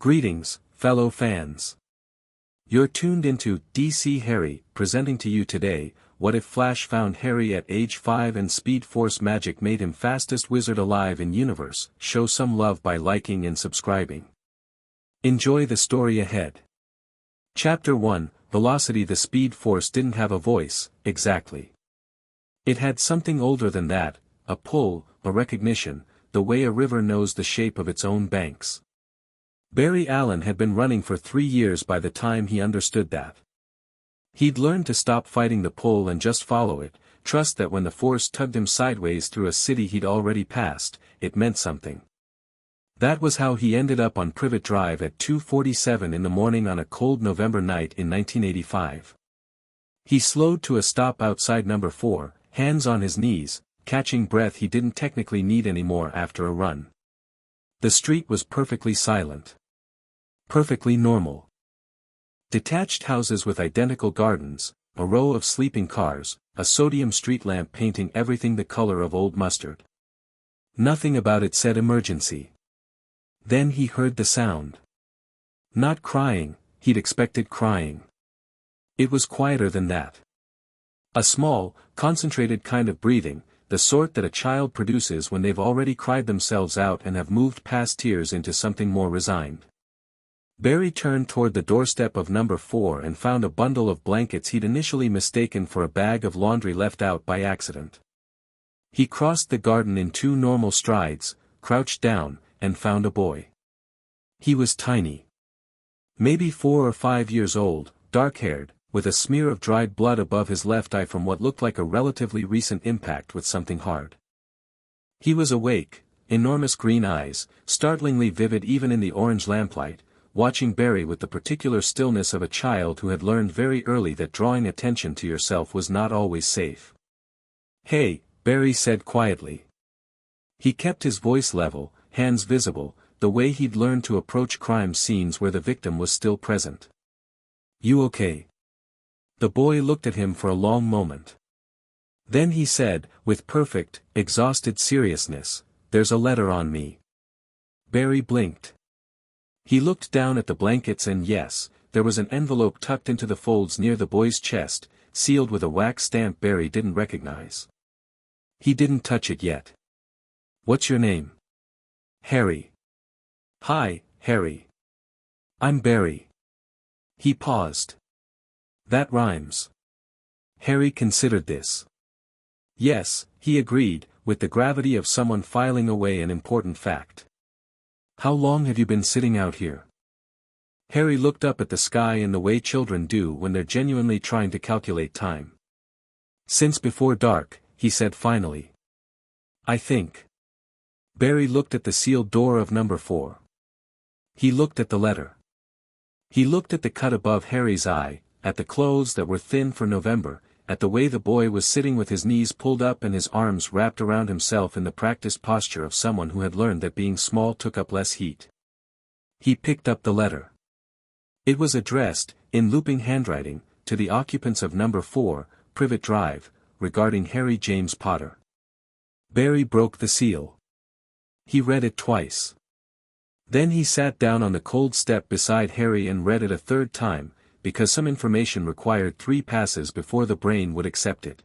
Greetings, fellow fans. You're tuned into DC Harry, presenting to you today, what if Flash found Harry at age 5 and Speed Force magic made him fastest wizard alive in universe? Show some love by liking and subscribing. Enjoy the story ahead. Chapter 1, Velocity. The Speed Force didn't have a voice, exactly. It had something older than that, a pull, a recognition, the way a river knows the shape of its own banks. Barry Allen had been running for 3 years by the time he understood that. He'd learned to stop fighting the pull and just follow it, trust that when the force tugged him sideways through a city he'd already passed, it meant something. That was how he ended up on Privet Drive at 2:47 in the morning on a cold November night in 1985. He slowed to a stop outside number 4, hands on his knees, catching breath he didn't technically need anymore after a run. The street was perfectly silent. Perfectly normal. Detached houses with identical gardens, a row of sleeping cars, a sodium street lamp painting everything the color of old mustard. Nothing about it said emergency. Then he heard the sound. Not crying, he'd expected crying. It was quieter than that. A small, concentrated kind of breathing, the sort that a child produces when they've already cried themselves out and have moved past tears into something more resigned. Barry turned toward the doorstep of number 4 and found a bundle of blankets he'd initially mistaken for a bag of laundry left out by accident. He crossed the garden in 2 normal strides, crouched down, and found a boy. He was tiny. Maybe 4 or 5 years old, dark-haired, with a smear of dried blood above his left eye from what looked like a relatively recent impact with something hard. He was awake, enormous green eyes, startlingly vivid even in the orange lamplight, watching Barry with the particular stillness of a child who had learned very early that drawing attention to yourself was not always safe. "Hey," Barry said quietly. He kept his voice level, hands visible, the way he'd learned to approach crime scenes where the victim was still present. "You okay?" The boy looked at him for a long moment. Then he said, with perfect, exhausted seriousness, "There's a letter on me." Barry blinked. He looked down at the blankets and yes, there was an envelope tucked into the folds near the boy's chest, sealed with a wax stamp Barry didn't recognize. He didn't touch it yet. "What's your name?" "Harry." "Hi, Harry. I'm Barry." He paused. "That rhymes." Harry considered this. "Yes," he agreed, with the gravity of someone filing away an important fact. "How long have you been sitting out here?" Harry looked up at the sky in the way children do when they're genuinely trying to calculate time. "Since before dark," he said finally. "I think." Barry looked at the sealed door of number 4. He looked at the letter. He looked at the cut above Harry's eye, at the clothes that were thin for November, at the way the boy was sitting with his knees pulled up and his arms wrapped around himself in the practiced posture of someone who had learned that being small took up less heat. He picked up the letter. It was addressed, in looping handwriting, to the occupants of number 4, Privet Drive, regarding Harry James Potter. Barry broke the seal. He read it twice. Then he sat down on the cold step beside Harry and read it a third time, because some information required 3 passes before the brain would accept it.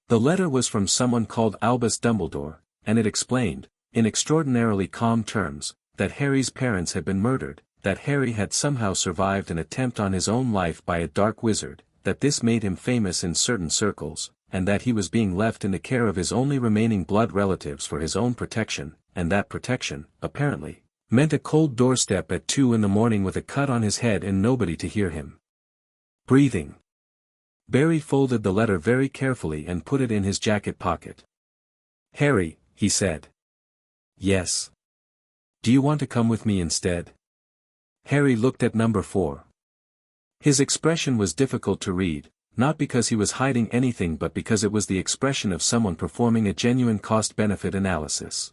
The letter was from someone called Albus Dumbledore, and it explained, in extraordinarily calm terms, that Harry's parents had been murdered, that Harry had somehow survived an attempt on his own life by a dark wizard, that this made him famous in certain circles, and that he was being left in the care of his only remaining blood relatives for his own protection, and that protection, apparently, meant a cold doorstep at 2 in the morning with a cut on his head and nobody to hear him. Breathing. Barry folded the letter very carefully and put it in his jacket pocket. "Harry," he said. "Yes. Do you want to come with me instead?" Harry looked at number 4. His expression was difficult to read, not because he was hiding anything but because it was the expression of someone performing a genuine cost-benefit analysis.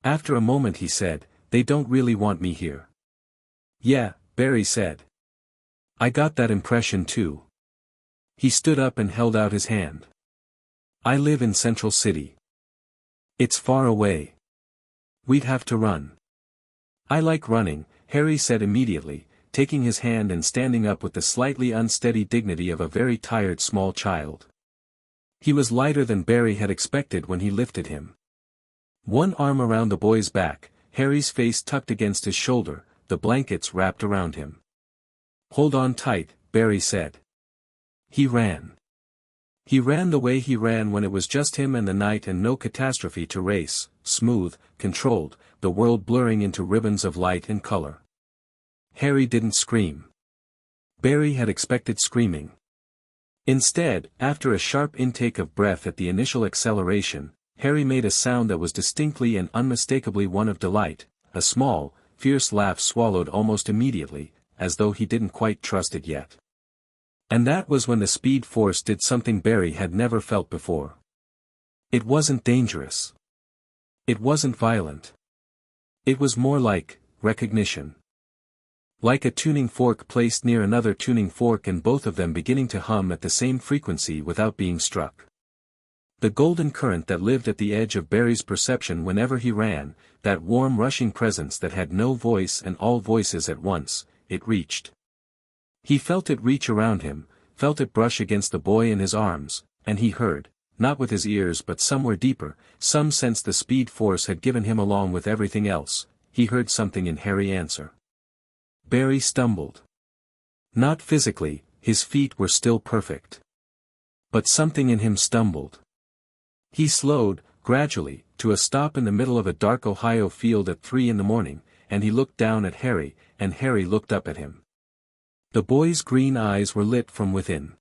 After a moment he said, "They don't really want me here." "Yeah," Barry said. "I got that impression too." He stood up and held out his hand. "I live in Central City. It's far away. We'd have to run." "I like running," Harry said immediately, taking his hand and standing up with the slightly unsteady dignity of a very tired small child. He was lighter than Barry had expected when he lifted him. One arm around the boy's back, Harry's face tucked against his shoulder, the blankets wrapped around him. "Hold on tight," Barry said. He ran. He ran the way he ran when it was just him and the night and no catastrophe to race, smooth, controlled, the world blurring into ribbons of light and color. Harry didn't scream. Barry had expected screaming. Instead, after a sharp intake of breath at the initial acceleration, Harry made a sound that was distinctly and unmistakably one of delight, a small, fierce laugh swallowed almost immediately, as though he didn't quite trust it yet. And that was when the speed force did something Barry had never felt before. It wasn't dangerous. It wasn't violent. It was more like recognition. Like a tuning fork placed near another tuning fork and both of them beginning to hum at the same frequency without being struck. The golden current that lived at the edge of Barry's perception whenever he ran, that warm rushing presence that had no voice and all voices at once, it reached. He felt it reach around him, felt it brush against the boy in his arms, and he heard, not with his ears but somewhere deeper, some sense the speed force had given him along with everything else, he heard something in Harry answer. Barry stumbled. Not physically, his feet were still perfect. But something in him stumbled. He slowed, gradually, to a stop in the middle of a dark Ohio field at 3 a.m, and he looked down at Harry, and Harry looked up at him. The boy's green eyes were lit from within.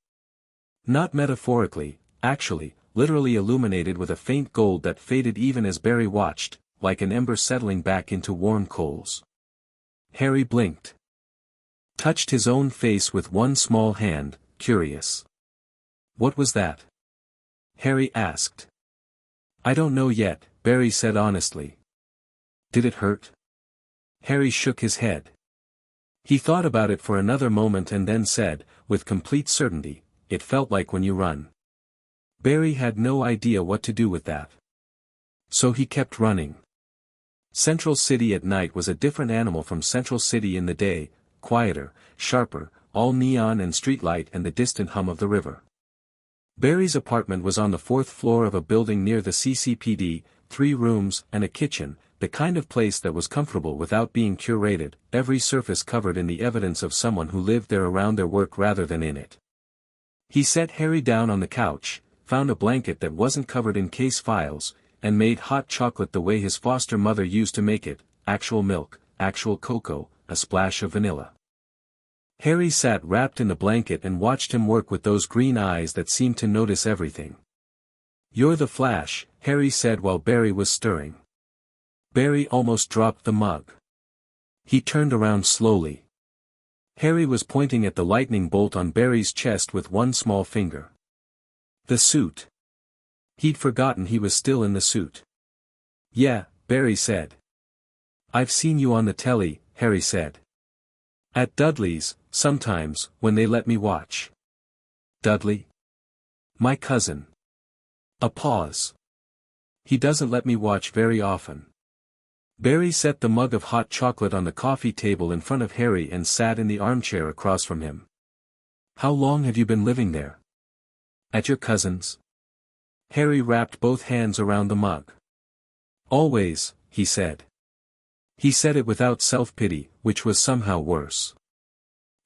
Not metaphorically, actually, literally illuminated with a faint gold that faded even as Barry watched, like an ember settling back into warm coals. Harry blinked. Touched his own face with one small hand, curious. "What was that?" Harry asked. "I don't know yet," Barry said honestly. "Did it hurt?" Harry shook his head. He thought about it for another moment and then said, with complete certainty, "It felt like when you run." Barry had no idea what to do with that. So he kept running. Central City at night was a different animal from Central City in the day, quieter, sharper, all neon and streetlight and the distant hum of the river. Barry's apartment was on the 4th floor of a building near the CCPD, 3 rooms and a kitchen, the kind of place that was comfortable without being curated, every surface covered in the evidence of someone who lived there around their work rather than in it. He set Harry down on the couch, found a blanket that wasn't covered in case files, and made hot chocolate the way his foster mother used to make it, actual milk, actual cocoa, a splash of vanilla. Harry sat wrapped in the blanket and watched him work with those green eyes that seemed to notice everything. "You're the Flash," Harry said while Barry was stirring. Barry almost dropped the mug. He turned around slowly. Harry was pointing at the lightning bolt on Barry's chest with one small finger. The suit. He'd forgotten he was still in the suit. "Yeah," Barry said. "I've seen you on the telly," Harry said. "At Dudley's, sometimes, when they let me watch." "Dudley?" "My cousin." A pause. "He doesn't let me watch very often." Barry set the mug of hot chocolate on the coffee table in front of Harry and sat in the armchair across from him. "How long have you been living there?" "At your cousin's." Harry wrapped both hands around the mug. "Always," he said. He said it without self-pity, which was somehow worse.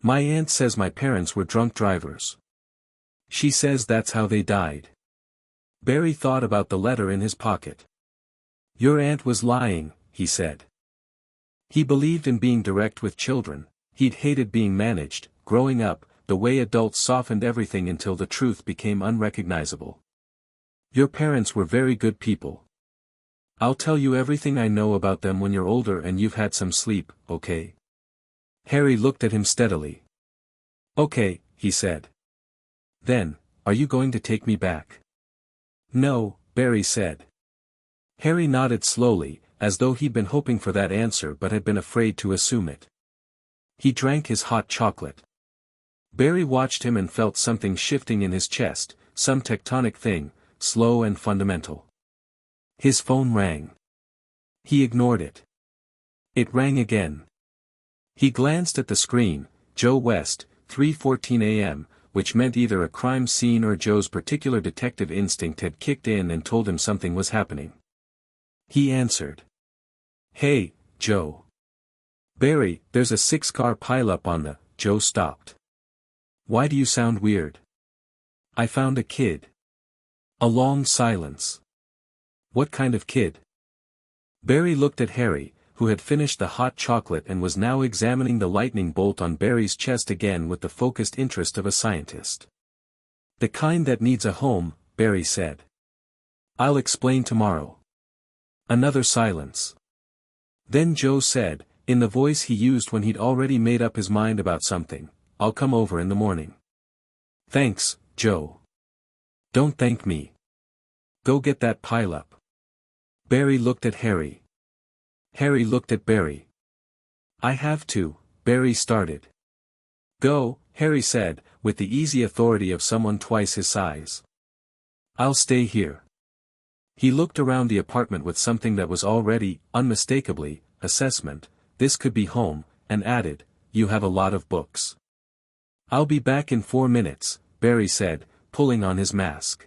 "My aunt says my parents were drunk drivers. She says that's how they died." Barry thought about the letter in his pocket. "Your aunt was lying," he said. He believed in being direct with children, he'd hated being managed, growing up, the way adults softened everything until the truth became unrecognizable. "Your parents were very good people. I'll tell you everything I know about them when you're older and you've had some sleep, okay?" Harry looked at him steadily. "Okay," he said. "Then, are you going to take me back?" "No," Barry said. Harry nodded slowly, as though he'd been hoping for that answer but had been afraid to assume it. He drank his hot chocolate. Barry watched him and felt something shifting in his chest, some tectonic thing, slow and fundamental. His phone rang. He ignored it. It rang again. He glanced at the screen, Joe West, 3:14 a.m., which meant either a crime scene or Joe's particular detective instinct had kicked in and told him something was happening. He answered. "Hey, Joe. Barry, there's a 6-car pileup on the—" Joe stopped. "Why do you sound weird?" "I found a kid." A long silence. "What kind of kid?" Barry looked at Harry, who had finished the hot chocolate and was now examining the lightning bolt on Barry's chest again with the focused interest of a scientist. "The kind that needs a home," Barry said. "I'll explain tomorrow." Another silence. Then Joe said, in the voice he used when he'd already made up his mind about something, "I'll come over in the morning." "Thanks, Joe." "Don't thank me. Go get that pileup." Barry looked at Harry. Harry looked at Barry. "I have to," Barry started. "Go," Harry said, with the easy authority of someone twice his size. "I'll stay here." He looked around the apartment with something that was already, unmistakably, assessment, this could be home, and added, "You have a lot of books." "I'll be back in 4 minutes, Barry said, pulling on his mask.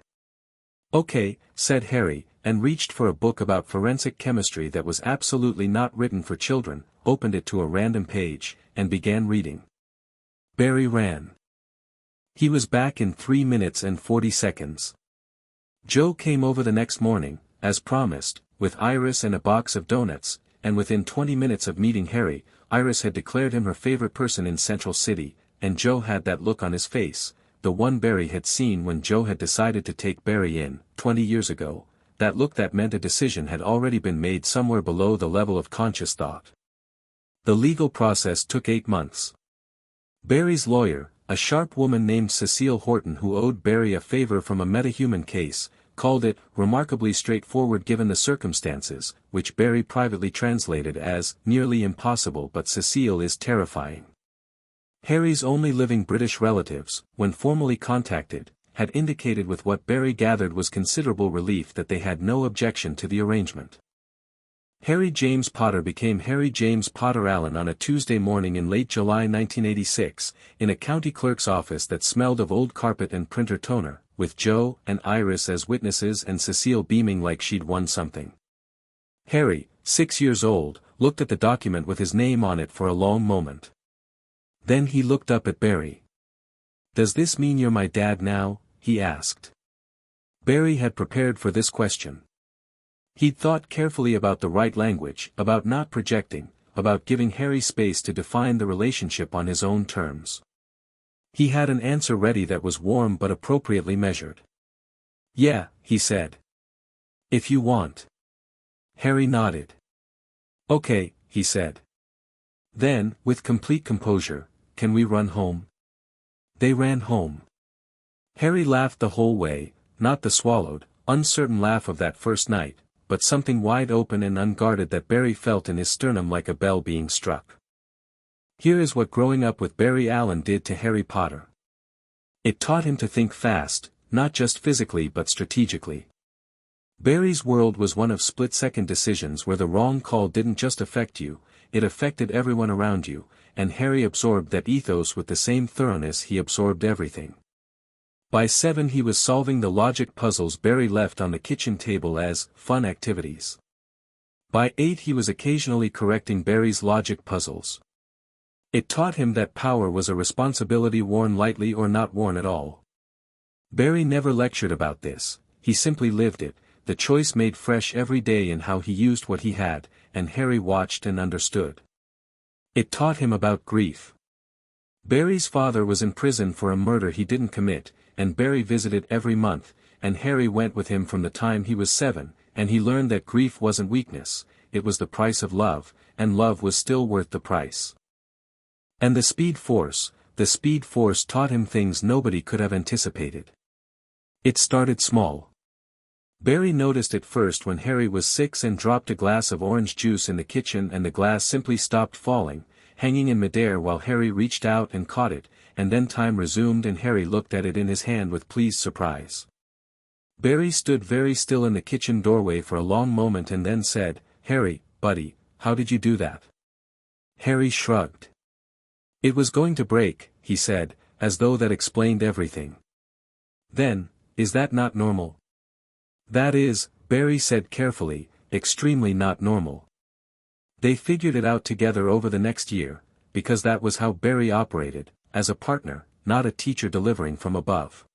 "Okay," said Harry, and reached for a book about forensic chemistry that was absolutely not written for children, opened it to a random page, and began reading. Barry ran. He was back in 3 minutes and 40 seconds. Joe came over the next morning, as promised, with Iris and a box of donuts, and within 20 minutes of meeting Harry, Iris had declared him her favorite person in Central City, and Joe had that look on his face, the one Barry had seen when Joe had decided to take Barry in, 20 years ago, that look that meant a decision had already been made somewhere below the level of conscious thought. The legal process took 8 months. Barry's lawyer, a sharp woman named Cecile Horton who owed Barry a favor from a metahuman case, called it remarkably straightforward given the circumstances, which Barry privately translated as nearly impossible, but Cecile is terrifying. Harry's only living British relatives, when formally contacted, had indicated with what Barry gathered was considerable relief that they had no objection to the arrangement. Harry James Potter became Harry James Potter Allen on a Tuesday morning in late July 1986, in a county clerk's office that smelled of old carpet and printer toner, with Joe and Iris as witnesses and Cecile beaming like she'd won something. Harry, 6 years old, looked at the document with his name on it for a long moment. Then he looked up at Barry. "Does this mean you're my dad now?" he asked. Barry had prepared for this question. He'd thought carefully about the right language, about not projecting, about giving Harry space to define the relationship on his own terms. He had an answer ready that was warm but appropriately measured. "Yeah," he said. "If you want." Harry nodded. "Okay," he said. Then, with complete composure, "Can we run home?" They ran home. Harry laughed the whole way, not the swallowed, uncertain laugh of that first night, but something wide open and unguarded that Barry felt in his sternum like a bell being struck. Here is what growing up with Barry Allen did to Harry Potter. It taught him to think fast, not just physically but strategically. Barry's world was one of split-second decisions where the wrong call didn't just affect you, it affected everyone around you, and Harry absorbed that ethos with the same thoroughness he absorbed everything. By 7 he was solving the logic puzzles Barry left on the kitchen table as fun activities. By 8 he was occasionally correcting Barry's logic puzzles. It taught him that power was a responsibility worn lightly or not worn at all. Barry never lectured about this, he simply lived it, the choice made fresh every day in how he used what he had, and Harry watched and understood. It taught him about grief. Barry's father was in prison for a murder he didn't commit, and Barry visited every month, and Harry went with him from the time he was 7, and he learned that grief wasn't weakness, it was the price of love, and love was still worth the price. And the Speed Force taught him things nobody could have anticipated. It started small. Barry noticed it first when Harry was 6 and dropped a glass of orange juice in the kitchen and the glass simply stopped falling, hanging in midair while Harry reached out and caught it, and then time resumed and Harry looked at it in his hand with pleased surprise. Barry stood very still in the kitchen doorway for a long moment and then said, "Harry, buddy, how did you do that?" Harry shrugged. It was going to break, he said, as though that explained everything. Then, is that not normal? That is, Barry said carefully, extremely not normal. They figured it out together over the next year, because that was how Barry operated, as a partner, not a teacher delivering from above.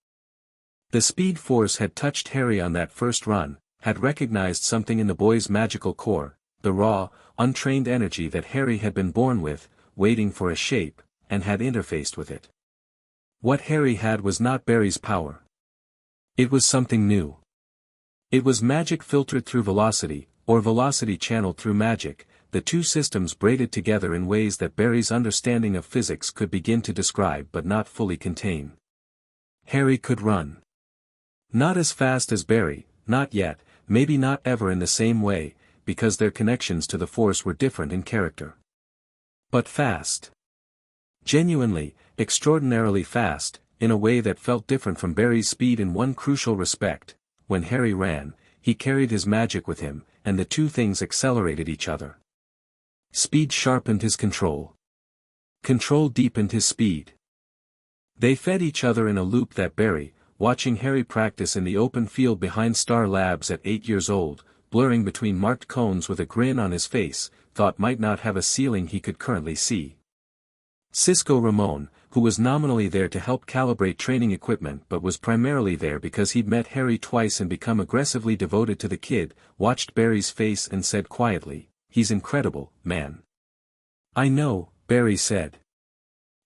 The Speed Force had touched Harry on that first run, had recognized something in the boy's magical core, the raw, untrained energy that Harry had been born with, waiting for a shape, and had interfaced with it. What Harry had was not Barry's power. It was something new. It was magic filtered through velocity, or velocity channeled through magic, the two systems braided together in ways that Barry's understanding of physics could begin to describe but not fully contain. Harry could run. Not as fast as Barry, not yet, maybe not ever in the same way, because their connections to the Force were different in character. But fast. Genuinely, extraordinarily fast, in a way that felt different from Barry's speed in one crucial respect. When Harry ran, he carried his magic with him, and the two things accelerated each other. Speed sharpened his control. Control deepened his speed. They fed each other in a loop that Barry, watching Harry practice in the open field behind Star Labs at 8 years old, blurring between marked cones with a grin on his face, thought might not have a ceiling he could currently see. Cisco Ramon, who was nominally there to help calibrate training equipment but was primarily there because he'd met Harry twice and become aggressively devoted to the kid, watched Barry's face and said quietly, "He's incredible, man." "I know," Barry said.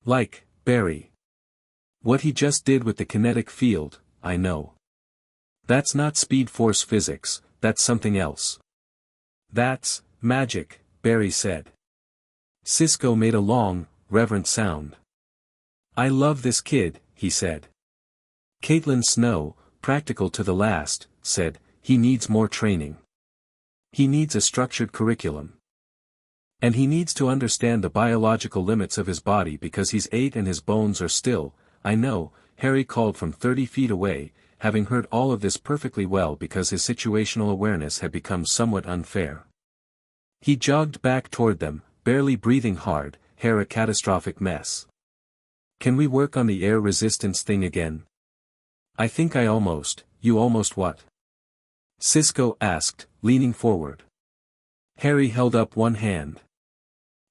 "Like, Barry. What he just did with the kinetic field, I know. That's not Speed Force physics, that's something else." "That's magic," Barry said. Cisco made a long, reverent sound. "I love this kid," he said. Caitlin Snow, practical to the last, said, "He needs more training. He needs a structured curriculum. And he needs to understand the biological limits of his body because he's 8 and his bones are still." "I know," Harry called from 30 feet away, having heard all of this perfectly well because his situational awareness had become somewhat unfair. He jogged back toward them, barely breathing hard, hair a catastrophic mess. "Can we work on the air resistance thing again?" "I think you almost what?" Cisco asked, leaning forward. Harry held up one hand.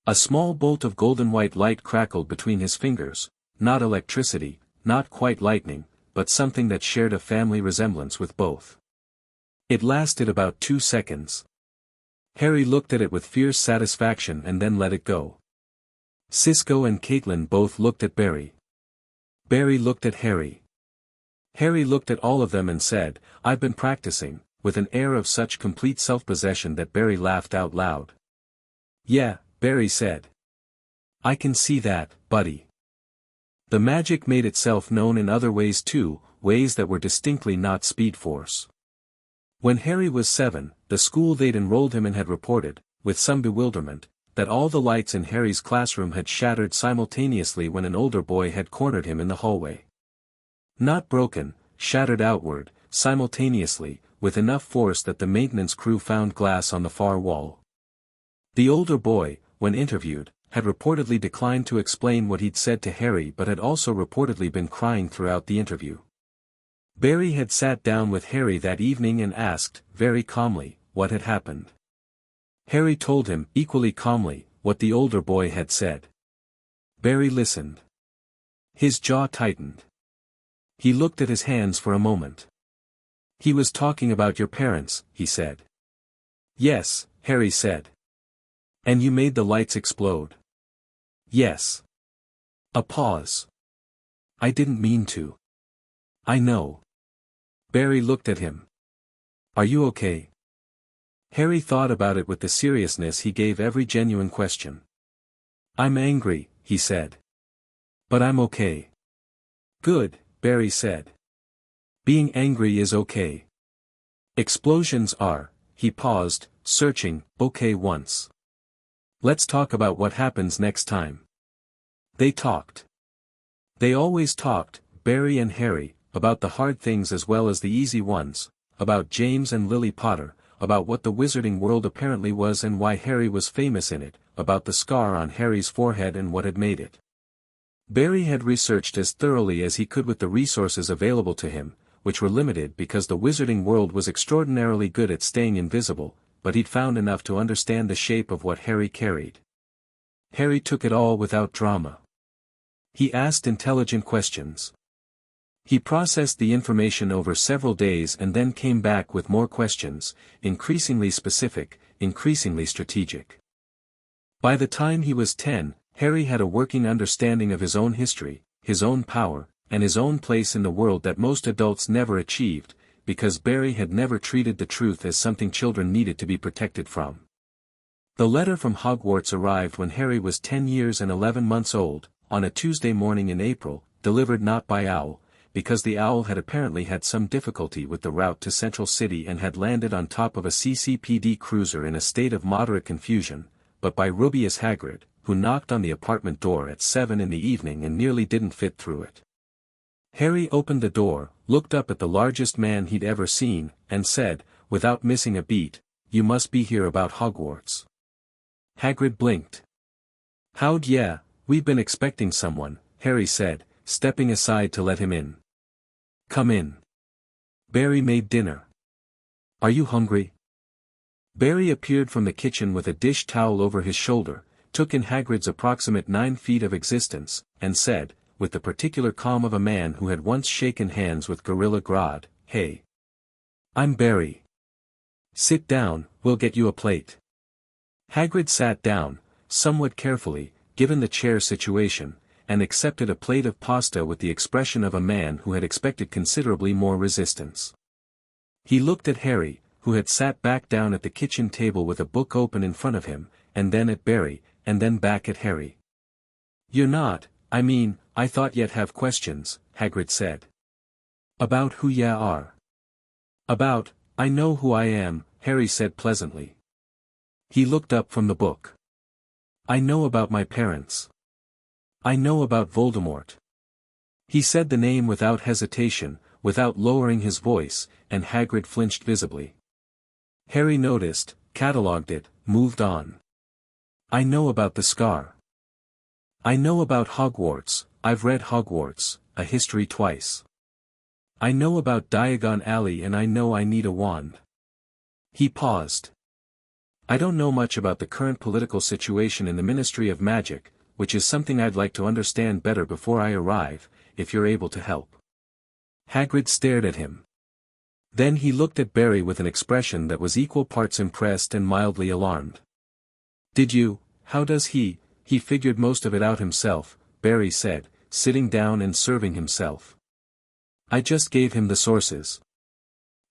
A small bolt of golden-white light crackled between his fingers, not electricity, not quite lightning, but something that shared a family resemblance with both. It lasted about 2 seconds. Harry looked at it with fierce satisfaction and then let it go. Cisco and Caitlin both looked at Barry. Barry looked at Harry. Harry looked at all of them and said, "I've been practicing," with an air of such complete self-possession that Barry laughed out loud. "Yeah," Barry said. "I can see that, buddy." The magic made itself known in other ways too, ways that were distinctly not Speed Force. When Harry was 7, the school they'd enrolled him in had reported, with some bewilderment, that all the lights in Harry's classroom had shattered simultaneously when an older boy had cornered him in the hallway. Not broken, shattered outward, simultaneously, with enough force that the maintenance crew found glass on the far wall. The older boy, when interviewed, had reportedly declined to explain what he'd said to Harry but had also reportedly been crying throughout the interview. Barry had sat down with Harry that evening and asked, very calmly, what had happened. Harry told him, equally calmly, what the older boy had said. Barry listened. His jaw tightened. He looked at his hands for a moment. "He was talking about your parents," he said. "Yes," Harry said. "And you made the lights explode." "Yes." A pause. "I didn't mean to." "I know." Barry looked at him. "Are you okay?" Harry thought about it with the seriousness he gave every genuine question. "I'm angry," he said. "But I'm okay." "Good," Barry said. "Being angry is okay. Explosions are," he paused, searching, "okay once. Let's talk about what happens next time." They talked. They always talked, Barry and Harry, about the hard things as well as the easy ones, about James and Lily Potter, about what the wizarding world apparently was and why Harry was famous in it, about the scar on Harry's forehead and what had made it. Barry had researched as thoroughly as he could with the resources available to him, which were limited because the wizarding world was extraordinarily good at staying invisible, but he'd found enough to understand the shape of what Harry carried. Harry took it all without drama. He asked intelligent questions. He processed the information over several days and then came back with more questions, increasingly specific, increasingly strategic. By the time he was 10, Harry had a working understanding of his own history, his own power, and his own place in the world that most adults never achieved, because Barry had never treated the truth as something children needed to be protected from. The letter from Hogwarts arrived when Harry was 10 years and 11 months old, on a Tuesday morning in April, delivered not by Owl, because the Owl had apparently had some difficulty with the route to Central City and had landed on top of a CCPD cruiser in a state of moderate confusion, but by Rubeus Hagrid, who knocked on the apartment door at 7 in the evening and nearly didn't fit through it. Harry opened the door, looked up at the largest man he'd ever seen, and said, without missing a beat, "You must be here about Hogwarts." Hagrid blinked. "How'd yeah, we've been expecting someone," Harry said, stepping aside to let him in. "Come in. Barry made dinner. Are you hungry?" Barry appeared from the kitchen with a dish towel over his shoulder, took in Hagrid's approximate 9 feet of existence, and said, with the particular calm of a man who had once shaken hands with Gorilla Grodd, "Hey. I'm Barry. Sit down, we'll get you a plate." Hagrid sat down, somewhat carefully, given the chair situation, and accepted a plate of pasta with the expression of a man who had expected considerably more resistance. He looked at Harry, who had sat back down at the kitchen table with a book open in front of him, and then at Barry, and then back at Harry. "You're not, I thought you'd have questions," Hagrid said. "About who ya are?" I know who I am," Harry said pleasantly. He looked up from the book. "I know about my parents. I know about Voldemort." He said the name without hesitation, without lowering his voice, and Hagrid flinched visibly. Harry noticed, catalogued it, moved on. "I know about the scar. I know about Hogwarts, I've read Hogwarts, a history twice. I know about Diagon Alley and I know I need a wand." He paused. "I don't know much about the current political situation in the Ministry of Magic, which is something I'd like to understand better before I arrive, if you're able to help." Hagrid stared at him. Then he looked at Barry with an expression that was equal parts impressed and mildly alarmed. How does he figured most of it out himself," Barry said, sitting down and serving himself. "I just gave him the sources."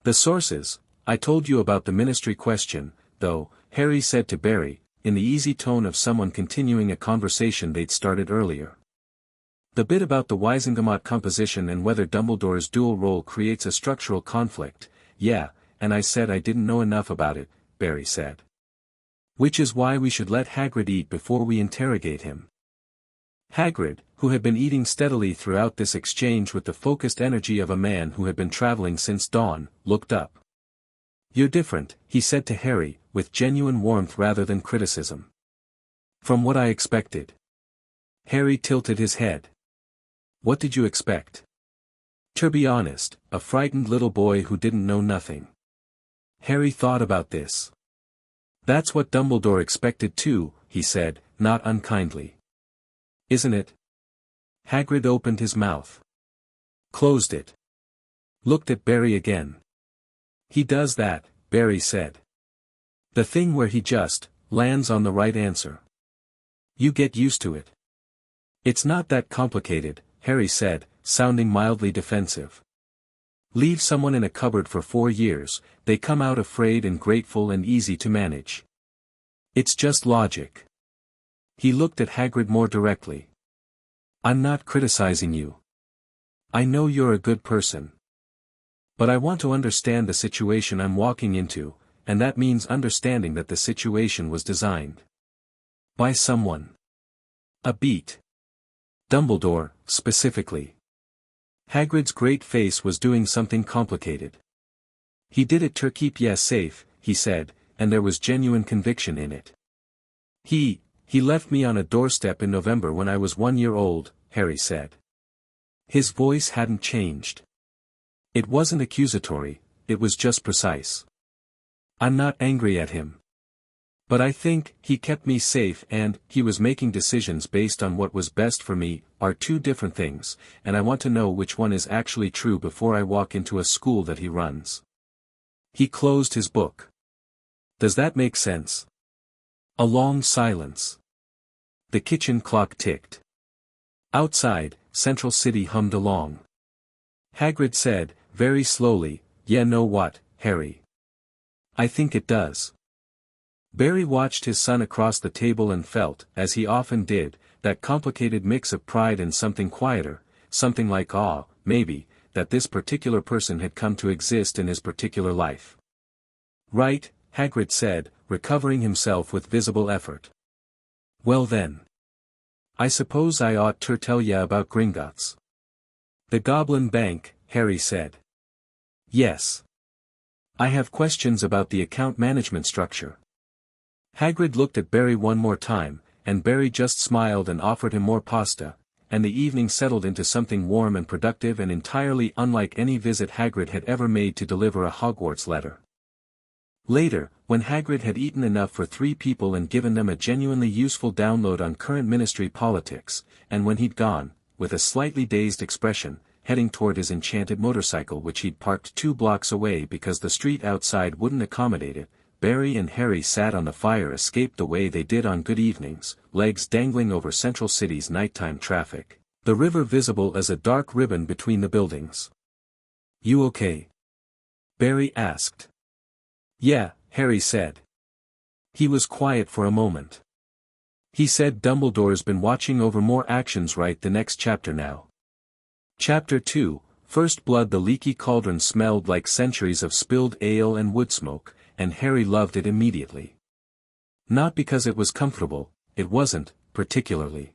"The sources? I told you about the ministry question, though," Harry said to Barry, in the easy tone of someone continuing a conversation they'd started earlier. "The bit about the Wisengamot composition and whether Dumbledore's dual role creates a structural conflict, yeah, and I said I didn't know enough about it," Barry said. "Which is why we should let Hagrid eat before we interrogate him." Hagrid, who had been eating steadily throughout this exchange with the focused energy of a man who had been traveling since dawn, looked up. "You're different," he said to Harry, with genuine warmth rather than criticism. "From what I expected." Harry tilted his head. "What did you expect?" "To be honest, a frightened little boy who didn't know nothing." Harry thought about this. "That's what Dumbledore expected too," he said, not unkindly. "Isn't it?" Hagrid opened his mouth. Closed it. Looked at Barry again. "He does that," Barry said. "The thing where he just lands on the right answer. You get used to it." "It's not that complicated," Harry said, sounding mildly defensive. "Leave someone in a cupboard for 4 years, they come out afraid and grateful and easy to manage. It's just logic." He looked at Hagrid more directly. "I'm not criticizing you. I know you're a good person. But I want to understand the situation I'm walking into, and that means understanding that the situation was designed by someone. A beat. Dumbledore, specifically." Hagrid's great face was doing something complicated. "He did it to keep ye safe," he said, and there was genuine conviction in it. He left me on a doorstep in November when I was 1 year old, Harry said. His voice hadn't changed. It wasn't accusatory, it was just precise. I'm not angry at him. But I think, he kept me safe and, he was making decisions based on what was best for me, are two different things, and I want to know which one is actually true before I walk into a school that he runs. He closed his book. Does that make sense? A long silence. The kitchen clock ticked. Outside, Central City hummed along. Hagrid said, very slowly, "Yeah, know what, Harry? I think it does." Barry watched his son across the table and felt, as he often did, that complicated mix of pride and something quieter, something like awe, maybe, that this particular person had come to exist in his particular life. "Right," Hagrid said, recovering himself with visible effort. "Well then. I suppose I ought to tell ya about Gringotts." "The Goblin Bank," Harry said. "Yes. I have questions about the account management structure." Hagrid looked at Barry one more time, and Barry just smiled and offered him more pasta, and the evening settled into something warm and productive and entirely unlike any visit Hagrid had ever made to deliver a Hogwarts letter. Later, when Hagrid had eaten enough for 3 people and given them a genuinely useful download on current ministry politics, and when he'd gone, with a slightly dazed expression, heading toward his enchanted motorcycle which he'd parked 2 blocks away because the street outside wouldn't accommodate it, Barry and Harry sat on the fire escape the way they did on good evenings, legs dangling over Central City's nighttime traffic, the river visible as a dark ribbon between the buildings. "You okay?" Barry asked. "Yeah," Harry said. He was quiet for a moment. He said, "Dumbledore's been watching over more actions right the next chapter now." Chapter 2, First Blood. The leaky cauldron smelled like centuries of spilled ale and wood smoke, and Harry loved it immediately. Not because it was comfortable, it wasn't, particularly.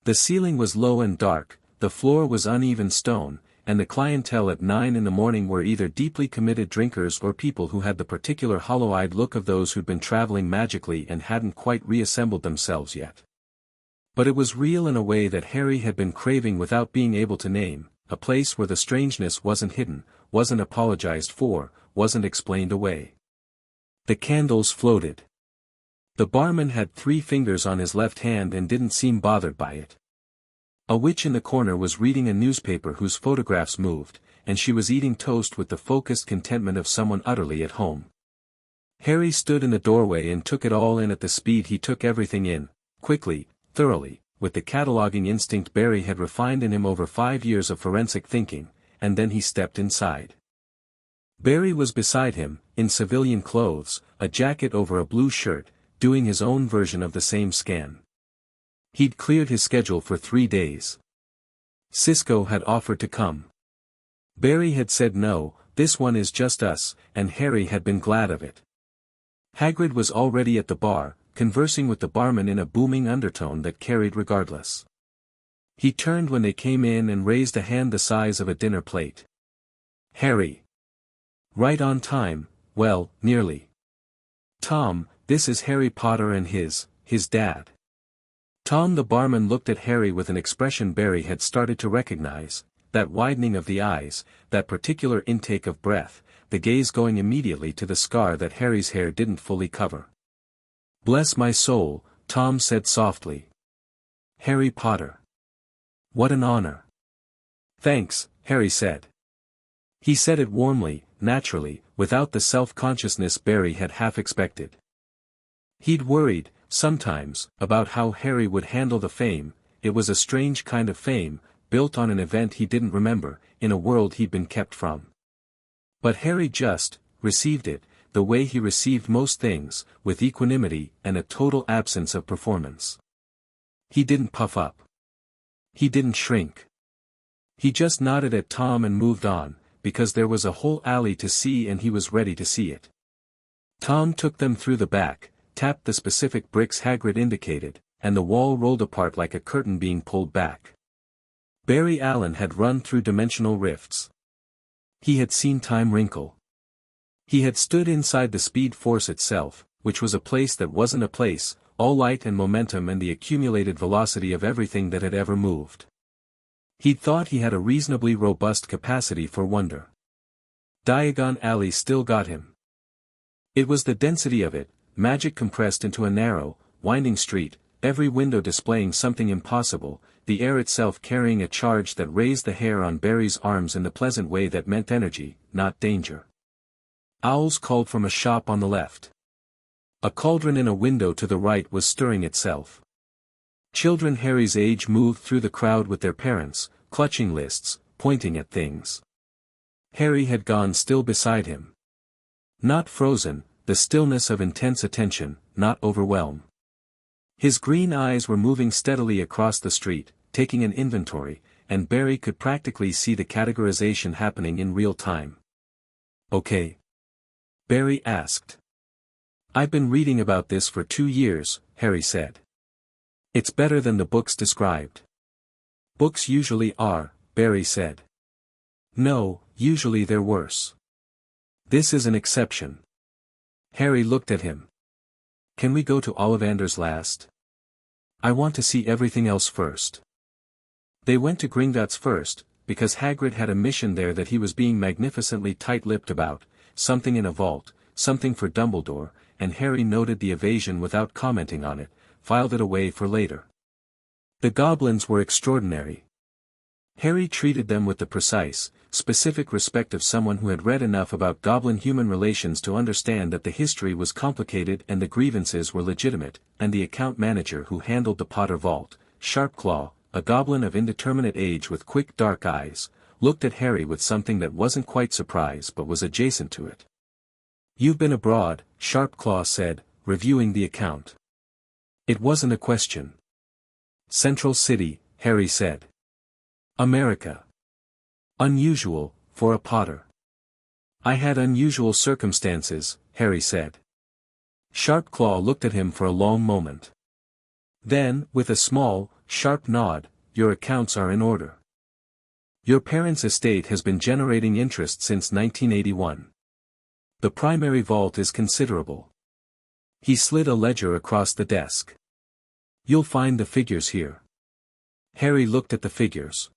The ceiling was low and dark, the floor was uneven stone, and the clientele at 9 in the morning were either deeply committed drinkers or people who had the particular hollow-eyed look of those who'd been traveling magically and hadn't quite reassembled themselves yet. But it was real in a way that Harry had been craving without being able to name, a place where the strangeness wasn't hidden, wasn't apologized for, wasn't explained away. The candles floated. The barman had 3 fingers on his left hand and didn't seem bothered by it. A witch in the corner was reading a newspaper whose photographs moved, and she was eating toast with the focused contentment of someone utterly at home. Harry stood in the doorway and took it all in at the speed he took everything in, quickly, thoroughly, with the cataloging instinct Barry had refined in him over 5 years of forensic thinking, and then he stepped inside. Barry was beside him, in civilian clothes, a jacket over a blue shirt, doing his own version of the same scan. He'd cleared his schedule for 3 days. Cisco had offered to come. Barry had said no, this one is just us, and Harry had been glad of it. Hagrid was already at the bar, conversing with the barman in a booming undertone that carried regardless. He turned when they came in and raised a hand the size of a dinner plate. "Harry." "Right on time, well, nearly." "Tom, this is Harry Potter and his dad." Tom the barman looked at Harry with an expression Barry had started to recognize, that widening of the eyes, that particular intake of breath, the gaze going immediately to the scar that Harry's hair didn't fully cover. "Bless my soul," Tom said softly. "Harry Potter. What an honor." "Thanks," Harry said. He said it warmly, naturally, without the self-consciousness Barry had half expected. He'd worried, sometimes, about how Harry would handle the fame. It was a strange kind of fame, built on an event he didn't remember, in a world he'd been kept from. But Harry just received it, the way he received most things, with equanimity and a total absence of performance. He didn't puff up. He didn't shrink. He just nodded at Tom and moved on, because there was a whole alley to see and he was ready to see it. Tom took them through the back, tapped the specific bricks Hagrid indicated, and the wall rolled apart like a curtain being pulled back. Barry Allen had run through dimensional rifts. He had seen time wrinkle. He had stood inside the Speed Force itself, which was a place that wasn't a place, all light and momentum and the accumulated velocity of everything that had ever moved. He'd thought he had a reasonably robust capacity for wonder. Diagon Alley still got him. It was the density of it, magic compressed into a narrow, winding street, every window displaying something impossible, the air itself carrying a charge that raised the hair on Barry's arms in the pleasant way that meant energy, not danger. Owls called from a shop on the left. A cauldron in a window to the right was stirring itself. Children Harry's age moved through the crowd with their parents, clutching lists, pointing at things. Harry had gone still beside him. Not frozen, the stillness of intense attention, not overwhelm. His green eyes were moving steadily across the street, taking an inventory, and Barry could practically see the categorization happening in real time. "Okay?" Barry asked. "I've been reading about this for 2 years," Harry said. "It's better than the books described." "Books usually are," Barry said. "No, usually they're worse. This is an exception." Harry looked at him. "Can we go to Ollivander's last? I want to see everything else first." They went to Gringotts first, because Hagrid had a mission there that he was being magnificently tight-lipped about, something in a vault, something for Dumbledore, and Harry noted the evasion without commenting on it, filed it away for later. The goblins were extraordinary. Harry treated them with the precise, specific respect of someone who had read enough about goblin-human relations to understand that the history was complicated and the grievances were legitimate, and the account manager who handled the Potter vault, Sharpclaw, a goblin of indeterminate age with quick dark eyes, looked at Harry with something that wasn't quite surprise but was adjacent to it. "You've been abroad," Sharpclaw said, reviewing the account. It wasn't a question. "Central City," Harry said. "America. Unusual, for a Potter." "I had unusual circumstances," Harry said. Sharpclaw looked at him for a long moment. Then, with a small, sharp nod, "Your accounts are in order. Your parents' estate has been generating interest since 1981. The primary vault is considerable." He slid a ledger across the desk. "You'll find the figures here." Harry looked at the figures.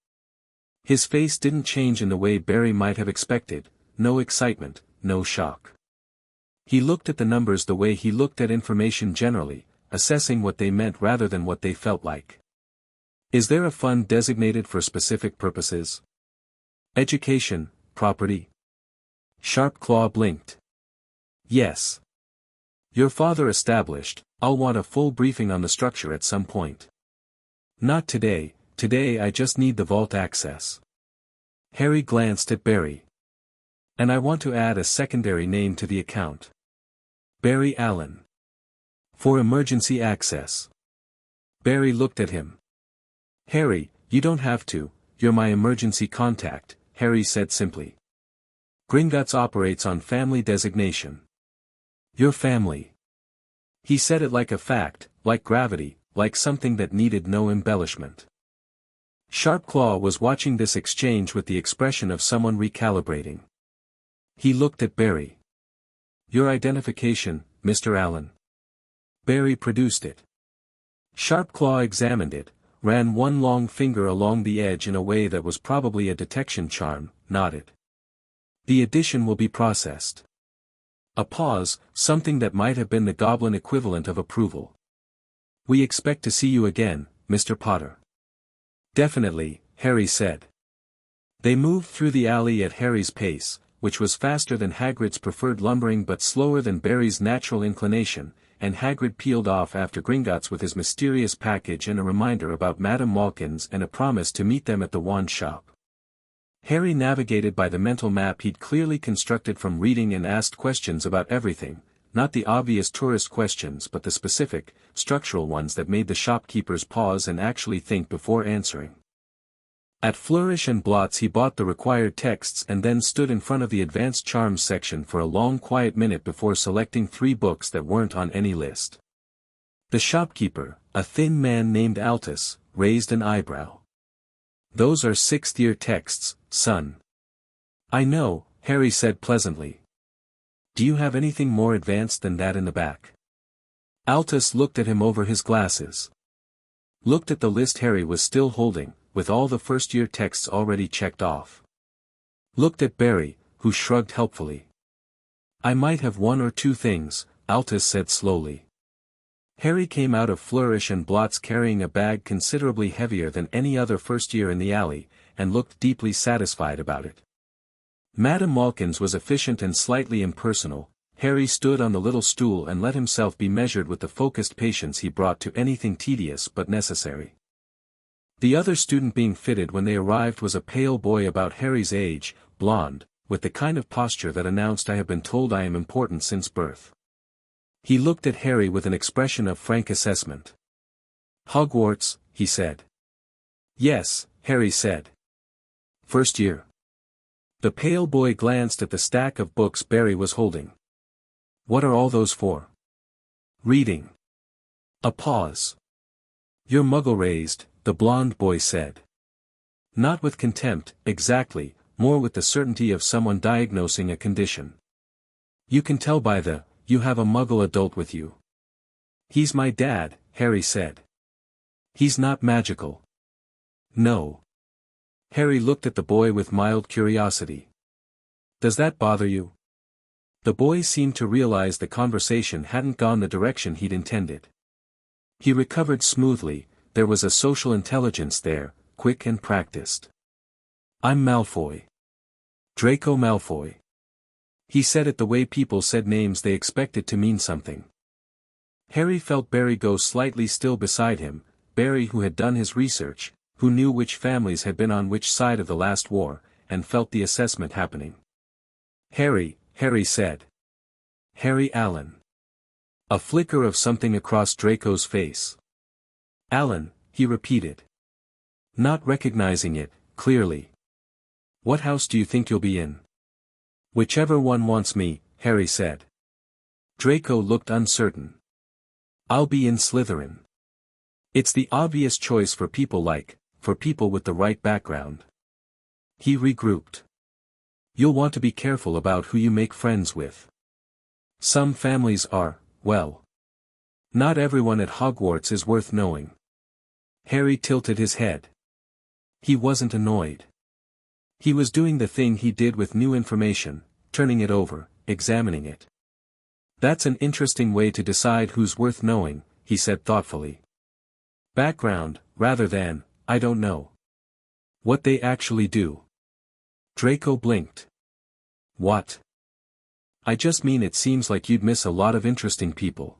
His face didn't change in the way Barry might have expected, no excitement, no shock. He looked at the numbers the way he looked at information generally, assessing what they meant rather than what they felt like. "Is there a fund designated for specific purposes? Education, property?" Sharpclaw blinked. "Yes. Your father established, I'll want a full briefing on the structure at some point. Not today. Today I just need the vault access." Harry glanced at Barry. "And I want to add a secondary name to the account. Barry Allen. For emergency access." Barry looked at him. "Harry, you don't have to, you're my emergency contact," Harry said simply. "Gringotts operates on family designation." "Your family." He said it like a fact, like gravity, like something that needed no embellishment. Sharpclaw was watching this exchange with the expression of someone recalibrating. He looked at Barry. "Your identification, Mr. Allen." Barry produced it. Sharpclaw examined it, ran one long finger along the edge in a way that was probably a detection charm, nodded. "The addition will be processed." A pause, something that might have been the goblin equivalent of approval. "We expect to see you again, Mr. Potter." "Definitely," Harry said. They moved through the alley at Harry's pace, which was faster than Hagrid's preferred lumbering but slower than Barry's natural inclination, and Hagrid peeled off after Gringotts with his mysterious package and a reminder about Madame Malkin's and a promise to meet them at the wand shop. Harry navigated by the mental map he'd clearly constructed from reading and asked questions about everything, not the obvious tourist questions but the specific, structural ones that made the shopkeepers pause and actually think before answering. At Flourish and Blots he bought the required texts and then stood in front of the advanced charms section for a long quiet minute before selecting 3 books that weren't on any list. The shopkeeper, a thin man named Altus, raised an eyebrow. "Those are 6th-year texts, son." "I know," Harry said pleasantly. "Do you have anything more advanced than that in the back?" Altus looked at him over his glasses. Looked at the list Harry was still holding, with all the first-year texts already checked off. Looked at Barry, who shrugged helpfully. I might have one or two things, Altus said slowly. Harry came out of Flourish and Blots carrying a bag considerably heavier than any other first year in the alley, and looked deeply satisfied about it. Madame Malkin's was efficient and slightly impersonal. Harry stood on the little stool and let himself be measured with the focused patience he brought to anything tedious but necessary. The other student being fitted when they arrived was a pale boy about Harry's age, blonde, with the kind of posture that announced I have been told I am important since birth. He looked at Harry with an expression of frank assessment. Hogwarts, he said. Yes, Harry said. First year. The pale boy glanced at the stack of books Barry was holding. What are all those for? Reading. A pause. Your muggle raised, the blonde boy said. Not with contempt, exactly, more with the certainty of someone diagnosing a condition. You can tell by you have a muggle adult with you. He's my dad, Harry said. He's not magical. No. Harry looked at the boy with mild curiosity. Does that bother you? The boy seemed to realize the conversation hadn't gone the direction he'd intended. He recovered smoothly. There was a social intelligence there, quick and practiced. I'm Malfoy. Draco Malfoy. He said it the way people said names they expected to mean something. Harry felt Barry go slightly still beside him, Barry who had done his research, who knew which families had been on which side of the last war, and felt the assessment happening. Harry said. Harry Allen. A flicker of something across Draco's face. Allen, he repeated. Not recognizing it, clearly. What house do you think you'll be in? Whichever one wants me, Harry said. Draco looked uncertain. I'll be in Slytherin. It's the obvious choice for people with the right background. He regrouped. You'll want to be careful about who you make friends with. Some families are, well. Not everyone at Hogwarts is worth knowing. Harry tilted his head. He wasn't annoyed. He was doing the thing he did with new information, turning it over, examining it. That's an interesting way to decide who's worth knowing, he said thoughtfully. Background, rather than, I don't know. What they actually do. Draco blinked. What? I just mean it seems like you'd miss a lot of interesting people.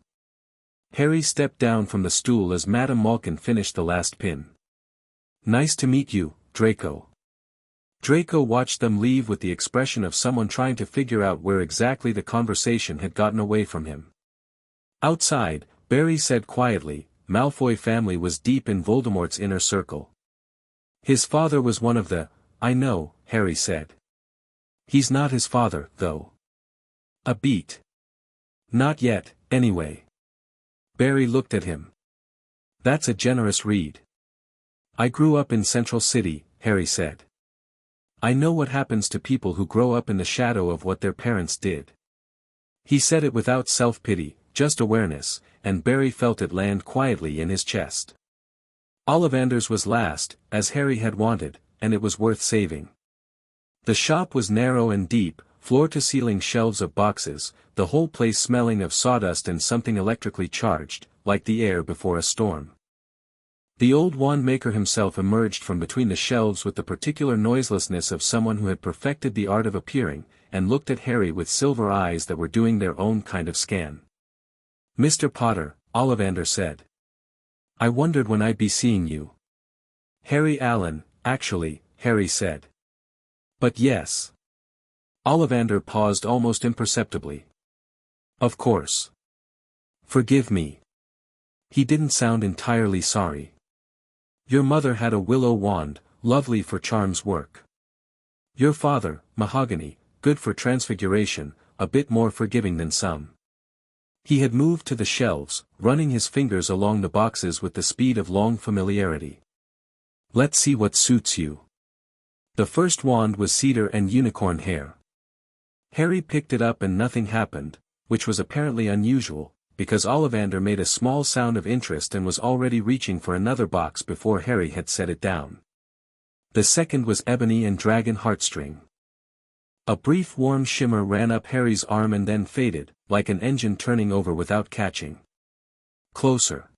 Harry stepped down from the stool as Madame Malkin finished the last pin. Nice to meet you, Draco. Draco watched them leave with the expression of someone trying to figure out where exactly the conversation had gotten away from him. Outside, Barry said quietly, Malfoy family was deep in Voldemort's inner circle. His father was one of the, I know, Harry said. He's not his father, though. A beat. Not yet, anyway. Barry looked at him. That's a generous read. I grew up in Central City, Harry said. I know what happens to people who grow up in the shadow of what their parents did. He said it without self-pity, just awareness, and Barry felt it land quietly in his chest. Ollivander's was last, as Harry had wanted, and it was worth saving. The shop was narrow and deep, floor-to-ceiling shelves of boxes, the whole place smelling of sawdust and something electrically charged, like the air before a storm. The old wand maker himself emerged from between the shelves with the particular noiselessness of someone who had perfected the art of appearing, and looked at Harry with silver eyes that were doing their own kind of scan. Mr. Potter, Ollivander said. I wondered when I'd be seeing you. Harry Allen, actually, Harry said. But yes. Ollivander paused almost imperceptibly. Of course. Forgive me. He didn't sound entirely sorry. Your mother had a willow wand, lovely for charms work. Your father, mahogany, good for transfiguration, a bit more forgiving than some. He had moved to the shelves, running his fingers along the boxes with the speed of long familiarity. Let's see what suits you. The first wand was cedar and unicorn hair. Harry picked it up and nothing happened, which was apparently unusual, because Ollivander made a small sound of interest and was already reaching for another box before Harry had set it down. The second was Ebony and Dragon Heartstring. A brief warm shimmer ran up Harry's arm and then faded, like an engine turning over without catching. Closer.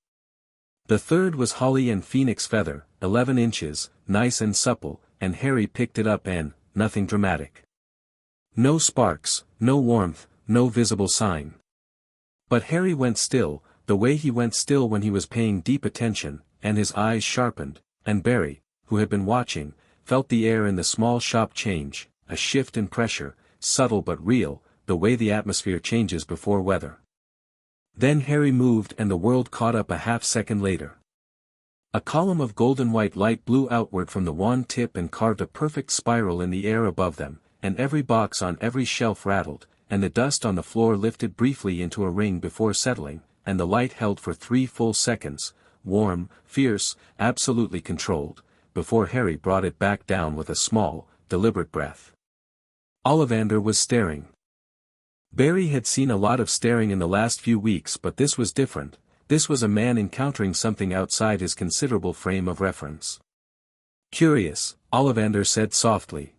The third was Holly and Phoenix Feather, 11 inches, nice and supple, and Harry picked it up and, nothing dramatic. No sparks, no warmth, no visible sign. But Harry went still, the way he went still when he was paying deep attention, and his eyes sharpened, and Barry, who had been watching, felt the air in the small shop change, a shift in pressure, subtle but real, the way the atmosphere changes before weather. Then Harry moved and the world caught up a half-second later. A column of golden-white light blew outward from the wand tip and carved a perfect spiral in the air above them, and every box on every shelf rattled, and the dust on the floor lifted briefly into a ring before settling, and the light held for 3 full seconds, warm, fierce, absolutely controlled, before Harry brought it back down with a small, deliberate breath. Ollivander was staring. Barry had seen a lot of staring in the last few weeks, but this was different. This was a man encountering something outside his considerable frame of reference. Curious, Ollivander said softly.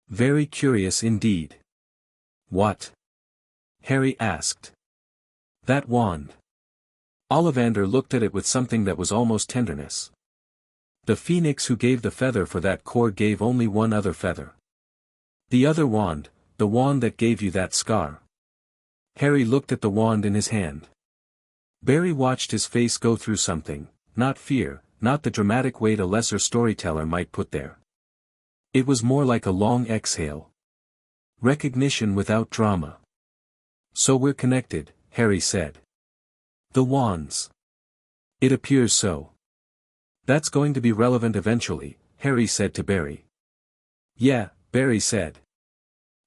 Very curious indeed. What? Harry asked. That wand. Ollivander looked at it with something that was almost tenderness. The phoenix who gave the feather for that core gave only one other feather. The other wand, the wand that gave you that scar. Harry looked at the wand in his hand. Barry watched his face go through something, not fear, not the dramatic weight a lesser storyteller might put there. It was more like a long exhale. Recognition without drama. So we're connected, Harry said. The wands. It appears so. That's going to be relevant eventually, Harry said to Barry. Yeah, Barry said.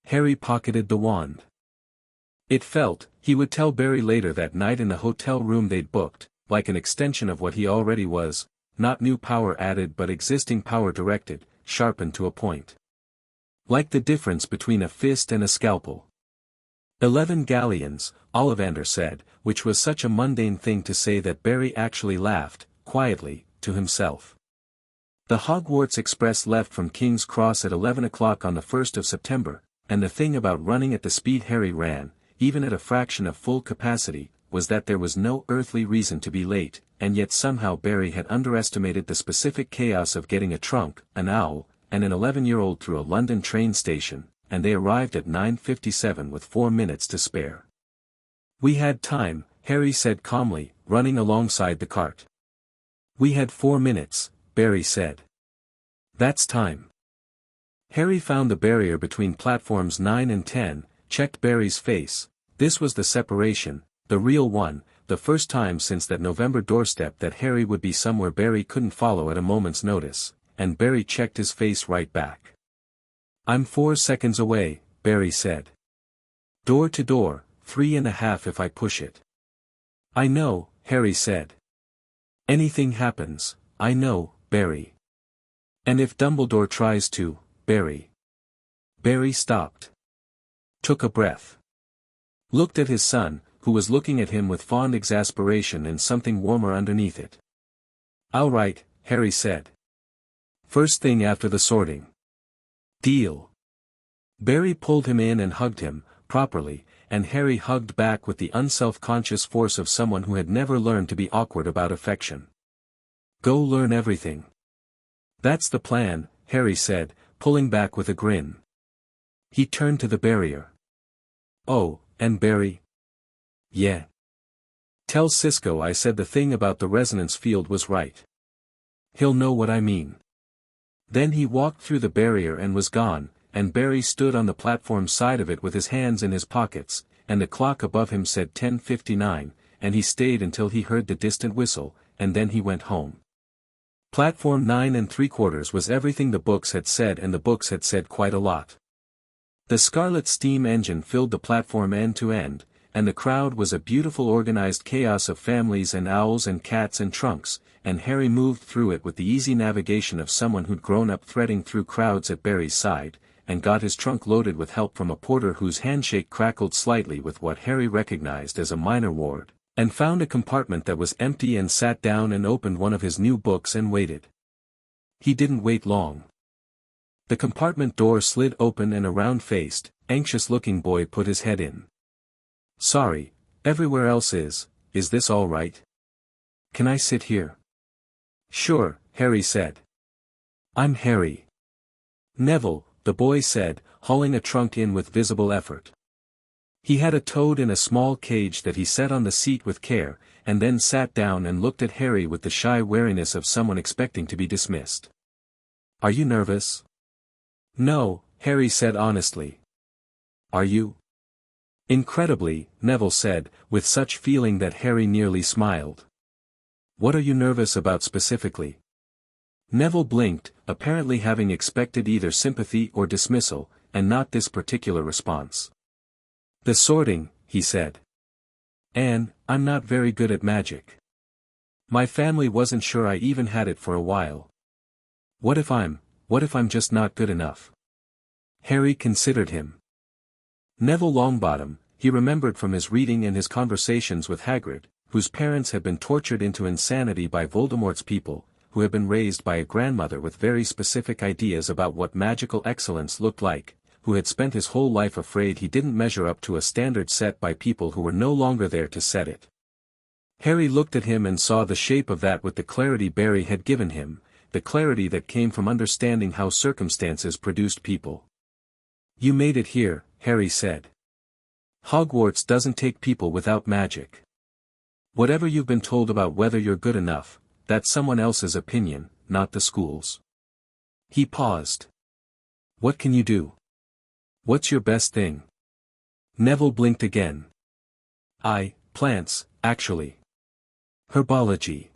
Harry pocketed the wand. It felt, he would tell Barry later that night in the hotel room they'd booked, like an extension of what he already was, not new power added but existing power directed, sharpened to a point. Like the difference between a fist and a scalpel. 11 galleons, Ollivander said, which was such a mundane thing to say that Barry actually laughed, quietly, to himself. The Hogwarts Express left from King's Cross at 11 o'clock on the 1st of September, and the thing about running at the speed Harry ran, even at a fraction of full capacity, was that there was no earthly reason to be late, and yet somehow Barry had underestimated the specific chaos of getting a trunk, an owl, and an 11-year-old through a London train station, and they arrived at 9:57 with 4 minutes to spare. We had time, Harry said calmly, running alongside the cart. We had 4 minutes, Barry said. That's time. Harry found the barrier between platforms 9 and 10, checked Barry's face. This was the separation, the real one, the first time since that November doorstep that Harry would be somewhere Barry couldn't follow at a moment's notice, and Barry checked his face right back. I'm 4 seconds away, Barry said. Door to door, 3.5 if I push it. I know, Harry said. Anything happens, I know, Barry. And if Dumbledore tries to, Barry. Barry stopped. Took a breath. Looked at his son, who was looking at him with fond exasperation and something warmer underneath it. All right, Harry said. First thing after the sorting. Deal. Barry pulled him in and hugged him, properly, and Harry hugged back with the unself-conscious force of someone who had never learned to be awkward about affection. Go learn everything. That's the plan, Harry said, pulling back with a grin. He turned to the barrier. Oh, and Barry? Yeah. Tell Cisco I said the thing about the resonance field was right. He'll know what I mean. Then he walked through the barrier and was gone, and Barry stood on the platform side of it with his hands in his pockets, and the clock above him said 10:59, and he stayed until he heard the distant whistle, and then he went home. Platform 9 3/4 was everything the books had said, and the books had said quite a lot. The Scarlet steam engine filled the platform end to end, and the crowd was a beautiful organized chaos of families and owls and cats and trunks, and Harry moved through it with the easy navigation of someone who'd grown up threading through crowds at Barry's side, and got his trunk loaded with help from a porter whose handshake crackled slightly with what Harry recognized as a minor ward, and found a compartment that was empty and sat down and opened one of his new books and waited. He didn't wait long. The compartment door slid open and a round-faced, anxious-looking boy put his head in. "Sorry, everywhere else is this all right? Can I sit here?" "Sure," Harry said. "I'm Harry." "Neville," the boy said, hauling a trunk in with visible effort. He had a toad in a small cage that he set on the seat with care, and then sat down and looked at Harry with the shy wariness of someone expecting to be dismissed. "Are you nervous?" "No," Harry said honestly. "Are you?" "Incredibly," Neville said, with such feeling that Harry nearly smiled. "What are you nervous about specifically?" Neville blinked, apparently having expected either sympathy or dismissal, and not this particular response. "The sorting," he said. "And, I'm not very good at magic. My family wasn't sure I even had it for a while. What if I'm just not good enough?" Harry considered him. Neville Longbottom, he remembered from his reading and his conversations with Hagrid, whose parents had been tortured into insanity by Voldemort's people, who had been raised by a grandmother with very specific ideas about what magical excellence looked like, who had spent his whole life afraid he didn't measure up to a standard set by people who were no longer there to set it. Harry looked at him and saw the shape of that with the clarity Barry had given him, the clarity that came from understanding how circumstances produced people. "You made it here," Harry said. "Hogwarts doesn't take people without magic. Whatever you've been told about whether you're good enough, that's someone else's opinion, not the school's." He paused. "What can you do? What's your best thing?" Neville blinked again. Plants, actually. Herbology.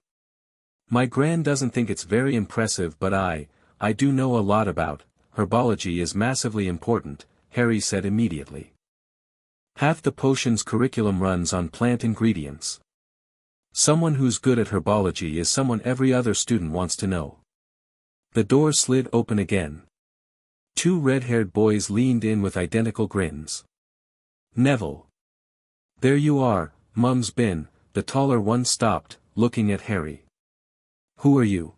My gran doesn't think it's very impressive but I do know a lot about. Herbology is massively important," Harry said immediately. "Half the potions curriculum runs on plant ingredients. Someone who's good at herbology is someone every other student wants to know." The door slid open again. Two red-haired boys leaned in with identical grins. "Neville." "There you are, Mum's bin," the taller one stopped, looking at Harry. "Who are you?"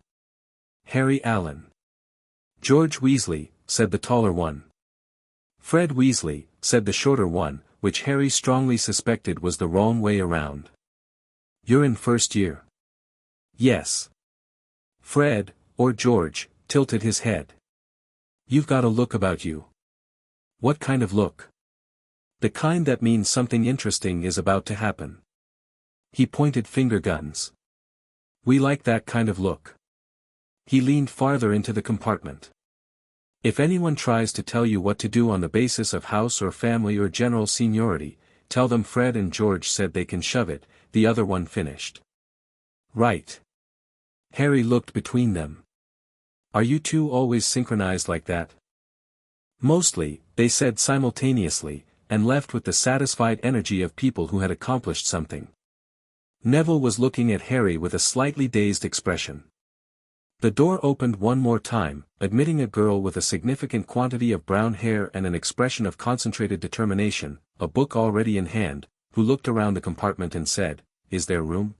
"Harry Allen." "George Weasley," said the taller one. "Fred Weasley," said the shorter one, which Harry strongly suspected was the wrong way around. "You're in first year?" "Yes." Fred, or George, tilted his head. "You've got a look about you." "What kind of look?" "The kind that means something interesting is about to happen." He pointed finger guns. "We like that kind of look." He leaned farther into the compartment. "If anyone tries to tell you what to do on the basis of house or family or general seniority, tell them Fred and George said they can shove it," the other one finished. "Right." Harry looked between them. "Are you two always synchronized like that?" "Mostly," they said simultaneously, and left with the satisfied energy of people who had accomplished something. Neville was looking at Harry with a slightly dazed expression. The door opened one more time, admitting a girl with a significant quantity of brown hair and an expression of concentrated determination, a book already in hand, who looked around the compartment and said, "Is there room?"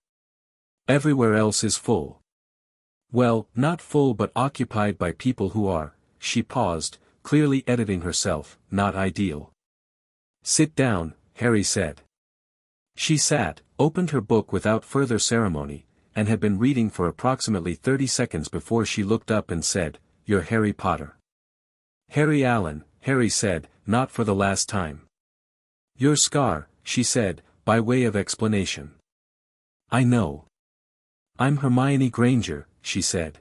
"Everywhere else is full." "Well, not full but occupied by people who are," she paused, clearly editing herself, "not ideal." "Sit down," Harry said. She sat, opened her book without further ceremony, and had been reading for approximately 30 seconds before she looked up and said, "You're Harry Potter." "Harry Allen," Harry said, not for the last time. "You're Scar," she said, by way of explanation. "I know. I'm Hermione Granger," she said.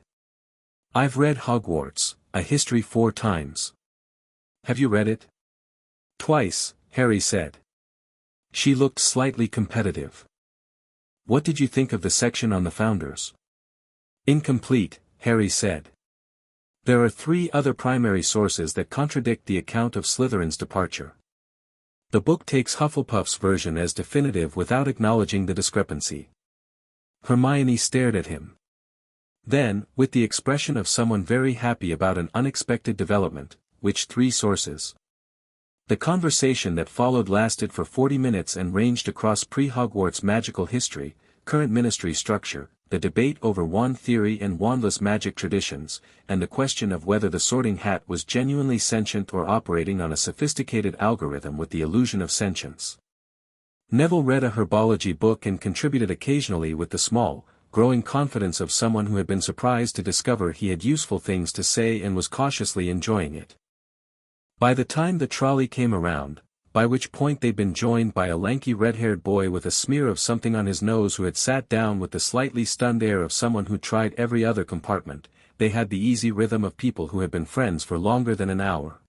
"I've read Hogwarts, a History 4 times." "Have you read it?" "Twice," Harry said. She looked slightly competitive. "What did you think of the section on the founders?" "Incomplete," Harry said. "There are 3 other primary sources that contradict the account of Slytherin's departure. The book takes Hufflepuff's version as definitive without acknowledging the discrepancy." Hermione stared at him. Then, with the expression of someone very happy about an unexpected development, which 3 sources? The conversation that followed lasted for 40 minutes and ranged across pre-Hogwarts magical history, current ministry structure, the debate over wand theory and wandless magic traditions, and the question of whether the Sorting Hat was genuinely sentient or operating on a sophisticated algorithm with the illusion of sentience. Neville read a herbology book and contributed occasionally with the small, growing confidence of someone who had been surprised to discover he had useful things to say and was cautiously enjoying it. By the time the trolley came around, by which point they'd been joined by a lanky red-haired boy with a smear of something on his nose who had sat down with the slightly stunned air of someone who'd tried every other compartment, they had the easy rhythm of people who had been friends for longer than an hour.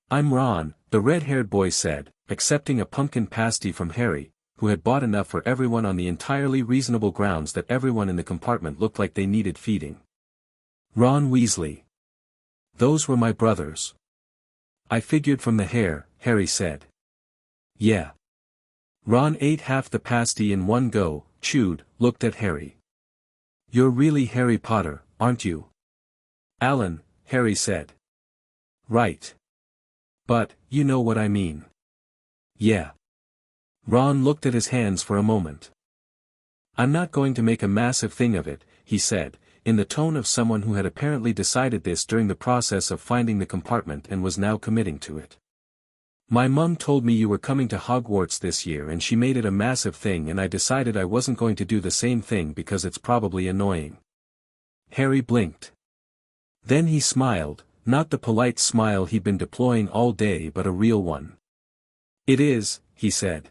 "I'm Ron," the red-haired boy said, accepting a pumpkin pasty from Harry, who had bought enough for everyone on the entirely reasonable grounds that everyone in the compartment looked like they needed feeding. "Ron Weasley. Those were my brothers." "I figured from the hair," Harry said. "Yeah." Ron ate half the pasty in one go, chewed, looked at Harry. "You're really Harry Potter, aren't you?" "Alan," Harry said. "Right. But, you know what I mean." "Yeah." Ron looked at his hands for a moment. "I'm not going to make a massive thing of it," he said, in the tone of someone who had apparently decided this during the process of finding the compartment and was now committing to it. "My mum told me you were coming to Hogwarts this year and she made it a massive thing and I decided I wasn't going to do the same thing because it's probably annoying." Harry blinked. Then he smiled, not the polite smile he'd been deploying all day but a real one. "It is," he said.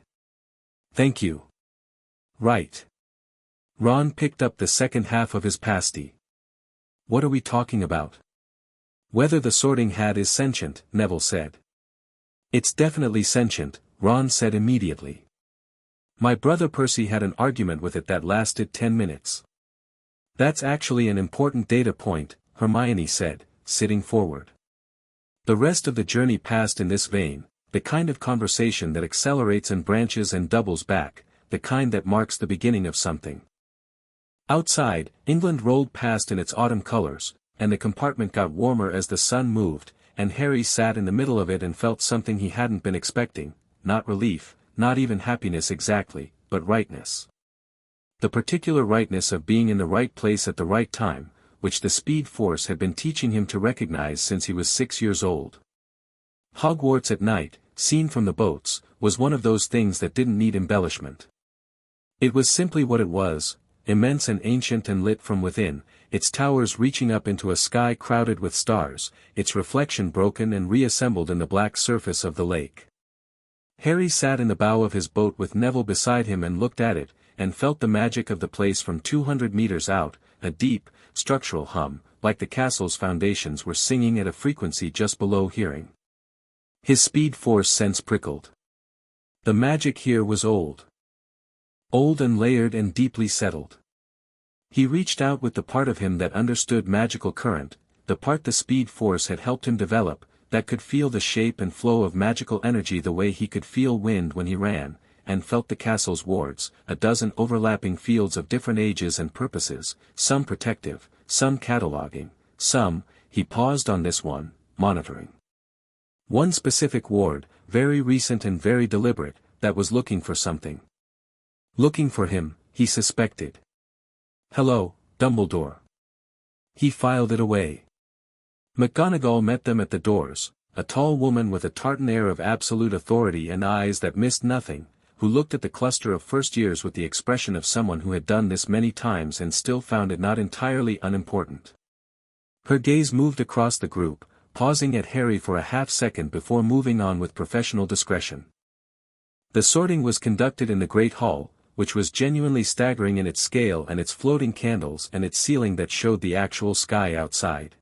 "Thank you." "Right." Ron picked up the second half of his pasty. "What are we talking about?" "Whether the Sorting Hat is sentient," Neville said. "It's definitely sentient," Ron said immediately. "My brother Percy had an argument with it that lasted 10 minutes. "That's actually an important data point," Hermione said, sitting forward. The rest of the journey passed in this vein, the kind of conversation that accelerates and branches and doubles back, the kind that marks the beginning of something. Outside, England rolled past in its autumn colors, and the compartment got warmer as the sun moved, and Harry sat in the middle of it and felt something he hadn't been expecting, not relief, not even happiness exactly, but rightness. The particular rightness of being in the right place at the right time, which the Speed Force had been teaching him to recognize since he was 6 years old. Hogwarts at night, seen from the boats, was one of those things that didn't need embellishment. It was simply what it was, immense and ancient and lit from within, its towers reaching up into a sky crowded with stars, its reflection broken and reassembled in the black surface of the lake. Harry sat in the bow of his boat with Neville beside him and looked at it, and felt the magic of the place from 200 meters out, a deep, structural hum, like the castle's foundations were singing at a frequency just below hearing. His Speed Force sense prickled. The magic here was old. Old and layered and deeply settled. He reached out with the part of him that understood magical current, the part the Speed Force had helped him develop, that could feel the shape and flow of magical energy the way he could feel wind when he ran, and felt the castle's wards, a dozen overlapping fields of different ages and purposes, some protective, some cataloging, some, he paused on this one, monitoring. One specific ward, very recent and very deliberate, that was looking for something. Looking for him, he suspected. "Hello, Dumbledore." He filed it away. McGonagall met them at the doors, a tall woman with a tartan air of absolute authority and eyes that missed nothing, who looked at the cluster of first-years with the expression of someone who had done this many times and still found it not entirely unimportant. Her gaze moved across the group, pausing at Harry for a half-second before moving on with professional discretion. The sorting was conducted in the Great Hall, which was genuinely staggering in its scale and its floating candles and its ceiling that showed the actual sky outside.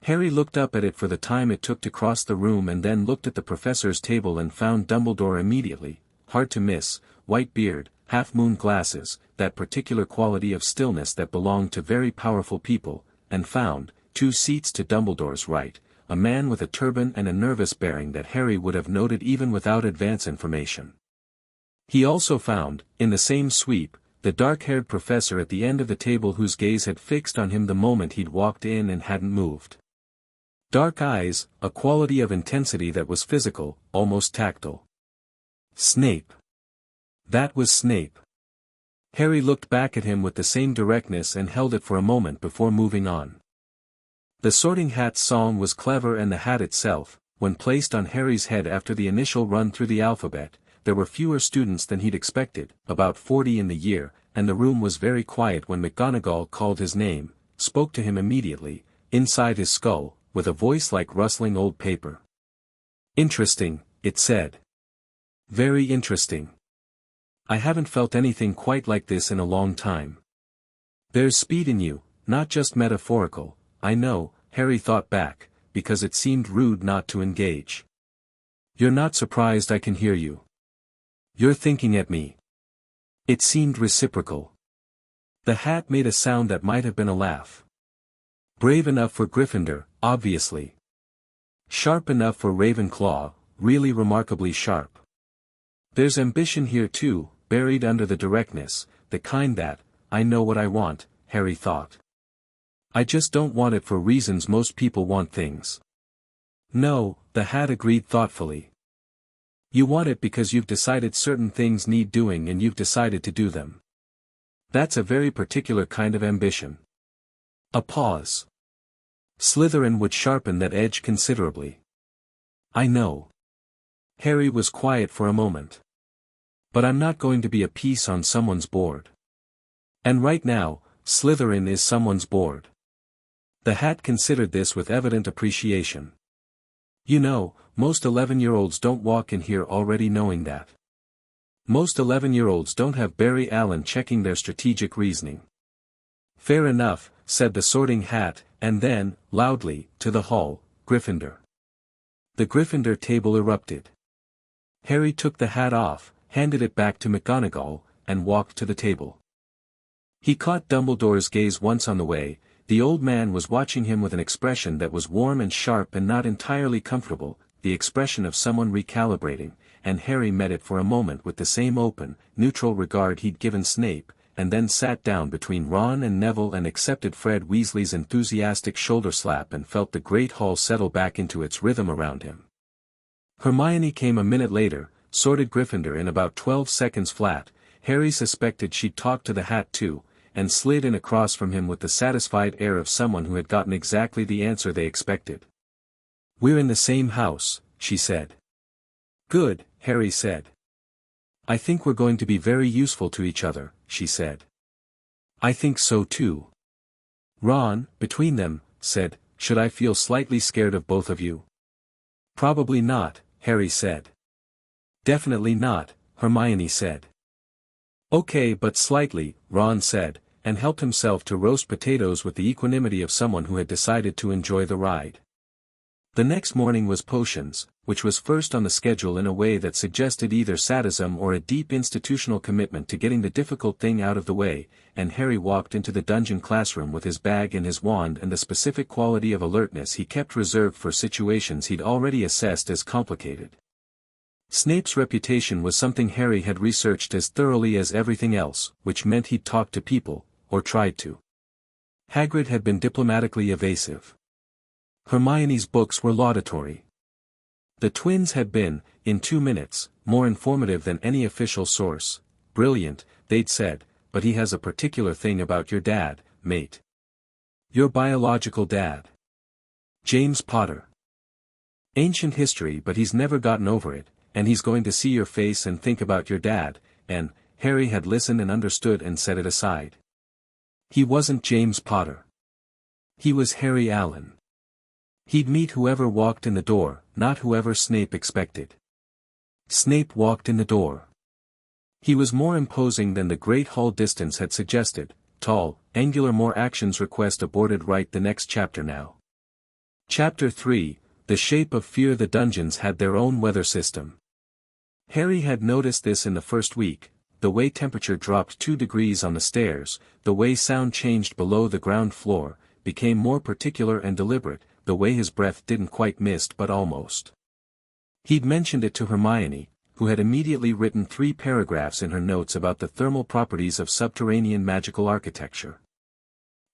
Harry looked up at it for the time it took to cross the room and then looked at the professor's table and found Dumbledore immediately, hard to miss, white beard, half-moon glasses, that particular quality of stillness that belonged to very powerful people, and found, 2 seats to Dumbledore's right, a man with a turban and a nervous bearing that Harry would have noted even without advance information. He also found, in the same sweep, the dark-haired professor at the end of the table whose gaze had fixed on him the moment he'd walked in and hadn't moved. Dark eyes, a quality of intensity that was physical, almost tactile. Snape. That was Snape. Harry looked back at him with the same directness and held it for a moment before moving on. The Sorting Hat's song was clever, and the hat itself, when placed on Harry's head after the initial run through the alphabet, there were fewer students than he'd expected, about 40 in the year, and the room was very quiet when McGonagall called his name, spoke to him immediately, inside his skull, with a voice like rustling old paper. "Interesting," it said. "Very interesting. I haven't felt anything quite like this in a long time. There's speed in you, not just metaphorical, I know," Harry thought back, because it seemed rude not to engage. "You're not surprised I can hear you. You're thinking at me." It seemed reciprocal. The hat made a sound that might have been a laugh. Brave enough for Gryffindor, obviously. Sharp enough for Ravenclaw, really remarkably sharp. There's ambition here too, buried under the directness, the kind that, "I know what I want," Harry thought. "I just don't want it for reasons most people want things." "No," the hat agreed thoughtfully. "You want it because you've decided certain things need doing and you've decided to do them. That's a very particular kind of ambition." A pause. Slytherin would sharpen that edge considerably. "I know." Harry was quiet for a moment. "But I'm not going to be a piece on someone's board. And right now, Slytherin is someone's board." The hat considered this with evident appreciation. "You know, most 11-year-olds don't walk in here already knowing that. Most 11-year-olds don't have Barry Allen checking their strategic reasoning." "Fair enough," said the Sorting Hat, and then, loudly, to the hall, "Gryffindor." The Gryffindor table erupted. Harry took the hat off, handed it back to McGonagall, and walked to the table. He caught Dumbledore's gaze once on the way. The old man was watching him with an expression that was warm and sharp and not entirely comfortable, the expression of someone recalibrating, and Harry met it for a moment with the same open, neutral regard he'd given Snape, and then sat down between Ron and Neville and accepted Fred Weasley's enthusiastic shoulder slap and felt the great hall settle back into its rhythm around him. Hermione came a minute later, sorted Gryffindor in about 12 seconds flat. Harry suspected she'd talked to the hat too, and slid in across from him with the satisfied air of someone who had gotten exactly the answer they expected. "We're in the same house," she said. "Good," Harry said. "I think we're going to be very useful to each other," she said. "I think so too." Ron, between them, said, "Should I feel slightly scared of both of you?" "Probably not," Harry said. "Definitely not," Hermione said. "Okay, but slightly," Ron said, and helped himself to roast potatoes with the equanimity of someone who had decided to enjoy the ride. The next morning was potions, which was first on the schedule in a way that suggested either sadism or a deep institutional commitment to getting the difficult thing out of the way, and Harry walked into the dungeon classroom with his bag and his wand and the specific quality of alertness he kept reserved for situations he'd already assessed as complicated. Snape's reputation was something Harry had researched as thoroughly as everything else, which meant he'd talked to people, or tried to. Hagrid had been diplomatically evasive. Hermione's books were laudatory. The twins had been, in 2 minutes, more informative than any official source. "Brilliant," they'd said, "but he has a particular thing about your dad, mate. Your biological dad. James Potter. Ancient history, but he's never gotten over it, and he's going to see your face and think about your dad," and Harry had listened and understood and set it aside. He wasn't James Potter. He was Harry Allen. He'd meet whoever walked in the door, not whoever Snape expected. Snape walked in the door. He was more imposing than the great hall distance had suggested, tall, angular. More actions request aborted. Write the next chapter now. Chapter 3, The Shape of Fear. The dungeons had their own weather system. Harry had noticed this in the first week, the way temperature dropped 2 degrees on the stairs, the way sound changed below the ground floor, became more particular and deliberate, the way his breath didn't quite mist but almost. He'd mentioned it to Hermione, who had immediately written 3 paragraphs in her notes about the thermal properties of subterranean magical architecture.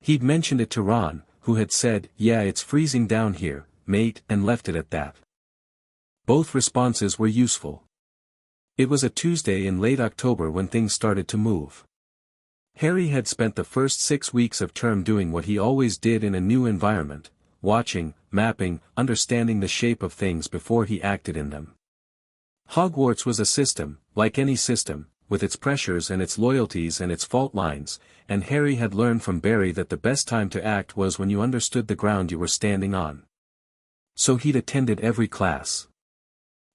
He'd mentioned it to Ron, who had said, "Yeah, it's freezing down here, mate, and left it at that. Both responses were useful. It was a Tuesday in late October when things started to move. Harry had spent the first 6 weeks of term doing what he always did in a new environment, watching, mapping, understanding the shape of things before he acted in them. Hogwarts was a system, like any system, with its pressures and its loyalties and its fault lines, and Harry had learned from Barry that the best time to act was when you understood the ground you were standing on. So he'd attended every class.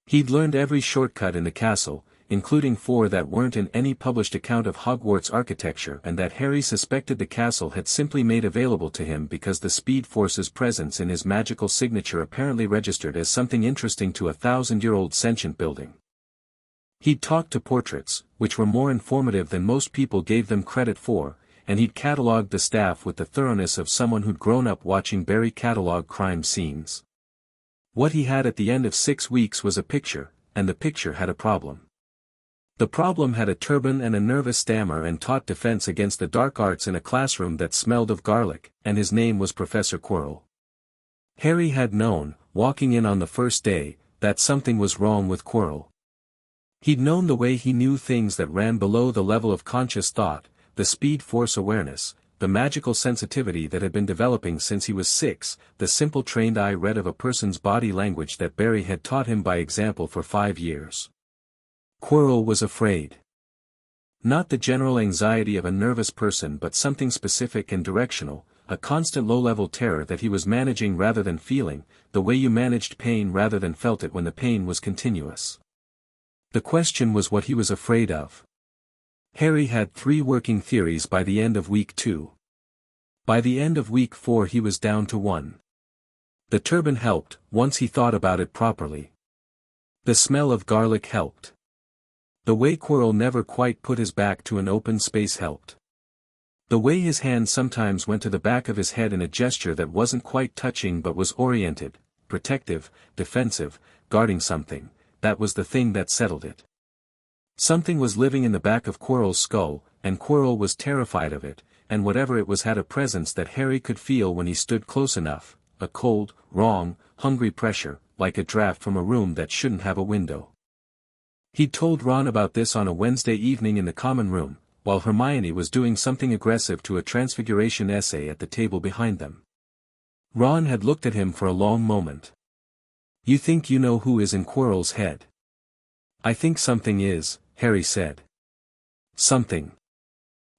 He'd learned every shortcut in the castle, including 4 that weren't in any published account of Hogwarts architecture and that Harry suspected the castle had simply made available to him because the Speed Force's presence in his magical signature apparently registered as something interesting to a 1,000-year-old sentient building. He'd talked to portraits, which were more informative than most people gave them credit for, and he'd catalogued the staff with the thoroughness of someone who'd grown up watching Barry catalog crime scenes. What he had at the end of 6 weeks was a picture, and the picture had a problem. The problem had a turban and a nervous stammer and taught defense against the dark arts in a classroom that smelled of garlic, and his name was Professor Quirrell. Harry had known, walking in on the first day, that something was wrong with Quirrell. He'd known the way he knew things that ran below the level of conscious thought, the Speed Force awareness, the magical sensitivity that had been developing since he was 6, the simple trained eye read of a person's body language that Barry had taught him by example for 5 years. Quirrell was afraid. Not the general anxiety of a nervous person but something specific and directional, a constant low-level terror that he was managing rather than feeling, the way you managed pain rather than felt it when the pain was continuous. The question was what he was afraid of. Harry had 3 working theories by the end of week 2. By the end of week 4 he was down to 1. The turban helped, once he thought about it properly. The smell of garlic helped. The way Quirrell never quite put his back to an open space helped. The way his hand sometimes went to the back of his head in a gesture that wasn't quite touching but was oriented, protective, defensive, guarding something, that was the thing that settled it. Something was living in the back of Quirrell's skull, and Quirrell was terrified of it, and whatever it was had a presence that Harry could feel when he stood close enough, a cold, wrong, hungry pressure, like a draft from a room that shouldn't have a window. He'd told Ron about this on a Wednesday evening in the common room, while Hermione was doing something aggressive to a transfiguration essay at the table behind them. Ron had looked at him for a long moment. "You think you know who is in Quirrell's head?" "I think something is," Harry said. "Something.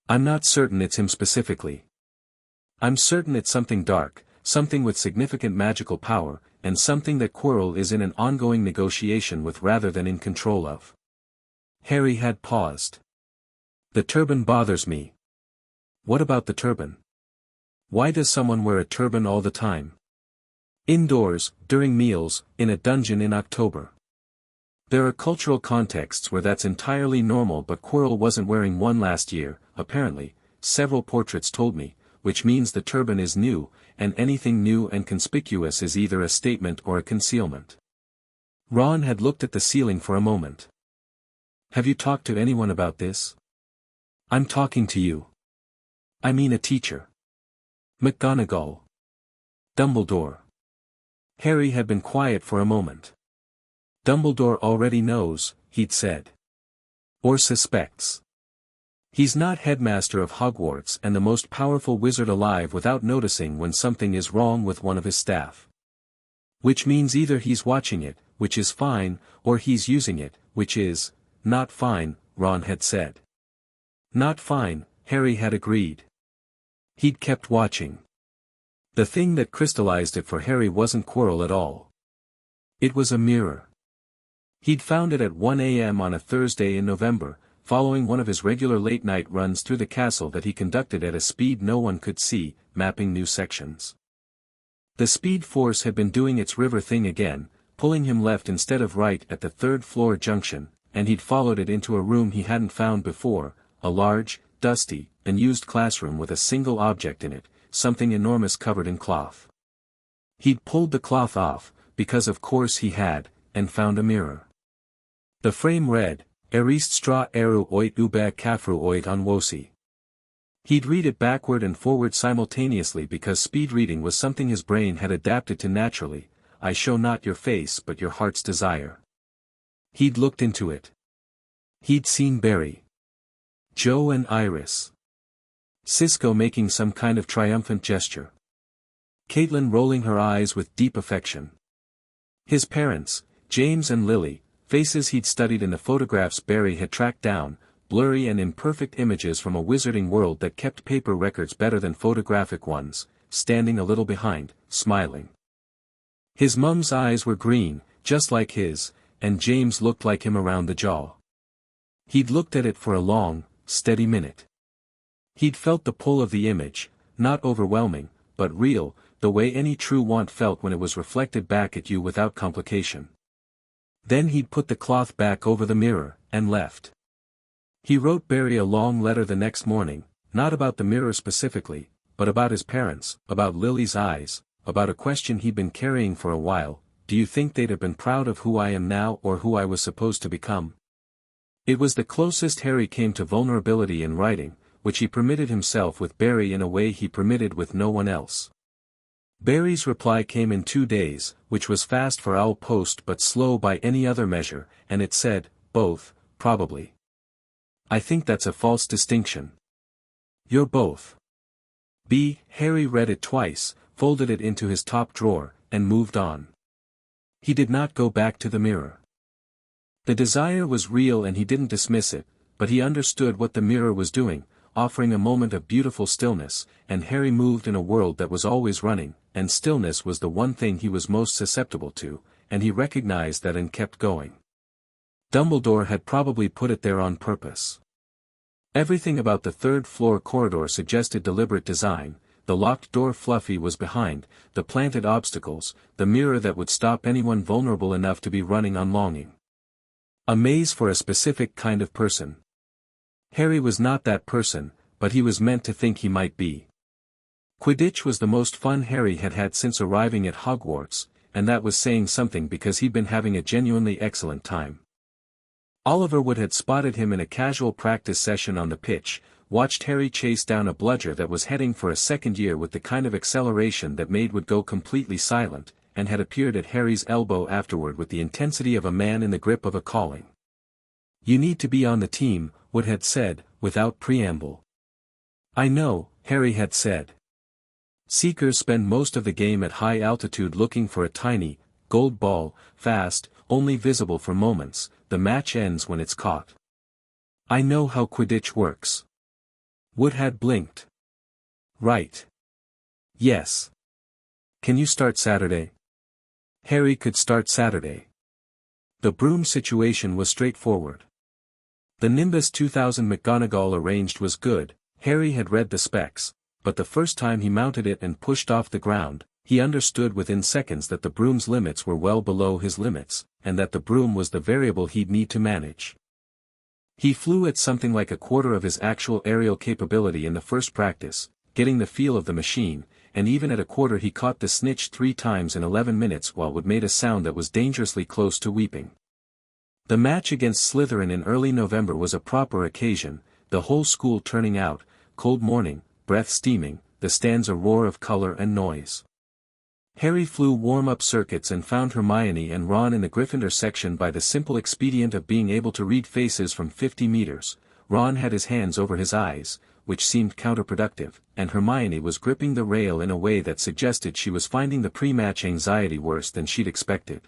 I'm not certain it's him specifically. I'm certain it's something dark, something with significant magical power, and something that Quirrell is in an ongoing negotiation with rather than in control of." Harry had paused. "The turban bothers me." "What about the turban? Why does someone wear a turban all the time? Indoors, during meals, in a dungeon in October. There are cultural contexts where that's entirely normal but Quirrell wasn't wearing one last year, apparently, several portraits told me, which means the turban is new, and anything new and conspicuous is either a statement or a concealment." Ron had looked at the ceiling for a moment. "Have you talked to anyone about this?" "I'm talking to you. I mean a teacher." "McGonagall." "Dumbledore." Harry had been quiet for a moment. "Dumbledore already knows," he'd said. "Or suspects. He's not headmaster of Hogwarts and the most powerful wizard alive without noticing when something is wrong with one of his staff. Which means either he's watching it, which is fine, or he's using it, which is not fine," Ron had said. "Not fine," Harry had agreed. He'd kept watching. The thing that crystallized it for Harry wasn't Quirrell at all. It was a mirror. He'd found it at 1 a.m. on a Thursday in November, following one of his regular late-night runs through the castle that he conducted at a speed no one could see, mapping new sections. The Speed Force had been doing its river thing again, pulling him left instead of right at the third-floor junction, and he'd followed it into a room he hadn't found before, a large, dusty, unused classroom with a single object in it, something enormous covered in cloth. He'd pulled the cloth off, because of course he had, and found a mirror. The frame read, "Erist stra eru oit ube kafru oit on wosi." He'd read it backward and forward simultaneously because speed reading was something his brain had adapted to naturally, I show not your face but your heart's desire. He'd looked into it. He'd seen Barry, Joe and Iris, Cisco making some kind of triumphant gesture, Caitlin rolling her eyes with deep affection. His parents, James and Lily, faces he'd studied in the photographs Barry had tracked down, blurry and imperfect images from a wizarding world that kept paper records better than photographic ones, standing a little behind, smiling. His mum's eyes were green, just like his, and James looked like him around the jaw. He'd looked at it for a long, steady minute. He'd felt the pull of the image, not overwhelming, but real, the way any true want felt when it was reflected back at you without complication. Then he'd put the cloth back over the mirror, and left. He wrote Barry a long letter the next morning, not about the mirror specifically, but about his parents, about Lily's eyes, about a question he'd been carrying for a while: do you think they'd have been proud of who I am now or who I was supposed to become? It was the closest Harry came to vulnerability in writing, which he permitted himself with Barry in a way he permitted with no one else. Barry's reply came in 2 days, which was fast for Owl Post but slow by any other measure, and it said, both, probably. I think that's a false distinction. You're both. Harry read it twice, folded it into his top drawer, and moved on. He did not go back to the mirror. The desire was real and he didn't dismiss it, but he understood what the mirror was doing, offering a moment of beautiful stillness, and Harry moved in a world that was always running, and stillness was the one thing he was most susceptible to, and he recognized that and kept going. Dumbledore had probably put it there on purpose. Everything about the third-floor corridor suggested deliberate design: the locked door Fluffy was behind, the planted obstacles, the mirror that would stop anyone vulnerable enough to be running on longing. A maze for a specific kind of person. Harry was not that person, but he was meant to think he might be. Quidditch was the most fun Harry had had since arriving at Hogwarts, and that was saying something because he'd been having a genuinely excellent time. Oliver Wood had spotted him in a casual practice session on the pitch, watched Harry chase down a bludger that was heading for a second year with the kind of acceleration that made Wood go completely silent, and had appeared at Harry's elbow afterward with the intensity of a man in the grip of a calling. You need to be on the team, Wood had said, without preamble. I know, Harry had said. Seekers spend most of the game at high altitude looking for a tiny, gold ball, fast, only visible for moments. The match ends when it's caught. I know how Quidditch works. Wood had blinked. Right. Yes. Can you start Saturday? Harry could start Saturday. The broom situation was straightforward. The Nimbus 2000 McGonagall arranged was good. Harry had read the specs, but the first time he mounted it and pushed off the ground, he understood within seconds that the broom's limits were well below his limits, and that the broom was the variable he'd need to manage. He flew at something like a quarter of his actual aerial capability in the first practice, getting the feel of the machine, and even at a quarter he caught the snitch 3 times in 11 minutes while Wood made a sound that was dangerously close to weeping. The match against Slytherin in early November was a proper occasion, the whole school turning out, cold morning, breath steaming, the stands a roar of color and noise. Harry flew warm-up circuits and found Hermione and Ron in the Gryffindor section by the simple expedient of being able to read faces from 50 meters. Ron had his hands over his eyes, which seemed counterproductive, and Hermione was gripping the rail in a way that suggested she was finding the pre-match anxiety worse than she'd expected.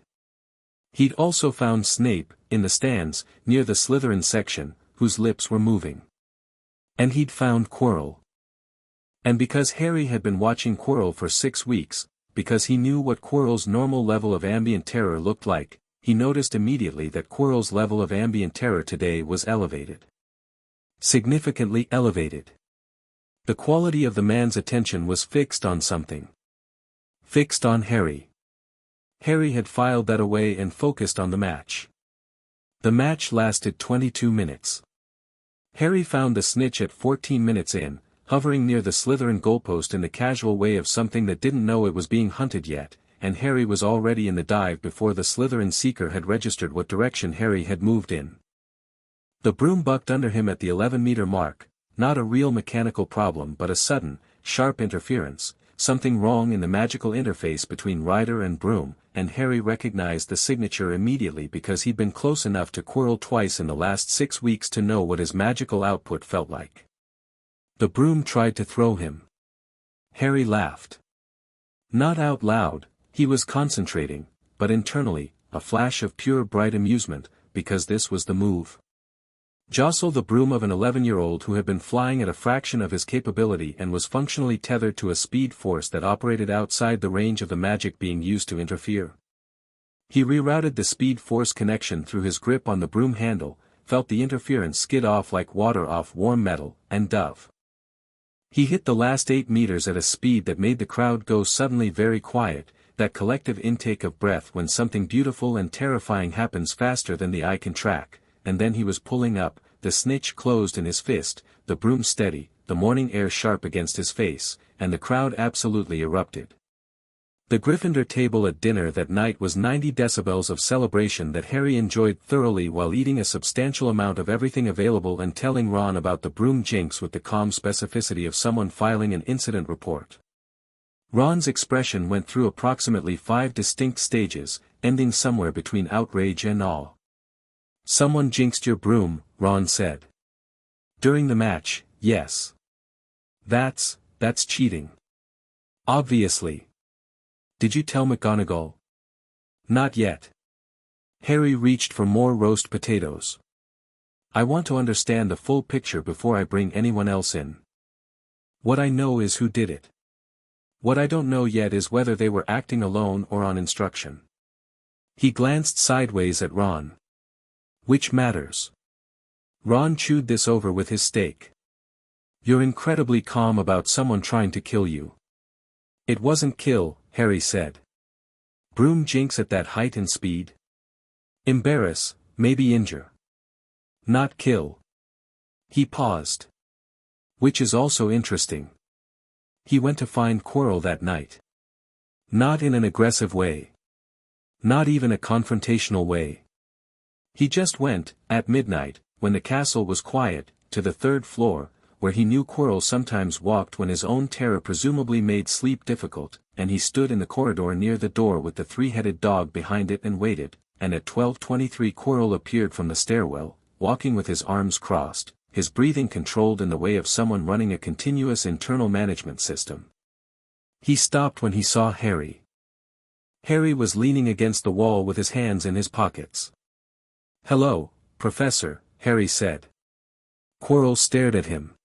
He'd also found Snape, in the stands, near the Slytherin section, whose lips were moving. And he'd found Quirrell. And because Harry had been watching Quirrell for 6 weeks, because he knew what Quirrell's normal level of ambient terror looked like, he noticed immediately that Quirrell's level of ambient terror today was elevated. Significantly elevated. The quality of the man's attention was fixed on something. Fixed on Harry. Harry had filed that away and focused on the match. The match lasted 22 minutes. Harry found the snitch at 14 minutes in, hovering near the Slytherin goalpost in the casual way of something that didn't know it was being hunted yet, and Harry was already in the dive before the Slytherin seeker had registered what direction Harry had moved in. The broom bucked under him at the 11-meter mark, not a real mechanical problem but a sudden, sharp interference, something wrong in the magical interface between rider and broom, and Harry recognized the signature immediately because he'd been close enough to Quirrell twice in the last 6 weeks to know what his magical output felt like. The broom tried to throw him. Harry laughed. Not out loud, he was concentrating, but internally, a flash of pure bright amusement, because this was the move. Jostle the broom of an 11-year-old who had been flying at a fraction of his capability and was functionally tethered to a speed force that operated outside the range of the magic being used to interfere. He rerouted the speed force connection through his grip on the broom handle, felt the interference skid off like water off warm metal, and dove. He hit the last 8 meters at a speed that made the crowd go suddenly very quiet, that collective intake of breath when something beautiful and terrifying happens faster than the eye can track. And then he was pulling up, the snitch closed in his fist, the broom steady, the morning air sharp against his face, and the crowd absolutely erupted. The Gryffindor table at dinner that night was 90 decibels of celebration that Harry enjoyed thoroughly while eating a substantial amount of everything available and telling Ron about the broom jinx with the calm specificity of someone filing an incident report. Ron's expression went through approximately 5 distinct stages, ending somewhere between outrage and awe. "Someone jinxed your broom," Ron said. "During the match, yes. That's cheating. Obviously. Did you tell McGonagall?" "Not yet." Harry reached for more roast potatoes. "I want to understand the full picture before I bring anyone else in. What I know is who did it. What I don't know yet is whether they were acting alone or on instruction." He glanced sideways at Ron. "Which matters?" Ron chewed this over with his steak. "You're incredibly calm about someone trying to kill you." "It wasn't kill," Harry said. "Broom jinx at that height and speed? Embarrass, maybe injure. Not kill." He paused. "Which is also interesting. He went to find Quirrell that night. Not in an aggressive way. Not even a confrontational way. He just went, at midnight, when the castle was quiet, to the 3rd floor, where he knew Quirrell sometimes walked when his own terror presumably made sleep difficult, and he stood in the corridor near the door with the 3-headed dog behind it and waited, and at 12:23 Quirrell appeared from the stairwell, walking with his arms crossed, his breathing controlled in the way of someone running a continuous internal management system. He stopped when he saw Harry. Harry was leaning against the wall with his hands in his pockets. "Hello, Professor," Harry said. Quirrell stared at him.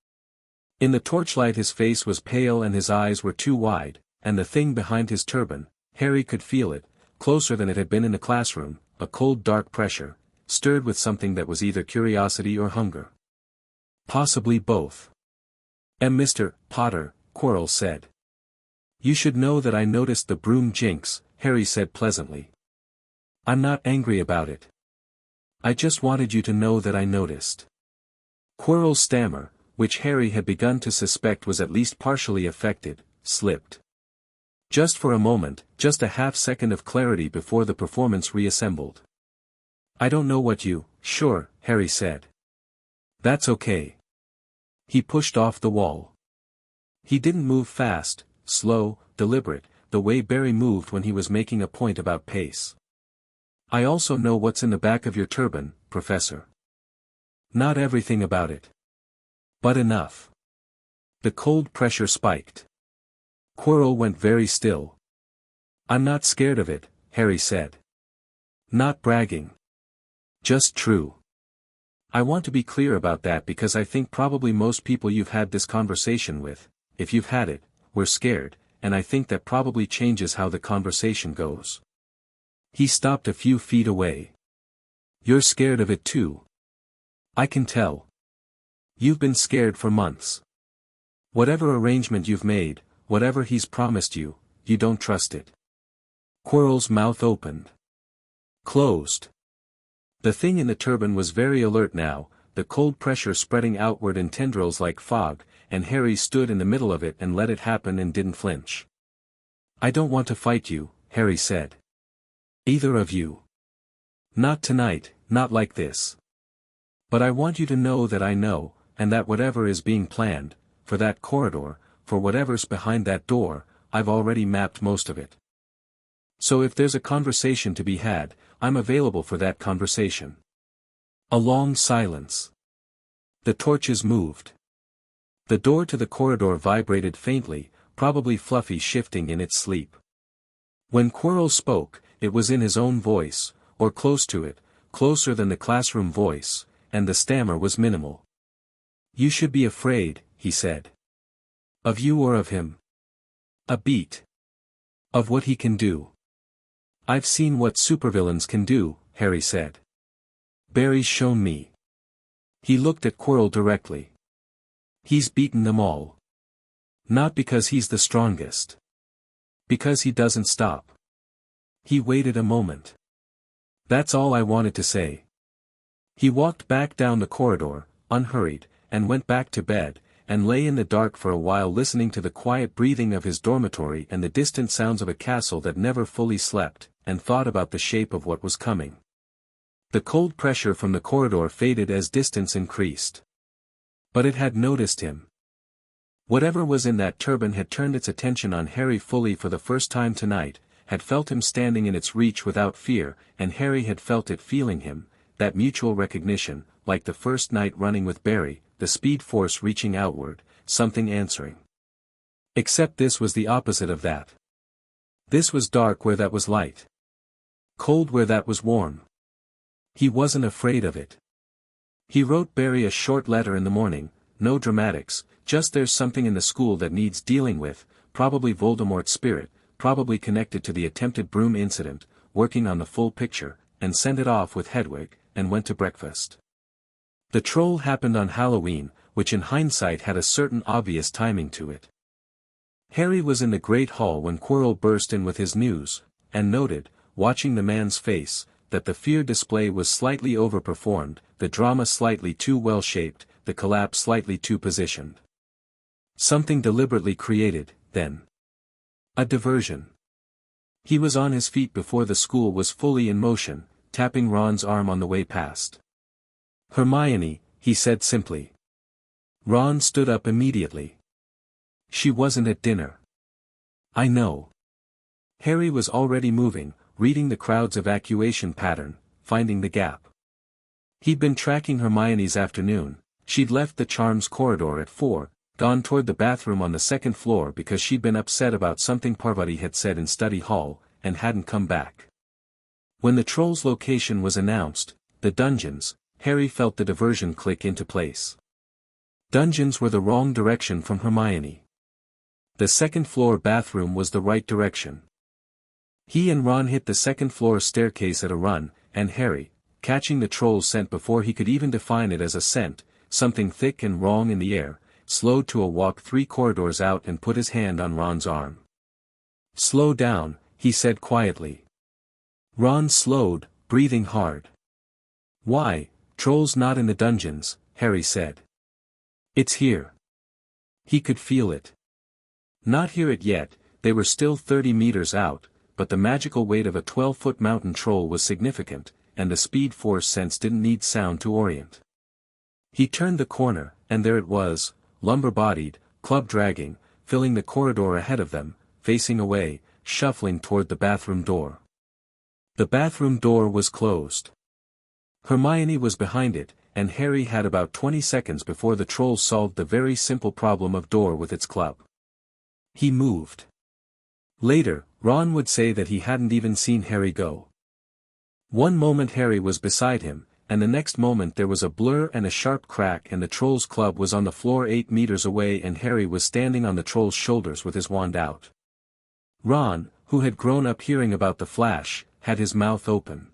In the torchlight his face was pale and his eyes were too wide, and the thing behind his turban, Harry could feel it, closer than it had been in the classroom, a cold dark pressure, stirred with something that was either curiosity or hunger. Possibly both. "Mr. Potter," Quirrell said. "You should know that I noticed the broom jinx," Harry said pleasantly. "I'm not angry about it. I just wanted you to know that I noticed." Quirrell's stammer, which Harry had begun to suspect was at least partially affected, slipped. Just for a moment, just a half-second of clarity before the performance reassembled. "I don't know what you..." "Sure," Harry said. "That's okay." He pushed off the wall. He didn't move fast, slow, deliberate, the way Barry moved when he was making a point about pace. "I also know what's in the back of your turban, Professor. Not everything about it. But enough." The cold pressure spiked. Quirrell went very still. "I'm not scared of it," Harry said. "Not bragging. Just true. I want to be clear about that because I think probably most people you've had this conversation with, if you've had it, were scared, and I think that probably changes how the conversation goes." He stopped a few feet away. "You're scared of it too. I can tell. You've been scared for months. Whatever arrangement you've made, whatever he's promised you, you don't trust it." Quirrell's mouth opened. Closed. The thing in the turban was very alert now, the cold pressure spreading outward in tendrils like fog, and Harry stood in the middle of it and let it happen and didn't flinch. "I don't want to fight you," Harry said. "Either of you. Not tonight, not like this. But I want you to know that I know, and that whatever is being planned, for that corridor, for whatever's behind that door, I've already mapped most of it. So if there's a conversation to be had, I'm available for that conversation. A long silence. The torches moved. The door to the corridor vibrated faintly, probably Fluffy shifting in its sleep. When Quirrell spoke, it was in his own voice, or close to it, closer than the classroom voice, and the stammer was minimal. You should be afraid, he said. Of you or of him? A beat. Of what he can do. I've seen what supervillains can do, Harry said. Barry's shown me. He looked at Quirrell directly. He's beaten them all. Not because he's the strongest. Because he doesn't stop. He waited a moment. That's all I wanted to say. He walked back down the corridor, unhurried, and went back to bed, and lay in the dark for a while listening to the quiet breathing of his dormitory and the distant sounds of a castle that never fully slept, and thought about the shape of what was coming. The cold pressure from the corridor faded as distance increased. But it had noticed him. Whatever was in that turban had turned its attention on Harry fully for the first time tonight, had felt him standing in its reach without fear, and Harry had felt it feeling him, that mutual recognition, like the first night running with Barry, the speed force reaching outward, something answering. Except this was the opposite of that. This was dark where that was light. Cold where that was warm. He wasn't afraid of it. He wrote Barry a short letter in the morning, no dramatics, just there's something in the school that needs dealing with, probably Voldemort's spirit, probably connected to the attempted broom incident, working on the full picture, and sent it off with Hedwig, and went to breakfast. The troll happened on Halloween, which in hindsight had a certain obvious timing to it. Harry was in the great hall when Quirrell burst in with his news, and noted, watching the man's face, that the fear display was slightly overperformed, the drama slightly too well-shaped, the collapse slightly too positioned. Something deliberately created, then. A diversion. He was on his feet before the school was fully in motion, tapping Ron's arm on the way past. Hermione, he said simply. Ron stood up immediately. She wasn't at dinner. I know. Harry was already moving, reading the crowd's evacuation pattern, finding the gap. He'd been tracking Hermione's afternoon. She'd left the charms corridor at 4, gone toward the bathroom on the second floor because she'd been upset about something Parvati had said in study hall, and hadn't come back. When the troll's location was announced, the dungeons, Harry felt the diversion click into place. Dungeons were the wrong direction from Hermione. The second floor bathroom was the right direction. He and Ron hit the second floor staircase at a run, and Harry, catching the troll's scent before he could even define it as a scent, something thick and wrong in the air, slowed to a walk 3 corridors out and put his hand on Ron's arm. Slow down, he said quietly. Ron slowed, breathing hard. Why, troll's not in the dungeons, Harry said. It's here. He could feel it. Not hear it yet, they were still 30 meters out, but the magical weight of a 12-foot mountain troll was significant, and the speed force sense didn't need sound to orient. He turned the corner, and there it was, lumber-bodied, club-dragging, filling the corridor ahead of them, facing away, shuffling toward the bathroom door. The bathroom door was closed. Hermione was behind it, and Harry had about 20 seconds before the troll solved the very simple problem of door with its club. He moved. Later, Ron would say that he hadn't even seen Harry go. One moment Harry was beside him, and the next moment there was a blur and a sharp crack and the troll's club was on the floor 8 meters away and Harry was standing on the troll's shoulders with his wand out. Ron, who had grown up hearing about the Flash, had his mouth open.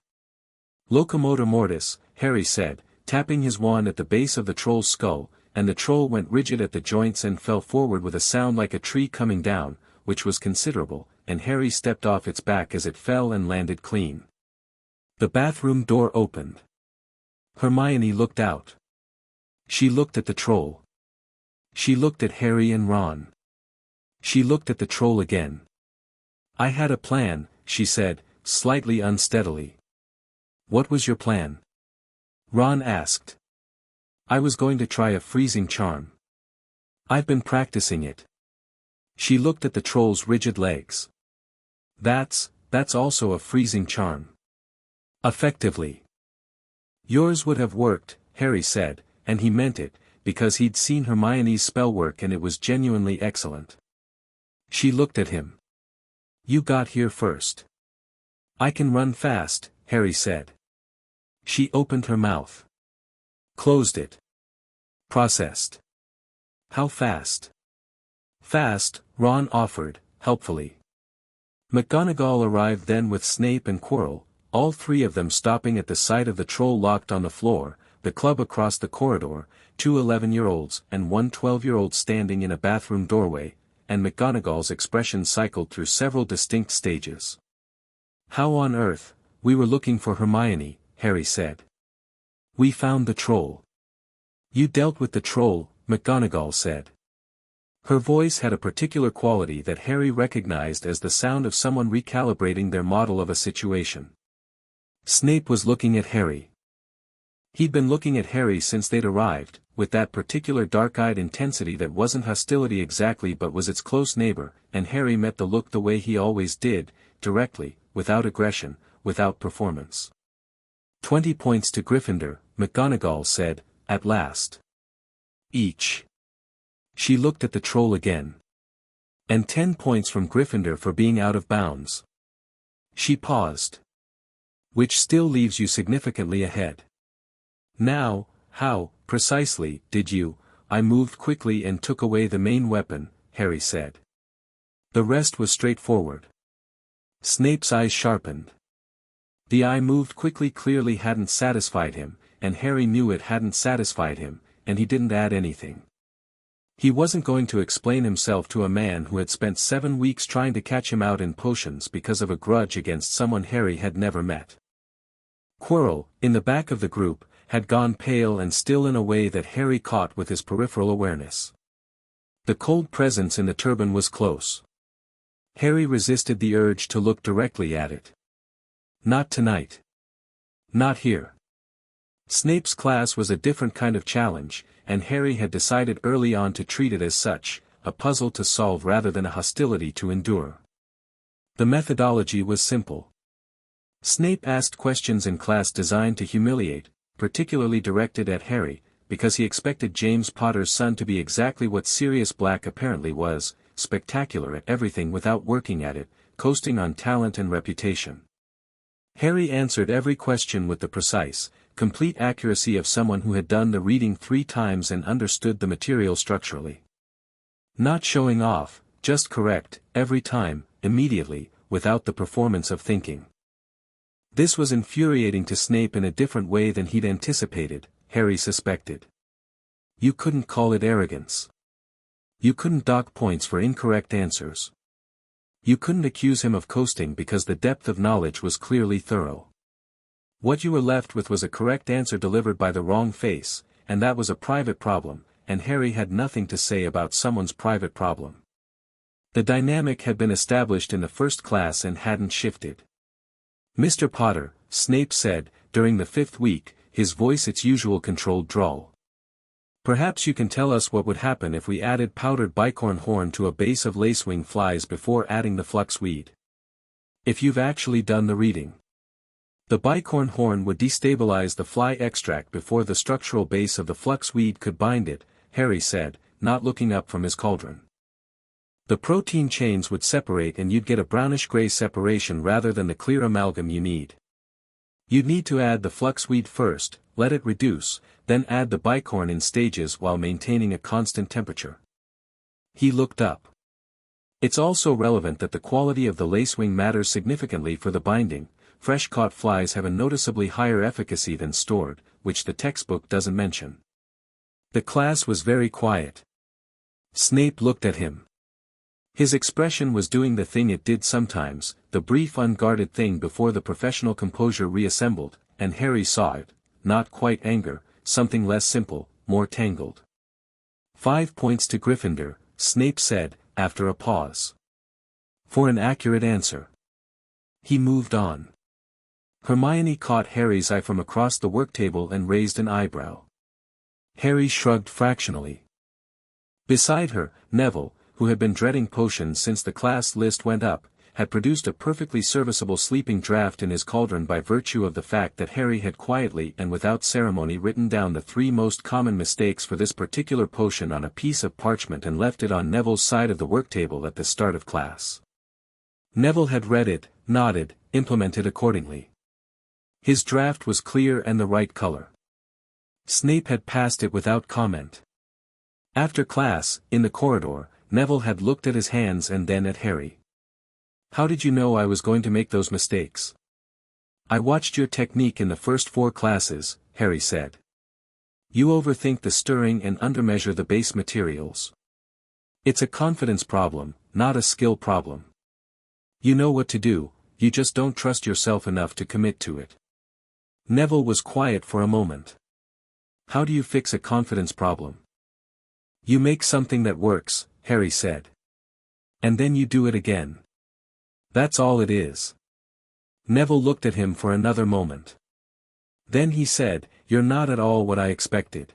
Locomotor mortis, Harry said, tapping his wand at the base of the troll's skull, and the troll went rigid at the joints and fell forward with a sound like a tree coming down, which was considerable, and Harry stepped off its back as it fell and landed clean. The bathroom door opened. Hermione looked out. She looked at the troll. She looked at Harry and Ron. She looked at the troll again. I had a plan, she said, slightly unsteadily. What was your plan? Ron asked. I was going to try a freezing charm. I've been practicing it. She looked at the troll's rigid legs. That's also a freezing charm. Effectively. Yours would have worked, Harry said, and he meant it, because he'd seen Hermione's spell work and it was genuinely excellent. She looked at him. You got here first. I can run fast, Harry said. She opened her mouth. Closed it. Processed. How fast? Fast, Ron offered, helpfully. McGonagall arrived then with Snape and Quirrell, all three of them stopping at the sight of the troll locked on the floor, the club across the corridor, 2 11-year-olds and 1 12-year-old standing in a bathroom doorway, and McGonagall's expression cycled through several distinct stages. How on earth, we were looking for Hermione, Harry said. We found the troll. You dealt with the troll, McGonagall said. Her voice had a particular quality that Harry recognized as the sound of someone recalibrating their model of a situation. Snape was looking at Harry. He'd been looking at Harry since they'd arrived, with that particular dark-eyed intensity that wasn't hostility exactly but was its close neighbor, and Harry met the look the way he always did, directly, without aggression, without performance. 20 points to Gryffindor, McGonagall said, at last. Each. She looked at the troll again. And 10 points from Gryffindor for being out of bounds. She paused. Which still leaves you significantly ahead. Now, how, precisely, did you? I moved quickly and took away the main weapon, Harry said. The rest was straightforward. Snape's eyes sharpened. The I moved quickly clearly hadn't satisfied him, and Harry knew it hadn't satisfied him, and he didn't add anything. He wasn't going to explain himself to a man who had spent 7 weeks trying to catch him out in potions because of a grudge against someone Harry had never met. Quirrell, in the back of the group, had gone pale and still in a way that Harry caught with his peripheral awareness. The cold presence in the turban was close. Harry resisted the urge to look directly at it. Not tonight. Not here. Snape's class was a different kind of challenge, and Harry had decided early on to treat it as such, a puzzle to solve rather than a hostility to endure. The methodology was simple. Snape asked questions in class designed to humiliate, particularly directed at Harry, because he expected James Potter's son to be exactly what Sirius Black apparently was, spectacular at everything without working at it, coasting on talent and reputation. Harry answered every question with the precise, complete accuracy of someone who had done the reading 3 times and understood the material structurally. Not showing off, just correct, every time, immediately, without the performance of thinking. This was infuriating to Snape in a different way than he'd anticipated, Harry suspected. You couldn't call it arrogance. You couldn't dock points for incorrect answers. You couldn't accuse him of coasting because the depth of knowledge was clearly thorough. What you were left with was a correct answer delivered by the wrong face, and that was a private problem, and Harry had nothing to say about someone's private problem. The dynamic had been established in the first class and hadn't shifted. Mr. Potter, Snape said, during the 5th week, his voice its usual controlled drawl. Perhaps you can tell us what would happen if we added powdered bicorn horn to a base of lacewing flies before adding the fluxweed. If you've actually done the reading. The bicorn horn would destabilize the fly extract before the structural base of the fluxweed could bind it, Harry said, not looking up from his cauldron. The protein chains would separate and you'd get a brownish-gray separation rather than the clear amalgam you need. You'd need to add the fluxweed first, let it reduce, then add the bicorn in stages while maintaining a constant temperature. He looked up. It's also relevant that the quality of the lacewing matters significantly for the binding. Fresh-caught flies have a noticeably higher efficacy than stored, which the textbook doesn't mention. The class was very quiet. Snape looked at him. His expression was doing the thing it did sometimes, the brief unguarded thing before the professional composure reassembled, and Harry saw it, not quite anger, something less simple, more tangled. 5 points to Gryffindor, Snape said, after a pause. For an accurate answer. He moved on. Hermione caught Harry's eye from across the work table and raised an eyebrow. Harry shrugged fractionally. Beside her, Neville, who had been dreading potions since the class list went up, had produced a perfectly serviceable sleeping draught in his cauldron by virtue of the fact that Harry had quietly and without ceremony written down the 3 most common mistakes for this particular potion on a piece of parchment and left it on Neville's side of the worktable at the start of class. Neville had read it, nodded, implemented accordingly. His draft was clear and the right color. Snape had passed it without comment. After class, in the corridor, Neville had looked at his hands and then at Harry. "How did you know I was going to make those mistakes?" "I watched your technique in the first 4 classes," Harry said. "You overthink the stirring and undermeasure the base materials. It's a confidence problem, not a skill problem. You know what to do, you just don't trust yourself enough to commit to it." Neville was quiet for a moment. "How do you fix a confidence problem?" "You make something that works," Harry said. "And then you do it again. That's all it is." Neville looked at him for another moment. Then he said, "You're not at all what I expected."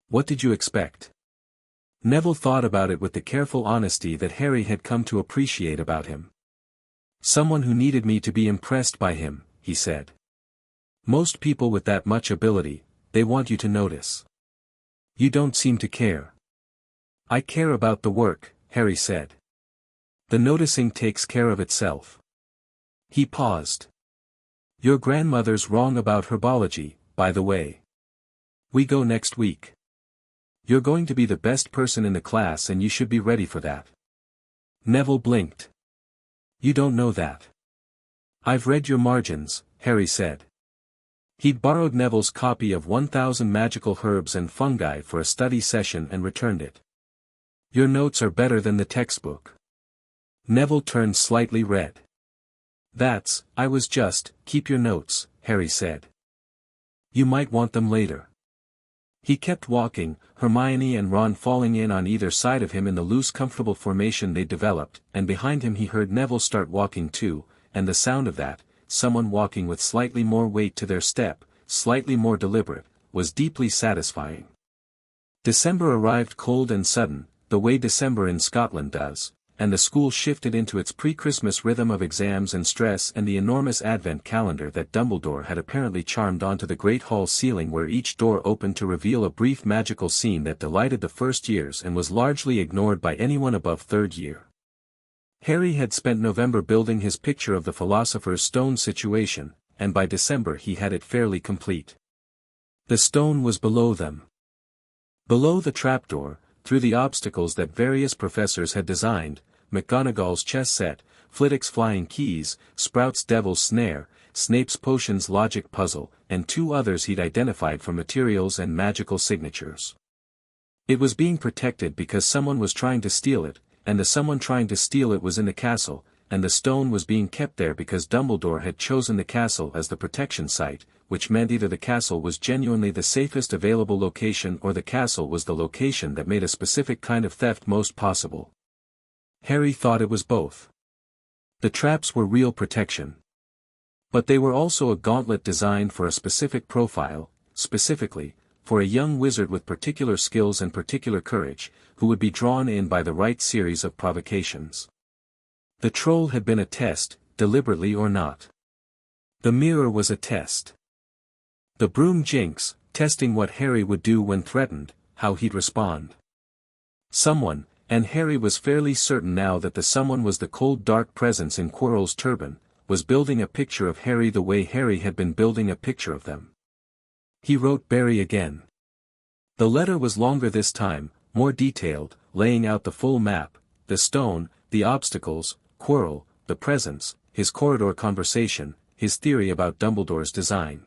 "What did you expect?" Neville thought about it with the careful honesty that Harry had come to appreciate about him. "Someone who needed me to be impressed by him," he said. "Most people with that much ability, they want you to notice. You don't seem to care." "I care about the work," Harry said. "The noticing takes care of itself." He paused. "Your grandmother's wrong about herbology, by the way. We go next week. You're going to be the best person in the class and you should be ready for that." Neville blinked. "You don't know that." "I've read your margins," Harry said. He'd borrowed Neville's copy of 1000 Magical Herbs and Fungi for a study session and returned it. "Your notes are better than the textbook." Neville turned slightly red. I was just, keep your notes," Harry said. "You might want them later." He kept walking, Hermione and Ron falling in on either side of him in the loose comfortable formation they'd developed, and behind him he heard Neville start walking too, and the sound of that, someone walking with slightly more weight to their step, slightly more deliberate, was deeply satisfying. December arrived cold and sudden, the way December in Scotland does, and the school shifted into its pre-Christmas rhythm of exams and stress and the enormous advent calendar that Dumbledore had apparently charmed onto the great hall ceiling where each door opened to reveal a brief magical scene that delighted the first years and was largely ignored by anyone above 3rd year. Harry had spent November building his picture of the Philosopher's Stone situation, and by December he had it fairly complete. The stone was below them. Below the trapdoor, through the obstacles that various professors had designed, McGonagall's chess set, Flitwick's flying keys, Sprout's devil's snare, Snape's potions logic puzzle, and 2 others he'd identified for materials and magical signatures. It was being protected because someone was trying to steal it, and the someone trying to steal it was in the castle, and the stone was being kept there because Dumbledore had chosen the castle as the protection site, which meant either the castle was genuinely the safest available location or the castle was the location that made a specific kind of theft most possible. Harry thought it was both. The traps were real protection. But they were also a gauntlet designed for a specific profile, specifically, for a young wizard with particular skills and particular courage, who would be drawn in by the right series of provocations. The troll had been a test, deliberately or not. The mirror was a test. The broom jinx, testing what Harry would do when threatened, how he'd respond. Someone, and Harry was fairly certain now that the someone was the cold dark presence in Quirrell's turban, was building a picture of Harry the way Harry had been building a picture of them. He wrote Barry again. The letter was longer this time, more detailed, laying out the full map, the stone, the obstacles, Quirrell, the presence, his corridor conversation, his theory about Dumbledore's design.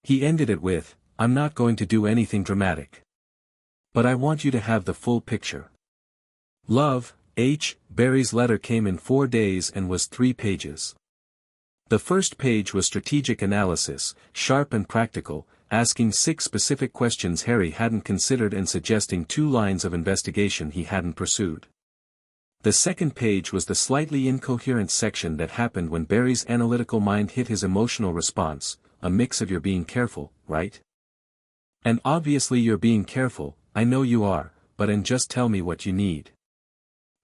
He ended it with, "I'm not going to do anything dramatic. But I want you to have the full picture. Love, H." Barry's letter came in 4 days and was 3 pages. The first page was strategic analysis, sharp and practical, asking 6 specific questions Harry hadn't considered and suggesting 2 lines of investigation he hadn't pursued. The second page was the slightly incoherent section that happened when Barry's analytical mind hit his emotional response, a mix of "you're being careful, right? And obviously you're being careful, I know you are, but and just tell me what you need."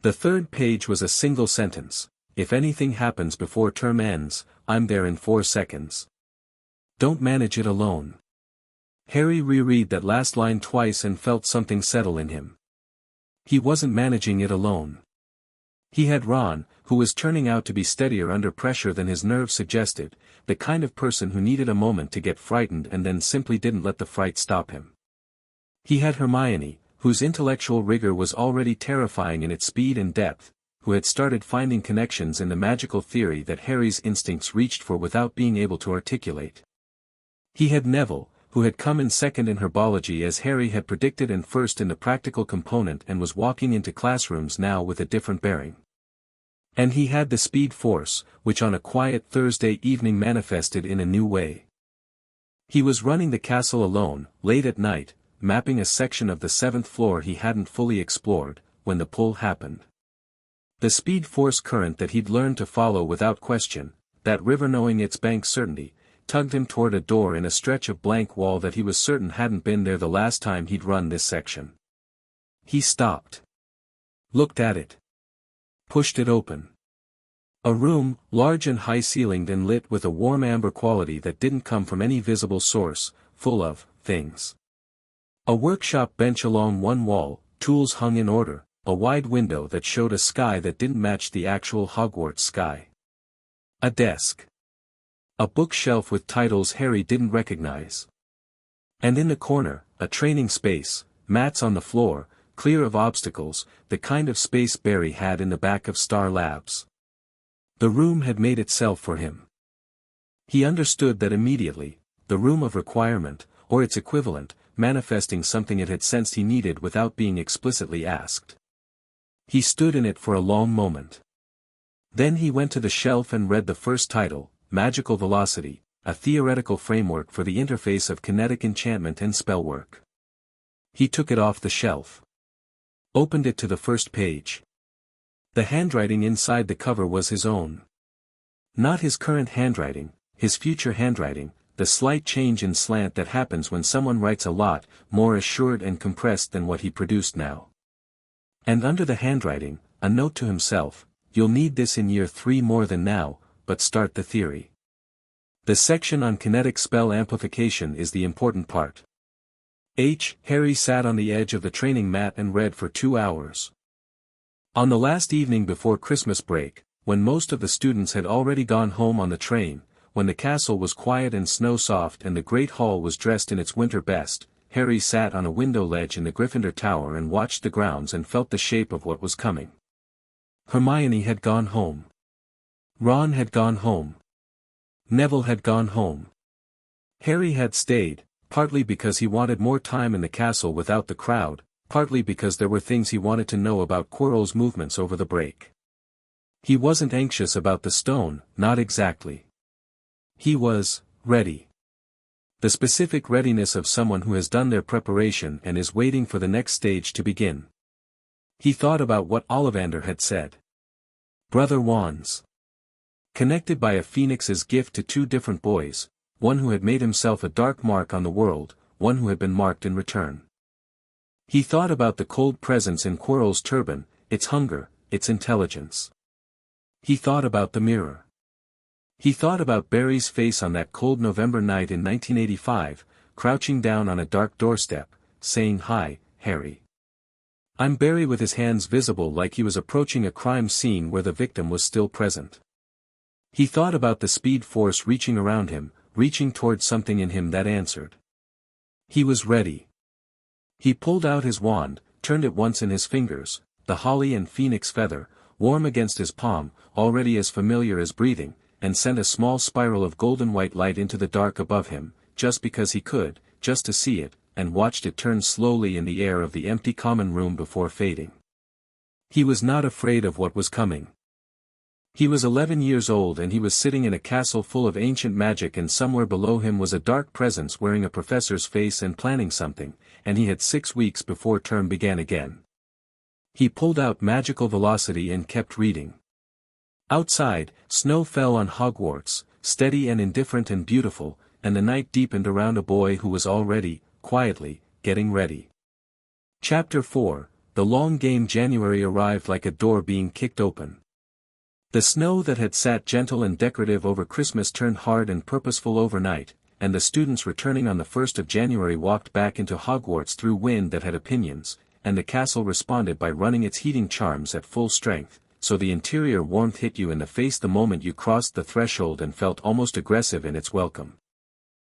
The third page was a single sentence: "If anything happens before term ends, I'm there in 4 seconds. Don't manage it alone." Harry reread that last line twice and felt something settle in him. He wasn't managing it alone. He had Ron, who was turning out to be steadier under pressure than his nerves suggested, the kind of person who needed a moment to get frightened and then simply didn't let the fright stop him. He had Hermione, whose intellectual rigor was already terrifying in its speed and depth, who had started finding connections in the magical theory that Harry's instincts reached for without being able to articulate. He had Neville, who had come in second in herbology as Harry had predicted and first in the practical component and was walking into classrooms now with a different bearing. And he had the Speed Force, which on a quiet Thursday evening manifested in a new way. He was running the castle alone, late at night, mapping a section of the 7th floor he hadn't fully explored, when the pull happened. The Speed Force current that he'd learned to follow without question, that river knowing its bank's certainty, tugged him toward a door in a stretch of blank wall that he was certain hadn't been there the last time he'd run this section. He stopped. Looked at it. Pushed it open. A room, large and high-ceilinged and lit with a warm amber quality that didn't come from any visible source, full of things. A workshop bench along one wall, tools hung in order, a wide window that showed a sky that didn't match the actual Hogwarts sky. A desk. A bookshelf with titles Harry didn't recognize. And in the corner, a training space, mats on the floor, clear of obstacles, the kind of space Barry had in the back of Star Labs. The room had made itself for him. He understood that immediately, the room of requirement, or its equivalent, manifesting something it had sensed he needed without being explicitly asked. He stood in it for a long moment. Then he went to the shelf and read the first title, Magical Velocity, a theoretical framework for the interface of kinetic enchantment and spellwork. He took it off the shelf. Opened it to the first page. The handwriting inside the cover was his own. Not his current handwriting, his future handwriting, the slight change in slant that happens when someone writes a lot more assured and compressed than what he produced now. And under the handwriting, a note to himself: "You'll need this in year 3 more than now, but start the theory. The section on kinetic spell amplification is the important part." Harry sat on the edge of the training mat and read for 2 hours. On the last evening before Christmas break, when most of the students had already gone home on the train, when the castle was quiet and snow-soft and the great hall was dressed in its winter best, Harry sat on a window ledge in the Gryffindor Tower and watched the grounds and felt the shape of what was coming. Hermione had gone home. Ron had gone home. Neville had gone home. Harry had stayed, partly because he wanted more time in the castle without the crowd, partly because there were things he wanted to know about Quirrell's movements over the break. He wasn't anxious about the stone, not exactly. He was ready. The specific readiness of someone who has done their preparation and is waiting for the next stage to begin. He thought about what Ollivander had said. Brother Wands. Connected by a phoenix's gift to 2 different boys, one who had made himself a dark mark on the world, one who had been marked in return. He thought about the cold presence in Quirrell's turban, its hunger, its intelligence. He thought about the mirror. He thought about Barry's face on that cold November night in 1985, crouching down on a dark doorstep, saying, "Hi, Harry." I'm Barry, with his hands visible like he was approaching a crime scene where the victim was still present. He thought about the Speed Force reaching around him, reaching towards something in him that answered. He was ready. He pulled out his wand, turned it once in his fingers, the holly and phoenix feather, warm against his palm, already as familiar as breathing, and sent a small spiral of golden white light into the dark above him, just because he could, just to see it, and watched it turn slowly in the air of the empty common room before fading. He was not afraid of what was coming. He was 11 years old and he was sitting in a castle full of ancient magic, and somewhere below him was a dark presence wearing a professor's face and planning something, and he had 6 weeks before term began again. He pulled out Magical Velocity and kept reading. Outside, snow fell on Hogwarts, steady and indifferent and beautiful, and the night deepened around a boy who was already, quietly, getting ready. Chapter 4, the long game January arrived like a door being kicked open. The snow that had sat gentle and decorative over Christmas turned hard and purposeful overnight, and the students returning on the 1st of January walked back into Hogwarts through wind that had opinions, and the castle responded by running its heating charms at full strength, so the interior warmth hit you in the face the moment you crossed the threshold and felt almost aggressive in its welcome.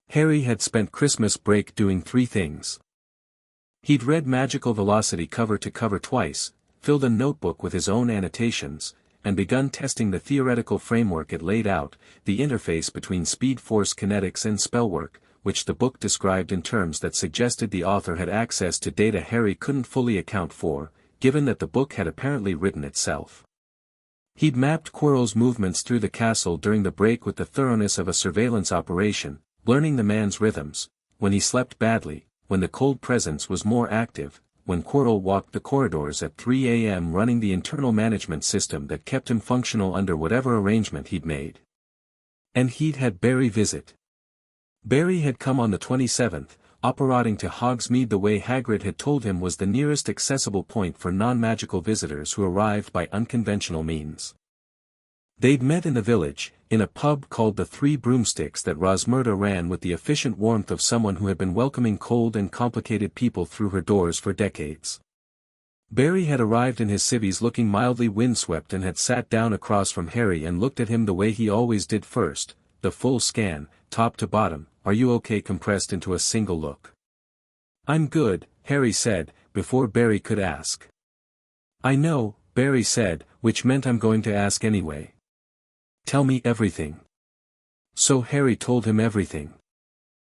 Harry had spent Christmas break doing 3 things. He'd read Magical Velocity cover to cover twice, filled a notebook with his own annotations, and begun testing the theoretical framework it laid out, the interface between speed force kinetics and spellwork, which the book described in terms that suggested the author had access to data Harry couldn't fully account for, given that the book had apparently written itself. He'd mapped Quirrell's movements through the castle during the break with the thoroughness of a surveillance operation, learning the man's rhythms, when he slept badly, when the cold presence was more active, when Quirrell walked the corridors at 3 a.m. running the internal management system that kept him functional under whatever arrangement he'd made. And he'd had Barry visit. Barry had come on the 27th, operating to Hogsmeade the way Hagrid had told him was the nearest accessible point for non-magical visitors who arrived by unconventional means. They'd met in the village, in a pub called the Three Broomsticks that Rosmerta ran with the efficient warmth of someone who had been welcoming cold and complicated people through her doors for decades. Barry had arrived in his civvies looking mildly windswept and had sat down across from Harry and looked at him the way he always did first, the full scan, top to bottom, "Are you okay?" compressed into a single look. "I'm good," Harry said, before Barry could ask. "I know," Barry said, which meant I'm going to ask anyway. "Tell me everything." So Harry told him everything.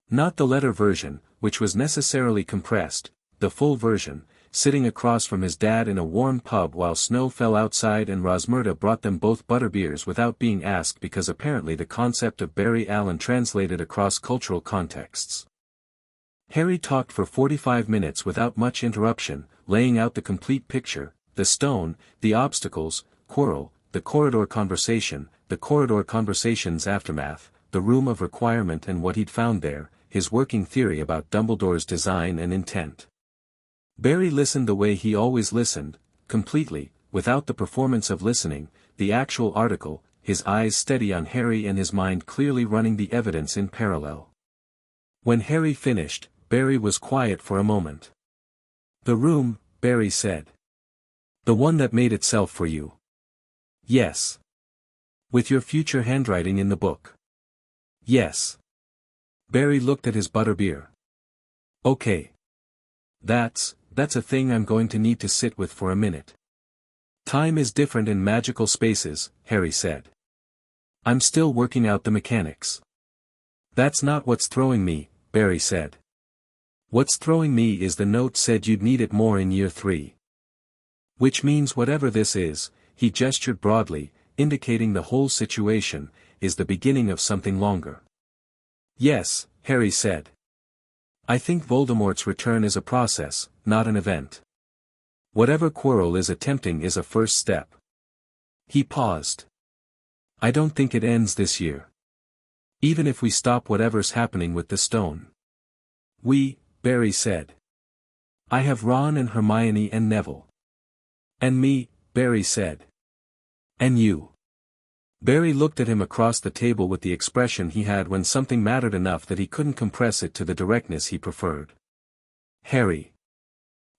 Not the letter version, which was necessarily compressed, the full version, sitting across from his dad in a warm pub while snow fell outside and Rosmerta brought them both butterbeers without being asked because apparently the concept of Barry Allen translated across cultural contexts. Harry talked for 45 minutes without much interruption, laying out the complete picture, the stone, the obstacles, Quirrell, the corridor conversation's aftermath, the room of requirement and what he'd found there, his working theory about Dumbledore's design and intent. Barry listened the way he always listened, completely, without the performance of listening, the actual article, his eyes steady on Harry and his mind clearly running the evidence in parallel. When Harry finished, Barry was quiet for a moment. "The room," Barry said. "The one that made itself for you." "Yes." "With your future handwriting in the book." "Yes." Barry looked at his butterbeer. "Okay. That's a thing I'm going to need to sit with for a minute." "Time is different in magical spaces," Harry said. "I'm still working out the mechanics." "That's not what's throwing me," Barry said. "What's throwing me is the note said you'd need it more in year 3. Which means whatever this is," he gestured broadly, indicating the whole situation, "is the beginning of something longer." "Yes," Harry said. "I think Voldemort's return is a process, not an event. Whatever Quirrell is attempting is a first step." He paused. "I don't think it ends this year. Even if we stop whatever's happening with the stone." "We," Barry said. "I have Ron and Hermione and Neville." "And me," Barry said. "And you." Barry looked at him across the table with the expression he had when something mattered enough that he couldn't compress it to the directness he preferred. "Harry.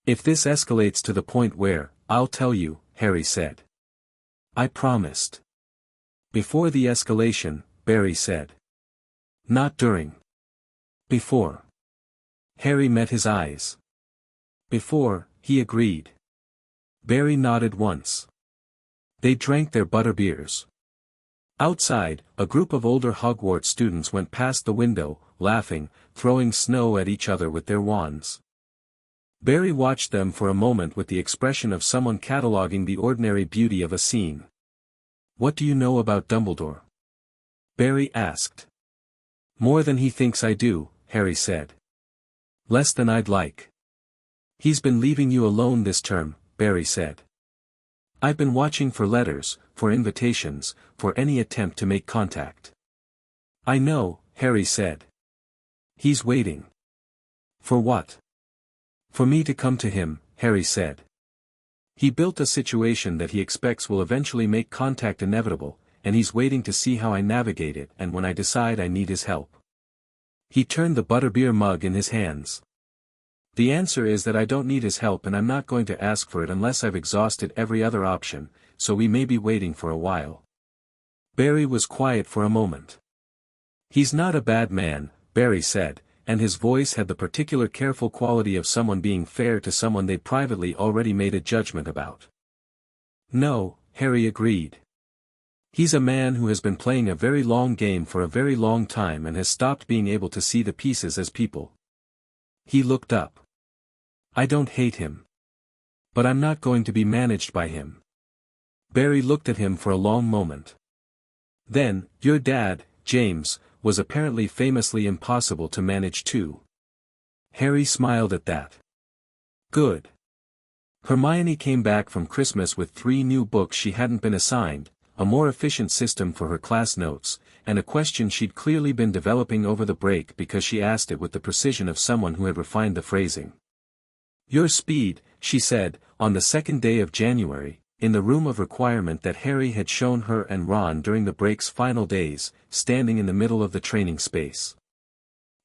If this escalates to the point where, I'll tell you," Harry said. "I promised." "Before the escalation," Barry said. "Not during." "Before." Harry met his eyes. "Before," he agreed. Barry nodded once. They drank their butterbeers. Outside, a group of older Hogwarts students went past the window, laughing, throwing snow at each other with their wands. Barry watched them for a moment with the expression of someone cataloguing the ordinary beauty of a scene. "What do you know about Dumbledore?" Barry asked. "More than he thinks I do," Harry said. "Less than I'd like." "He's been leaving you alone this term," Barry said. "I've been watching for letters, for invitations, for any attempt to make contact." "I know," Harry said. "He's waiting." "For what?" "For me to come to him," Harry said. He built a situation that he expects will eventually make contact inevitable, and he's waiting to see how I navigate it and when I decide I need his help. He turned the butterbeer mug in his hands. The answer is that I don't need his help and I'm not going to ask for it unless I've exhausted every other option, so we may be waiting for a while. Barry was quiet for a moment. He's not a bad man, Barry said, and his voice had the particular careful quality of someone being fair to someone they privately already made a judgment about. No, Harry agreed. He's a man who has been playing a very long game for a very long time and has stopped being able to see the pieces as people. He looked up. I don't hate him. But I'm not going to be managed by him. Barry looked at him for a long moment. Then, your dad, James, was apparently famously impossible to manage too. Harry smiled at that. Good. Hermione came back from Christmas with 3 new books she hadn't been assigned, a more efficient system for her class notes, and a question she'd clearly been developing over the break because she asked it with the precision of someone who had refined the phrasing. Your speed, she said, on the 2nd day of January, in the room of requirement that Harry had shown her and Ron during the break's final days, standing in the middle of the training space.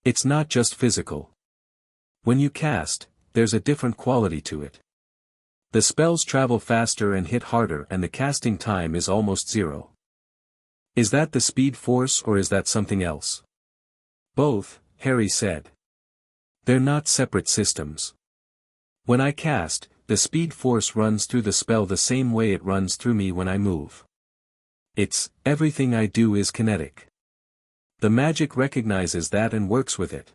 It's not just physical. When you cast, there's a different quality to it. The spells travel faster and hit harder and the casting time is almost 0. Is that the speed force or is that something else? Both, Harry said. They're not separate systems. When I cast, the speed force runs through the spell the same way it runs through me when I move. Everything I do is kinetic. The magic recognizes that and works with it.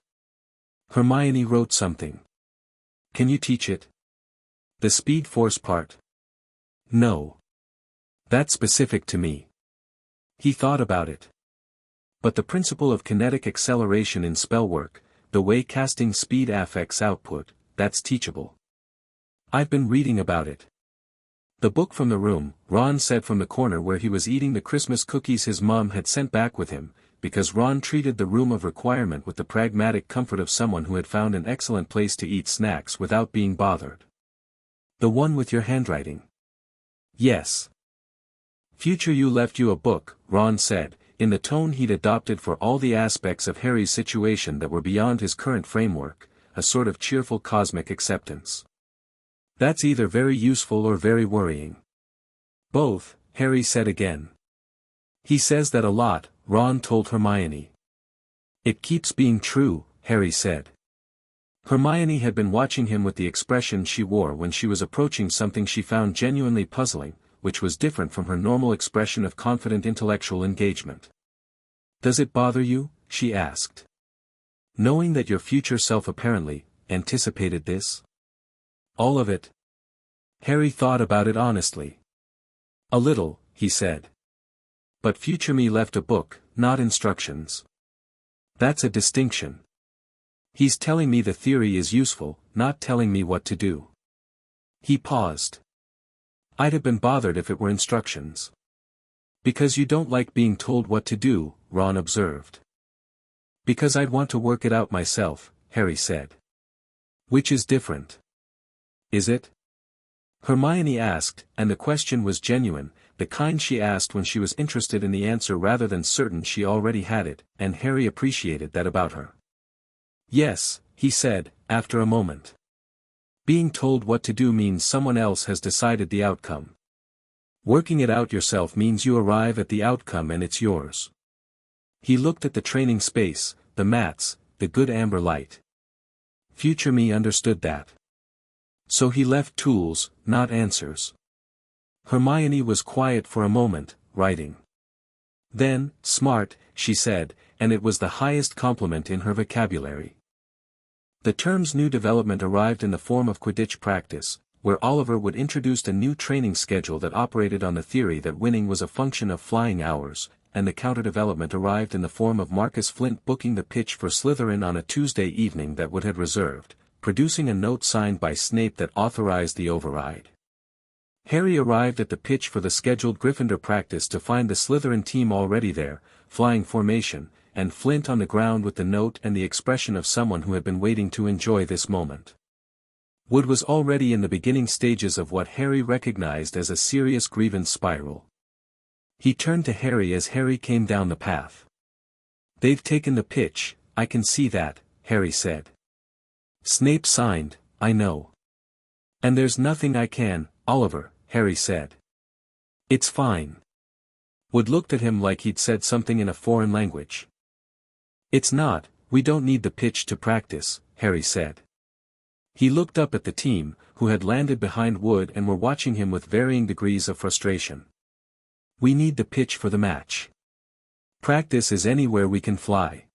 Hermione wrote something. Can you teach it? The speed force part? No. That's specific to me. He thought about it. But the principle of kinetic acceleration in spellwork, the way casting speed affects output, that's teachable. I've been reading about it. The book from the room, Ron said from the corner where he was eating the Christmas cookies his mom had sent back with him, because Ron treated the room of requirement with the pragmatic comfort of someone who had found an excellent place to eat snacks without being bothered. The one with your handwriting. Yes. Future you left you a book, Ron said, in the tone he'd adopted for all the aspects of Harry's situation that were beyond his current framework, a sort of cheerful cosmic acceptance. That's either very useful or very worrying. Both, Harry said again. He says that a lot, Ron told Hermione. It keeps being true, Harry said. Hermione had been watching him with the expression she wore when she was approaching something she found genuinely puzzling, which was different from her normal expression of confident intellectual engagement. Does it bother you? She asked. Knowing that your future self apparently anticipated this? All of it? Harry thought about it honestly. A little, he said. But future me left a book, not instructions. That's a distinction. He's telling me the theory is useful, not telling me what to do. He paused. I'd have been bothered if it were instructions. Because you don't like being told what to do, Ron observed. Because I'd want to work it out myself, Harry said. Which is different. Is it? Hermione asked, and the question was genuine, the kind she asked when she was interested in the answer rather than certain she already had it, and Harry appreciated that about her. Yes, he said, after a moment. Being told what to do means someone else has decided the outcome. Working it out yourself means you arrive at the outcome and it's yours. He looked at the training space, the mats, the good amber light. Future me understood that. So he left tools, not answers. Hermione was quiet for a moment, writing. Then, smart, she said, and it was the highest compliment in her vocabulary. The term's new development arrived in the form of Quidditch practice, where Oliver would introduce a new training schedule that operated on the theory that winning was a function of flying hours, and the counter-development arrived in the form of Marcus Flint booking the pitch for Slytherin on a Tuesday evening that Wood had reserved, producing a note signed by Snape that authorized the override. Harry arrived at the pitch for the scheduled Gryffindor practice to find the Slytherin team already there, flying formation, and Flint on the ground with the note and the expression of someone who had been waiting to enjoy this moment. Wood was already in the beginning stages of what Harry recognized as a serious grievance spiral. He turned to Harry as Harry came down the path. "They've taken the pitch, I can see that," Harry said. Snape signed, "I know. And there's nothing I can, Oliver," Harry said. "It's fine." Wood looked at him like he'd said something in a foreign language. "It's not, we don't need the pitch to practice," Harry said. He looked up at the team, who had landed behind Wood and were watching him with varying degrees of frustration. "We need the pitch for the match. Practice is anywhere we can fly."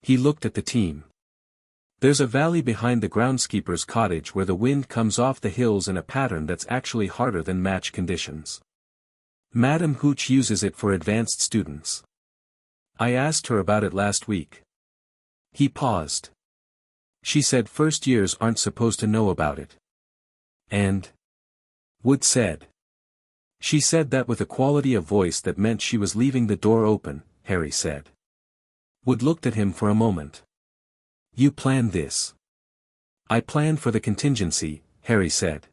He looked at the team. "There's a valley behind the groundskeeper's cottage where the wind comes off the hills in a pattern that's actually harder than match conditions. Madam Hooch uses it for advanced students. I asked her about it last week." He paused. "She said first years aren't supposed to know about it." "And?" Wood said. "She said that with a quality of voice that meant she was leaving the door open," Harry said. Wood looked at him for a moment. "You planned this?" "I planned for the contingency," Harry said.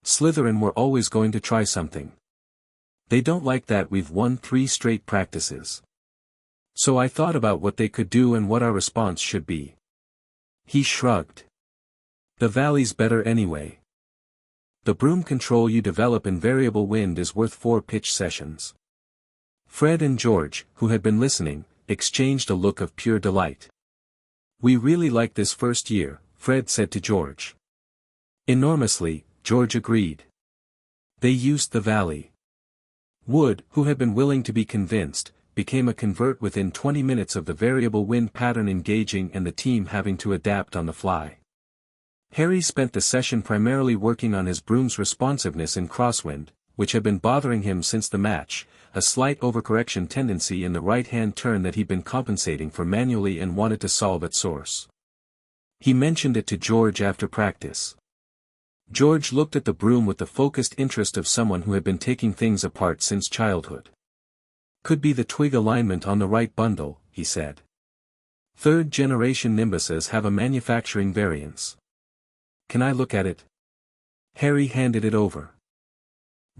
"Slytherin were always going to try something. They don't like that we've won 3 straight practices. So I thought about what they could do and what our response should be." He shrugged. "The valley's better anyway. The broom control you develop in variable wind is worth 4 pitch sessions." Fred and George, who had been listening, exchanged a look of pure delight. "We really like this first year," Fred said to George. "Enormously," George agreed. They used the valley. Wood, who had been willing to be convinced, became a convert within 20 minutes of the variable wind pattern engaging and the team having to adapt on the fly. Harry spent the session primarily working on his broom's responsiveness in crosswind, which had been bothering him since the match, a slight overcorrection tendency in the right-hand turn that he'd been compensating for manually and wanted to solve at source. He mentioned it to George after practice. George looked at the broom with the focused interest of someone who had been taking things apart since childhood. "Could be the twig alignment on the right bundle," he said. "Third-generation nimbuses have a manufacturing variance." "Can I look at it?" Harry handed it over.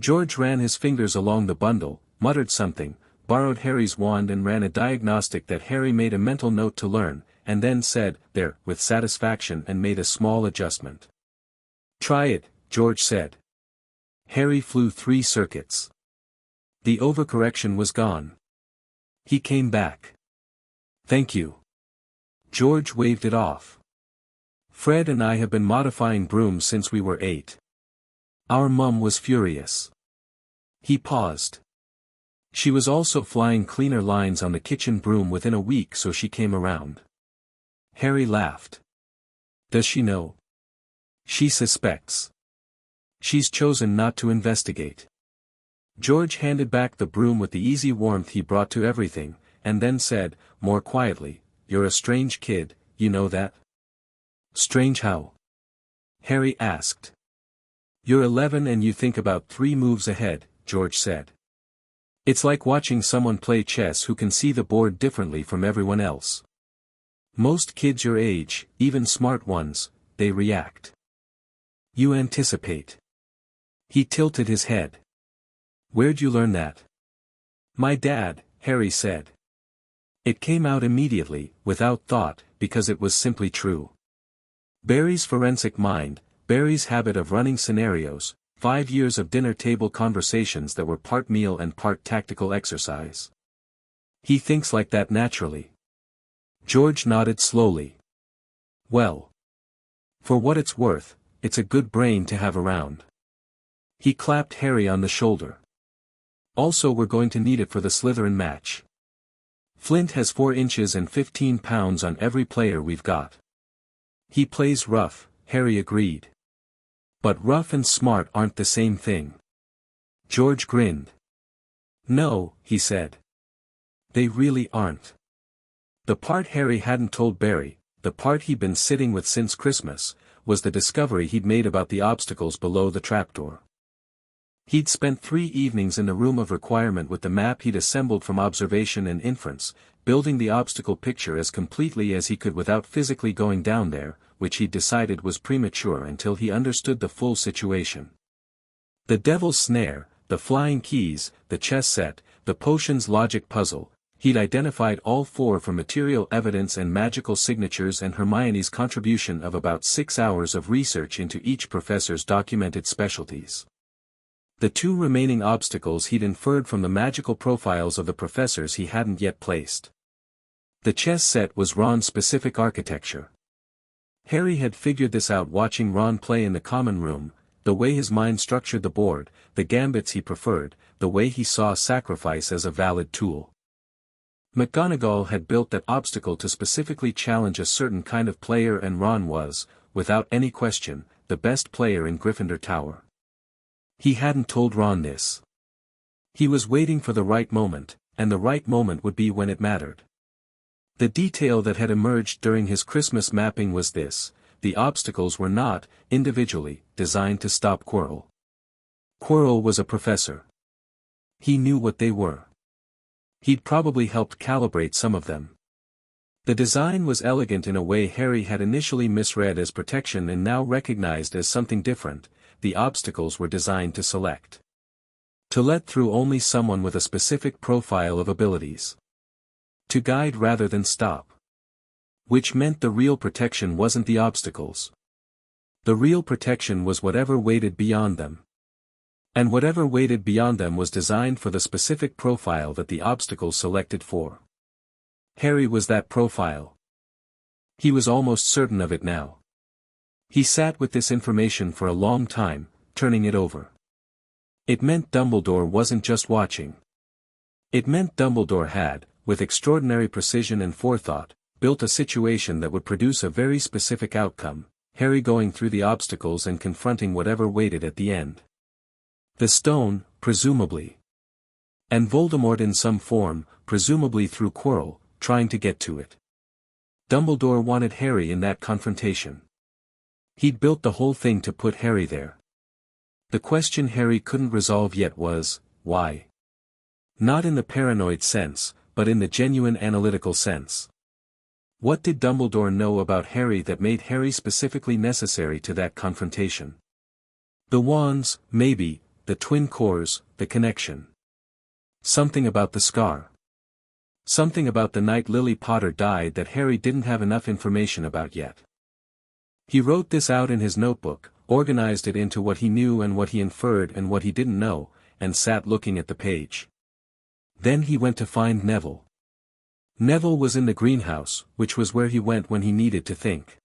George ran his fingers along the bundle, muttered something, borrowed Harry's wand and ran a diagnostic that Harry made a mental note to learn, and then said, "There," with satisfaction and made a small adjustment. "Try it," George said. Harry flew 3 circuits. The overcorrection was gone. He came back. "Thank you." George waved it off. "Fred and I have been modifying brooms since we were 8. Our mum was furious." He paused. "She was also flying cleaner lines on the kitchen broom within a week, so she came around." Harry laughed. "Does she know?" "She suspects. She's chosen not to investigate." George handed back the broom with the easy warmth he brought to everything, and then said, more quietly, "You're a strange kid, you know that?" "Strange how?" Harry asked. "You're 11 and you think about 3 moves ahead," George said. "It's like watching someone play chess who can see the board differently from everyone else. Most kids your age, even smart ones, they react. You anticipate." He tilted his head. "Where'd you learn that?" "My dad," Harry said. It came out immediately, without thought, because it was simply true. Barry's forensic mind, Barry's habit of running scenarios, 5 years of dinner-table conversations that were part meal and part tactical exercise. He thinks like that naturally. George nodded slowly. "Well. For what it's worth, it's a good brain to have around." He clapped Harry on the shoulder. "Also we're going to need it for the Slytherin match. Flint has 4 inches and 15 pounds on every player we've got." "He plays rough," Harry agreed. "But rough and smart aren't the same thing." George grinned. "No," he said. "They really aren't." The part Harry hadn't told Barry, the part he'd been sitting with since Christmas, was the discovery he'd made about the obstacles below the trapdoor. He'd spent 3 evenings in the room of requirement with the map he'd assembled from observation and inference, building the obstacle picture as completely as he could without physically going down there, which he decided was premature until he understood the full situation. The devil's snare, the flying keys, the chess set, the potions logic puzzle, he'd identified all four from material evidence and magical signatures and Hermione's contribution of about 6 hours of research into each professor's documented specialties. The two remaining obstacles he'd inferred from the magical profiles of the professors he hadn't yet placed. The chess set was Ron's specific architecture. Harry had figured this out watching Ron play in the common room, the way his mind structured the board, the gambits he preferred, the way he saw sacrifice as a valid tool. McGonagall had built that obstacle to specifically challenge a certain kind of player, and Ron was, without any question, the best player in Gryffindor Tower. He hadn't told Ron this. He was waiting for the right moment, and the right moment would be when it mattered. The detail that had emerged during his Christmas mapping was this: the obstacles were not, individually, designed to stop Quirrell. Quirrell was a professor. He knew what they were. He'd probably helped calibrate some of them. The design was elegant in a way Harry had initially misread as protection and now recognized as something different. The obstacles were designed to select. To let through only someone with a specific profile of abilities. To guide rather than stop. Which meant the real protection wasn't the obstacles. The real protection was whatever waited beyond them. And whatever waited beyond them was designed for the specific profile that the obstacles selected for. Harry was that profile. He was almost certain of it now. He sat with this information for a long time, turning it over. It meant Dumbledore wasn't just watching. It meant Dumbledore had, with extraordinary precision and forethought, built a situation that would produce a very specific outcome, Harry going through the obstacles and confronting whatever waited at the end. The stone, presumably. And Voldemort in some form, presumably through Quirrell, trying to get to it. Dumbledore wanted Harry in that confrontation. He'd built the whole thing to put Harry there. The question Harry couldn't resolve yet was, why? Not in the paranoid sense, but in the genuine analytical sense. What did Dumbledore know about Harry that made Harry specifically necessary to that confrontation? The wands, maybe, the twin cores, the connection. Something about the scar. Something about the night Lily Potter died that Harry didn't have enough information about yet. He wrote this out in his notebook, organized it into what he knew and what he inferred and what he didn't know, and sat looking at the page. Then he went to find Neville. Neville was in the greenhouse, which was where he went when he needed to think.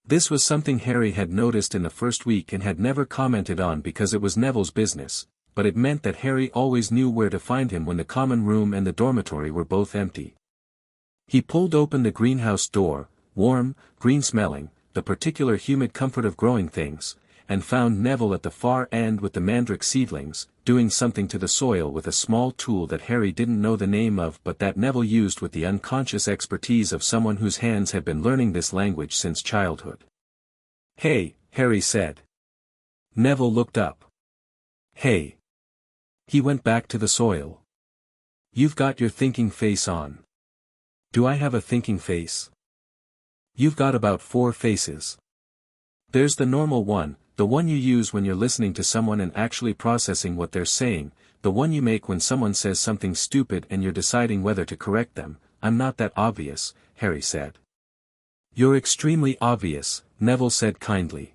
This was something Harry had noticed in the first week and had never commented on because it was Neville's business, but it meant that Harry always knew where to find him when the common room and the dormitory were both empty. He pulled open the greenhouse door, warm, green-smelling, the particular humid comfort of growing things, and found Neville at the far end with the mandrake seedlings, doing something to the soil with a small tool that Harry didn't know the name of but that Neville used with the unconscious expertise of someone whose hands had been learning this language since childhood. "Hey," Harry said. Neville looked up. "Hey." He went back to the soil. "You've got your thinking face on." "Do I have a thinking face?" "You've got about 4 faces. There's the normal one, the one you use when you're listening to someone and actually processing what they're saying, the one you make when someone says something stupid and you're deciding whether to correct them. I'm not that obvious," Harry said. "You're extremely obvious," Neville said kindly.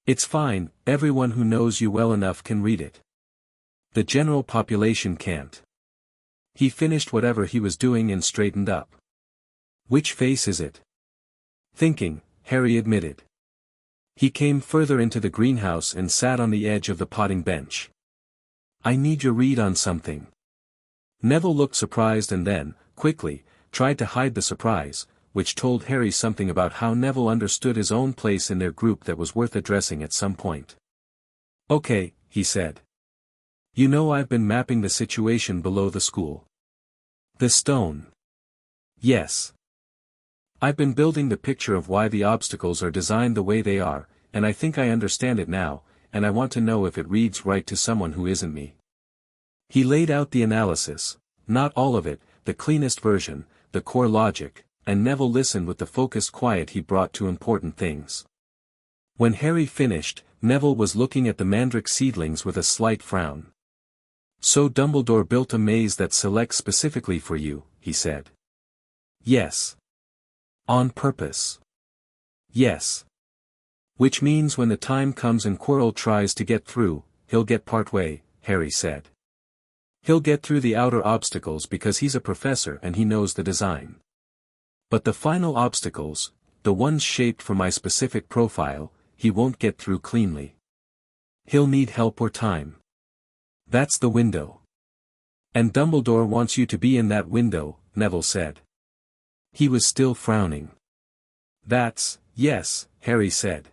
"It's fine, everyone who knows you well enough can read it. The general population can't." He finished whatever he was doing and straightened up. "Which face is it?" "Thinking," Harry admitted. He came further into the greenhouse and sat on the edge of the potting bench. "I need your read on something." Neville looked surprised and then, quickly, tried to hide the surprise, which told Harry something about how Neville understood his own place in their group that was worth addressing at some point. "Okay," he said. "You know I've been mapping the situation below the school." "The stone." "Yes. I've been building the picture of why the obstacles are designed the way they are, and I think I understand it now, and I want to know if it reads right to someone who isn't me." He laid out the analysis, not all of it, the cleanest version, the core logic, and Neville listened with the focused quiet he brought to important things. When Harry finished, Neville was looking at the mandrake seedlings with a slight frown. "So Dumbledore built a maze that selects specifically for you," he said. "Yes. On purpose." "Yes. Which means when the time comes and Quirrell tries to get through, he'll get part way," Harry said. "He'll get through the outer obstacles because he's a professor and he knows the design. But the final obstacles, the ones shaped for my specific profile, he won't get through cleanly. He'll need help or time. That's the window. And Dumbledore wants you to be in that window," Neville said. He was still frowning. Yes," Harry said.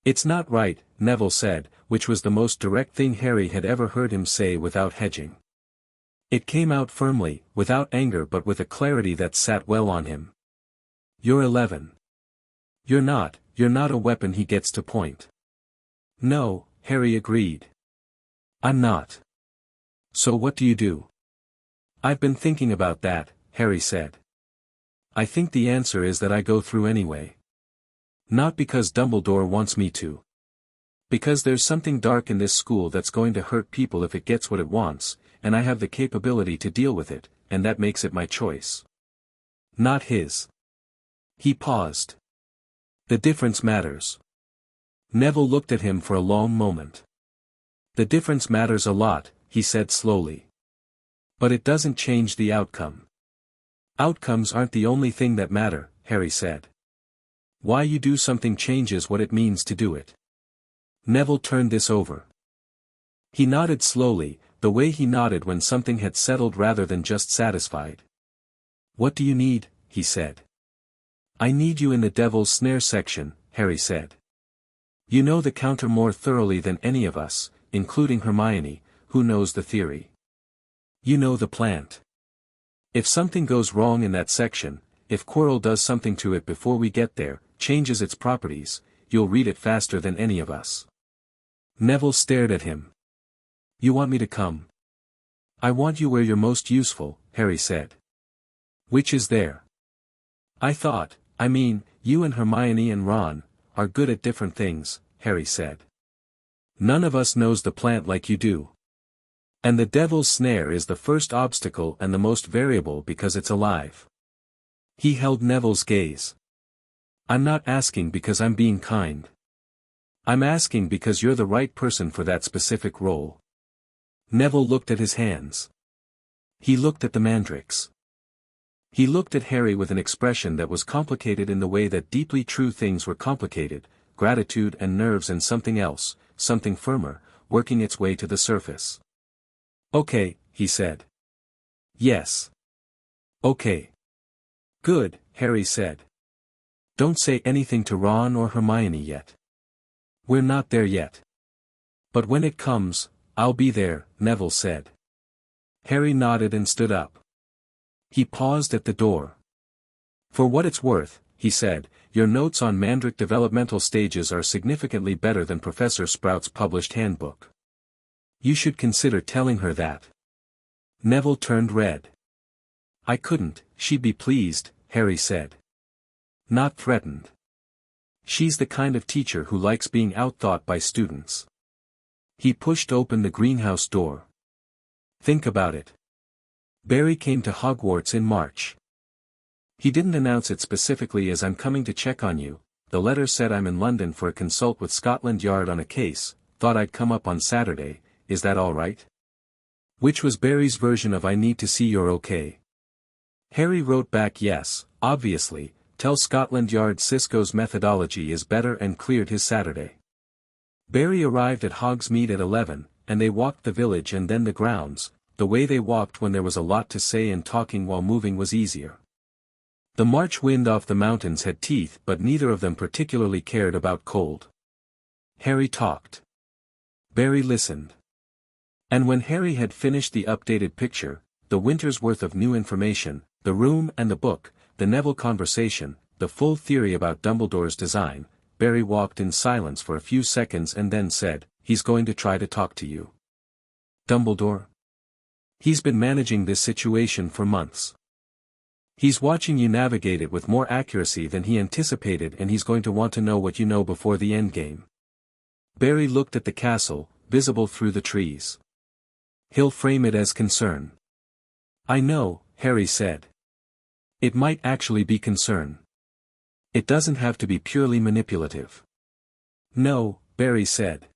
"It's not right," Neville said, which was the most direct thing Harry had ever heard him say without hedging. It came out firmly, without anger but with a clarity that sat well on him. "You're 11. You're not a weapon he gets to point." "No," Harry agreed. "I'm not. So what do you do?" "I've been thinking about that," Harry said. "I think the answer is that I go through anyway. Not because Dumbledore wants me to. Because there's something dark in this school that's going to hurt people if it gets what it wants, and I have the capability to deal with it, and that makes it my choice. Not his." He paused. "The difference matters." Neville looked at him for a long moment. "The difference matters a lot," he said slowly. "But it doesn't change the outcome." "Outcomes aren't the only thing that matter," Harry said. "Why you do something changes what it means to do it." Neville turned this over. He nodded slowly, the way he nodded when something had settled rather than just satisfied. "What do you need?" he said. "I need you in the Devil's Snare section," Harry said. "You know the counter more thoroughly than any of us, including Hermione, who knows the theory. You know the plant. If something goes wrong in that section, if Quirrell does something to it before we get there, changes its properties, you'll read it faster than any of us." Neville stared at him. "You want me to come?" "I want you where you're most useful," Harry said. "Which is there?" I mean, you and Hermione and Ron, are good at different things," Harry said. "None of us knows the plant like you do. And the Devil's Snare is the first obstacle and the most variable because it's alive." He held Neville's gaze. "I'm not asking because I'm being kind. I'm asking because you're the right person for that specific role." Neville looked at his hands. He looked at the mandrakes. He looked at Harry with an expression that was complicated in the way that deeply true things were complicated, gratitude and nerves and something else, something firmer, working its way to the surface. "Okay," he said. "Yes. Okay. Good," Harry said. "Don't say anything to Ron or Hermione yet. We're not there yet. But when it comes, I'll be there," Neville said. Harry nodded and stood up. He paused at the door. "For what it's worth," he said, "your notes on mandrake developmental stages are significantly better than Professor Sprout's published handbook. You should consider telling her that." Neville turned red. "I couldn't, she'd be pleased," Harry said. "Not threatened. She's the kind of teacher who likes being outthought by students." He pushed open the greenhouse door. "Think about it. Barry came to Hogwarts in March. He didn't announce it specifically as 'I'm coming to check on you,' the letter said 'I'm in London for a consult with Scotland Yard on a case, thought I'd come up on Saturday, is that all right?' Which was Barry's version of 'I need to see you're okay.' Harry wrote back 'Yes, obviously, tell Scotland Yard Cisco's methodology is better' and cleared his Saturday. Barry arrived at Hogsmeade at 11, and they walked the village and then the grounds. The way they walked when there was a lot to say and talking while moving was easier. The March wind off the mountains had teeth but neither of them particularly cared about cold. Harry talked. Barry listened. And when Harry had finished the updated picture, the winter's worth of new information, the room and the book, the Neville conversation, the full theory about Dumbledore's design, Barry walked in silence for a few seconds and then said, "He's going to try to talk to you." "Dumbledore? He's been managing this situation for months. He's watching you navigate it with more accuracy than he anticipated, and he's going to want to know what you know before the endgame. Barry looked at the castle, visible through the trees. He'll frame it as concern. I know, Harry said. It might actually be concern. It doesn't have to be purely manipulative. No, Barry said.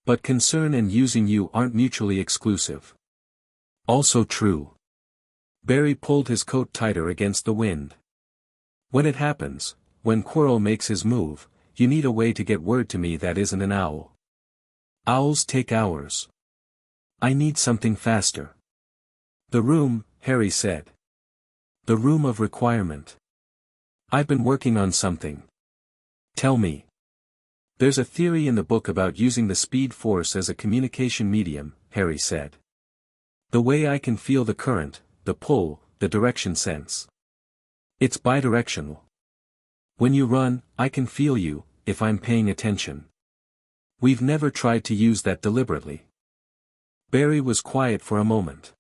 But concern and using you aren't mutually exclusive. Also true. Barry pulled his coat tighter against the wind. When it happens, when Quirrell makes his move, you need a way to get word to me that isn't an owl. Owls take hours. I need something faster. The room, Harry said. The room of requirement. I've been working on something. Tell me. There's a theory in the book about using the speed force as a communication medium, Harry said. The way I can feel the current, the pull, the direction sense. It's bidirectional. When you run, I can feel you, if I'm paying attention. We've never tried to use that deliberately. Barry was quiet for a moment.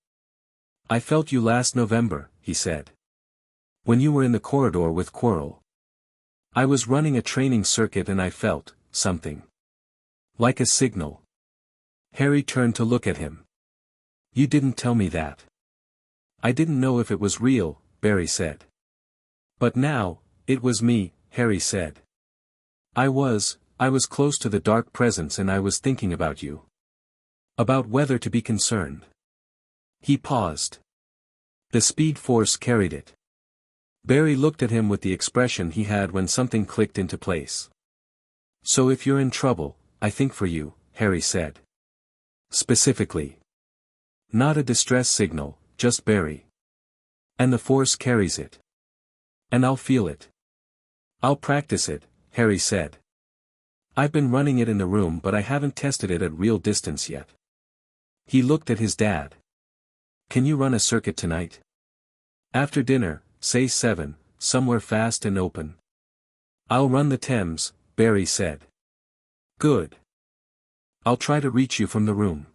I felt you last November, he said. When you were in the corridor with Quirrell. I was running a training circuit and I felt something. Like a signal. Harry turned to look at him. You didn't tell me that. I didn't know if it was real, Barry said. But now, it was me, Harry said. I was close to the dark presence and I was thinking about you. About whether to be concerned. He paused. The speed force carried it. Barry looked at him with the expression he had when something clicked into place. So if you're in trouble, I think for you, Harry said. Specifically. Not a distress signal, just Barry. And the force carries it. And I'll feel it. I'll practice it, Harry said. I've been running it in the room but I haven't tested it at real distance yet. He looked at his dad. Can you run a circuit tonight? After dinner, say 7, somewhere fast and open. I'll run the Thames, Barry said. Good. I'll try to reach you from the room.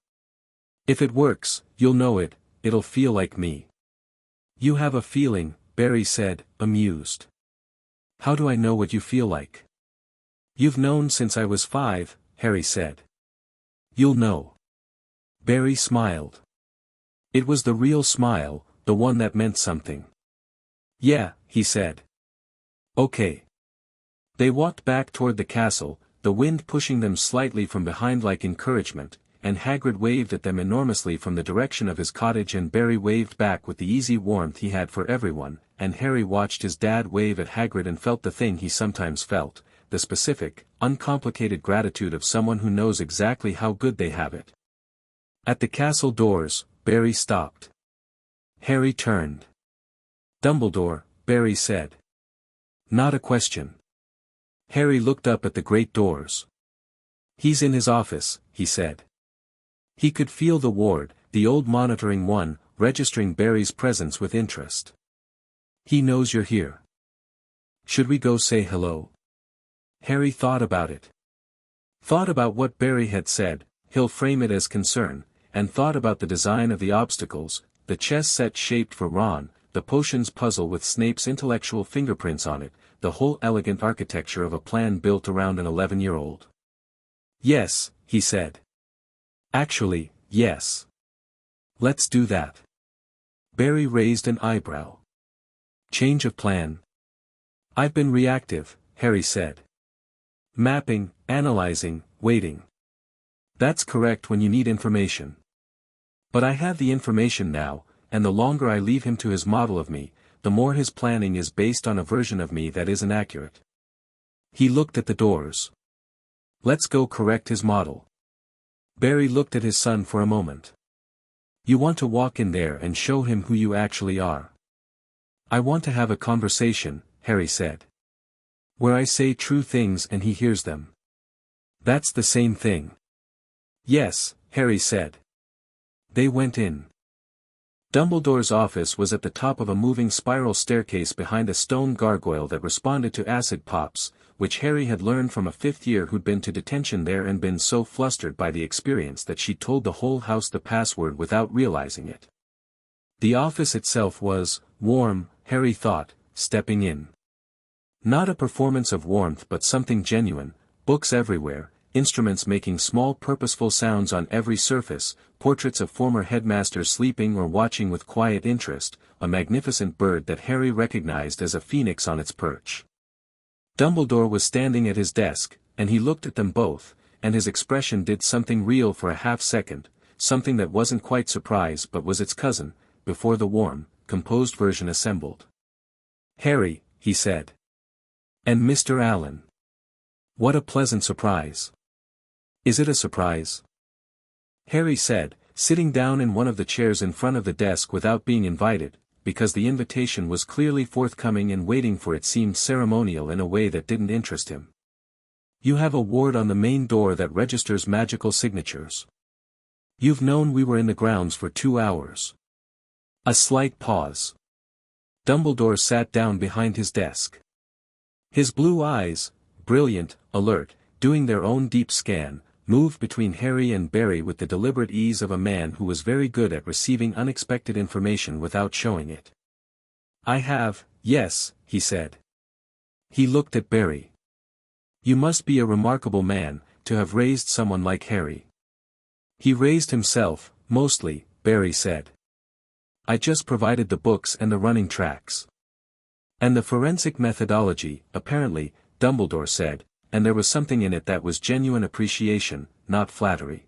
If it works, you'll know it, it'll feel like me. You have a feeling, Barry said, amused. How do I know what you feel like? You've known since I was 5, Harry said. You'll know. Barry smiled. It was the real smile, the one that meant something. Yeah, he said. Okay. They walked back toward the castle, the wind pushing them slightly from behind like encouragement, and Hagrid waved at them enormously from the direction of his cottage and Barry waved back with the easy warmth he had for everyone, and Harry watched his dad wave at Hagrid and felt the thing he sometimes felt, the specific, uncomplicated gratitude of someone who knows exactly how good they have it. At the castle doors, Barry stopped. Harry turned. Dumbledore, Barry said. Not a question. Harry looked up at the great doors. He's in his office, he said. He could feel the ward, the old monitoring one, registering Barry's presence with interest. He knows you're here. Should we go say hello? Harry thought about it. Thought about what Barry had said, he'll frame it as concern, and thought about the design of the obstacles, the chess set shaped for Ron, the potions puzzle with Snape's intellectual fingerprints on it, the whole elegant architecture of a plan built around an 11-year-old. Yes, he said. Actually, yes. Let's do that. Barry raised an eyebrow. Change of plan. I've been reactive, Harry said. Mapping, analyzing, waiting. That's correct when you need information. But I have the information now, and the longer I leave him to his model of me, the more his planning is based on a version of me that isn't accurate. He looked at the doors. Let's go correct his model. Barry looked at his son for a moment. You want to walk in there and show him who you actually are. I want to have a conversation, Harry said. Where I say true things and he hears them. That's the same thing. Yes, Harry said. They went in. Dumbledore's office was at the top of a moving spiral staircase behind a stone gargoyle that responded to acid pops, which Harry had learned from a fifth year who'd been to detention there and been so flustered by the experience that she told the whole house the password without realizing it. The office itself was warm, Harry thought, stepping in. Not a performance of warmth but something genuine, books everywhere, instruments making small purposeful sounds on every surface, portraits of former headmasters sleeping or watching with quiet interest, a magnificent bird that Harry recognized as a phoenix on its perch. Dumbledore was standing at his desk, and he looked at them both, and his expression did something real for a half-second, something that wasn't quite surprise but was its cousin, before the warm, composed version assembled. "Harry," he said. "And Mr. Allen. What a pleasant surprise." "Is it a surprise?" Harry said, sitting down in one of the chairs in front of the desk without being invited, because the invitation was clearly forthcoming and waiting for it seemed ceremonial in a way that didn't interest him. "You have a ward on the main door that registers magical signatures. You've known we were in the grounds for 2 hours." A slight pause. Dumbledore sat down behind his desk. His blue eyes, brilliant, alert, doing their own deep scan, moved between Harry and Barry with the deliberate ease of a man who was very good at receiving unexpected information without showing it. "I have, yes," he said. He looked at Barry. "You must be a remarkable man, to have raised someone like Harry." "He raised himself, mostly," Barry said. "I just provided the books and the running tracks. And the forensic methodology, apparently," Dumbledore said, and there was something in it that was genuine appreciation, not flattery.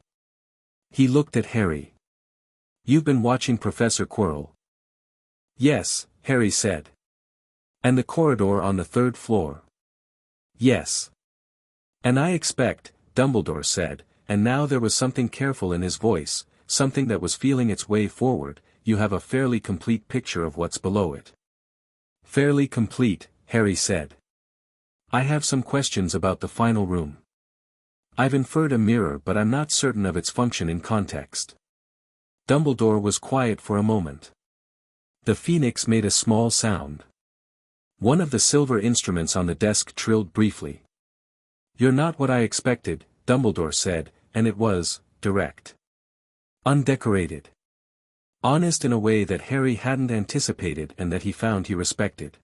He looked at Harry. "You've been watching Professor Quirrell?" "Yes," Harry said. "And the corridor on the 3rd floor?" "Yes." "And I expect," Dumbledore said, and now there was something careful in his voice, something that was feeling its way forward, "you have a fairly complete picture of what's below it." "Fairly complete," Harry said. "I have some questions about the final room. I've inferred a mirror but I'm not certain of its function in context." Dumbledore was quiet for a moment. The phoenix made a small sound. One of the silver instruments on the desk trilled briefly. "You're not what I expected," Dumbledore said, and it was, direct. Undecorated. Honest in a way that Harry hadn't anticipated and that he found he respected.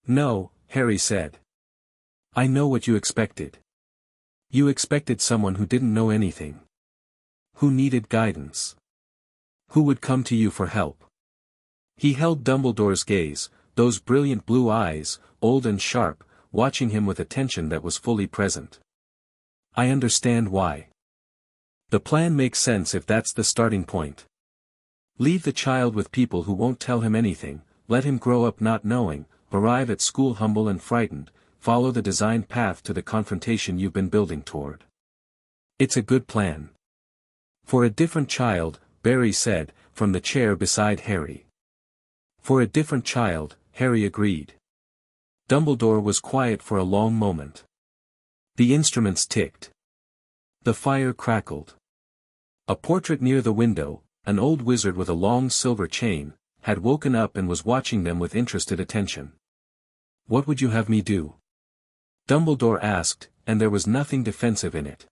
"No," Harry said. "I know what you expected. You expected someone who didn't know anything. Who needed guidance. Who would come to you for help." He held Dumbledore's gaze, those brilliant blue eyes, old and sharp, watching him with attention that was fully present. "I understand why. The plan makes sense if that's the starting point. Leave the child with people who won't tell him anything, let him grow up not knowing, arrive at school humble and frightened, follow the designed path to the confrontation you've been building toward. It's a good plan." "For a different child," Barry said, from the chair beside Harry. "For a different child," Harry agreed. Dumbledore was quiet for a long moment. The instruments ticked. The fire crackled. A portrait near the window, an old wizard with a long silver chain, had woken up and was watching them with interested attention. "What would you have me do?" Dumbledore asked, and there was nothing defensive in it.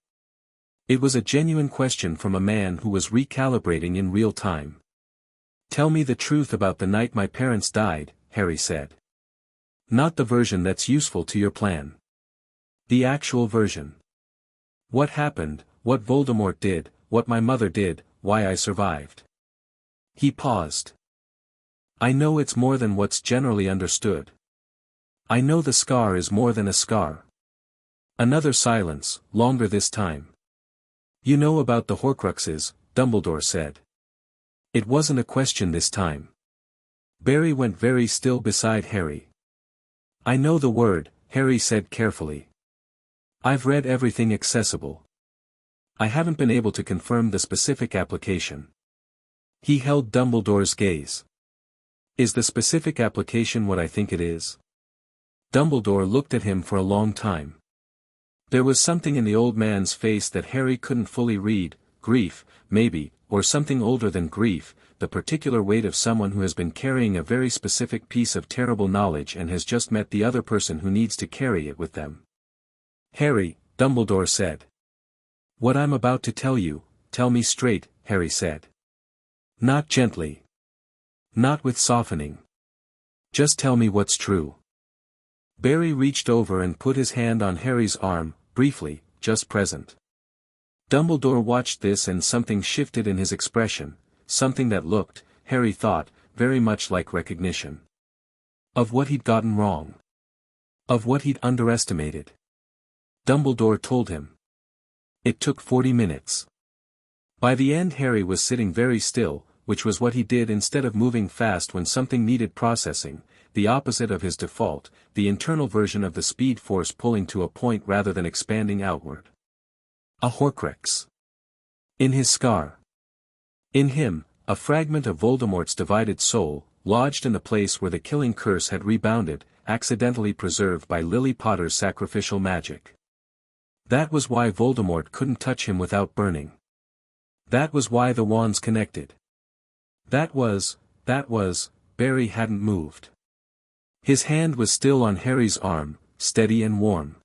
It was a genuine question from a man who was recalibrating in real time. "Tell me the truth about the night my parents died," Harry said. "Not the version that's useful to your plan. The actual version. What happened, what Voldemort did, what my mother did, why I survived." He paused. "I know it's more than what's generally understood. I know the scar is more than a scar." Another silence, longer this time. "You know about the Horcruxes," Dumbledore said. It wasn't a question this time. Barry went very still beside Harry. "I know the word," Harry said carefully. "I've read everything accessible. I haven't been able to confirm the specific application." He held Dumbledore's gaze. "Is the specific application what I think it is?" Dumbledore looked at him for a long time. There was something in the old man's face that Harry couldn't fully read, grief, maybe, or something older than grief, the particular weight of someone who has been carrying a very specific piece of terrible knowledge and has just met the other person who needs to carry it with them. "Harry," Dumbledore said. "What I'm about to tell you, tell me straight," Harry said. "Not gently. Not with softening. Just tell me what's true. Barry reached over and put his hand on Harry's arm, briefly, just present. Dumbledore watched this and something shifted in his expression, something that looked, Harry thought, very much like recognition. Of what he'd gotten wrong. Of what he'd underestimated. Dumbledore told him. It took 40 minutes. By the end Harry was sitting very still, which was what he did instead of moving fast when something needed processing, the opposite of his default, the internal version of the speed force pulling to a point rather than expanding outward. A Horcrux. In his scar. In him, a fragment of Voldemort's divided soul, lodged in the place where the killing curse had rebounded, accidentally preserved by Lily Potter's sacrificial magic. That was why Voldemort couldn't touch him without burning. That was why the wands connected. That was, Barry hadn't moved. His hand was still on Harry's arm, steady and warm.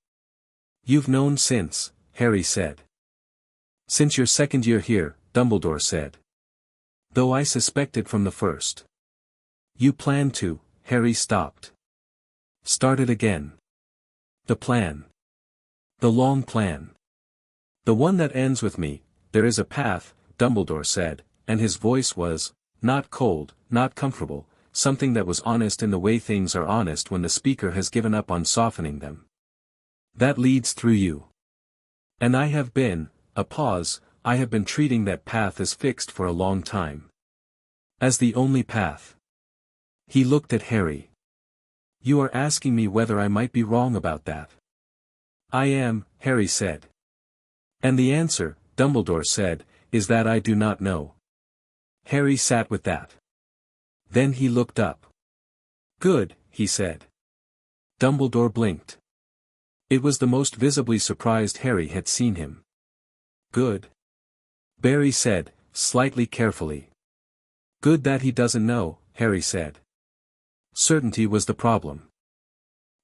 You've known since, Harry said. Since your second year here, Dumbledore said. Though I suspected from the first. You planned to, Harry stopped. Started again. The plan. The long plan. The one that ends with me, there is a path, Dumbledore said, and his voice was, not cold, not comfortable, something that was honest in the way things are honest when the speaker has given up on softening them. That leads through you. And I have been, a pause, I have been treating that path as fixed for a long time. As the only path. He looked at Harry. You are asking me whether I might be wrong about that. I am, Harry said. And the answer, Dumbledore said, is that I do not know. Harry sat with that. Then he looked up. Good, he said. Dumbledore blinked. It was the most visibly surprised Harry had seen him. Good. Barry said, slightly carefully. Good that he doesn't know, Harry said. Certainty was the problem.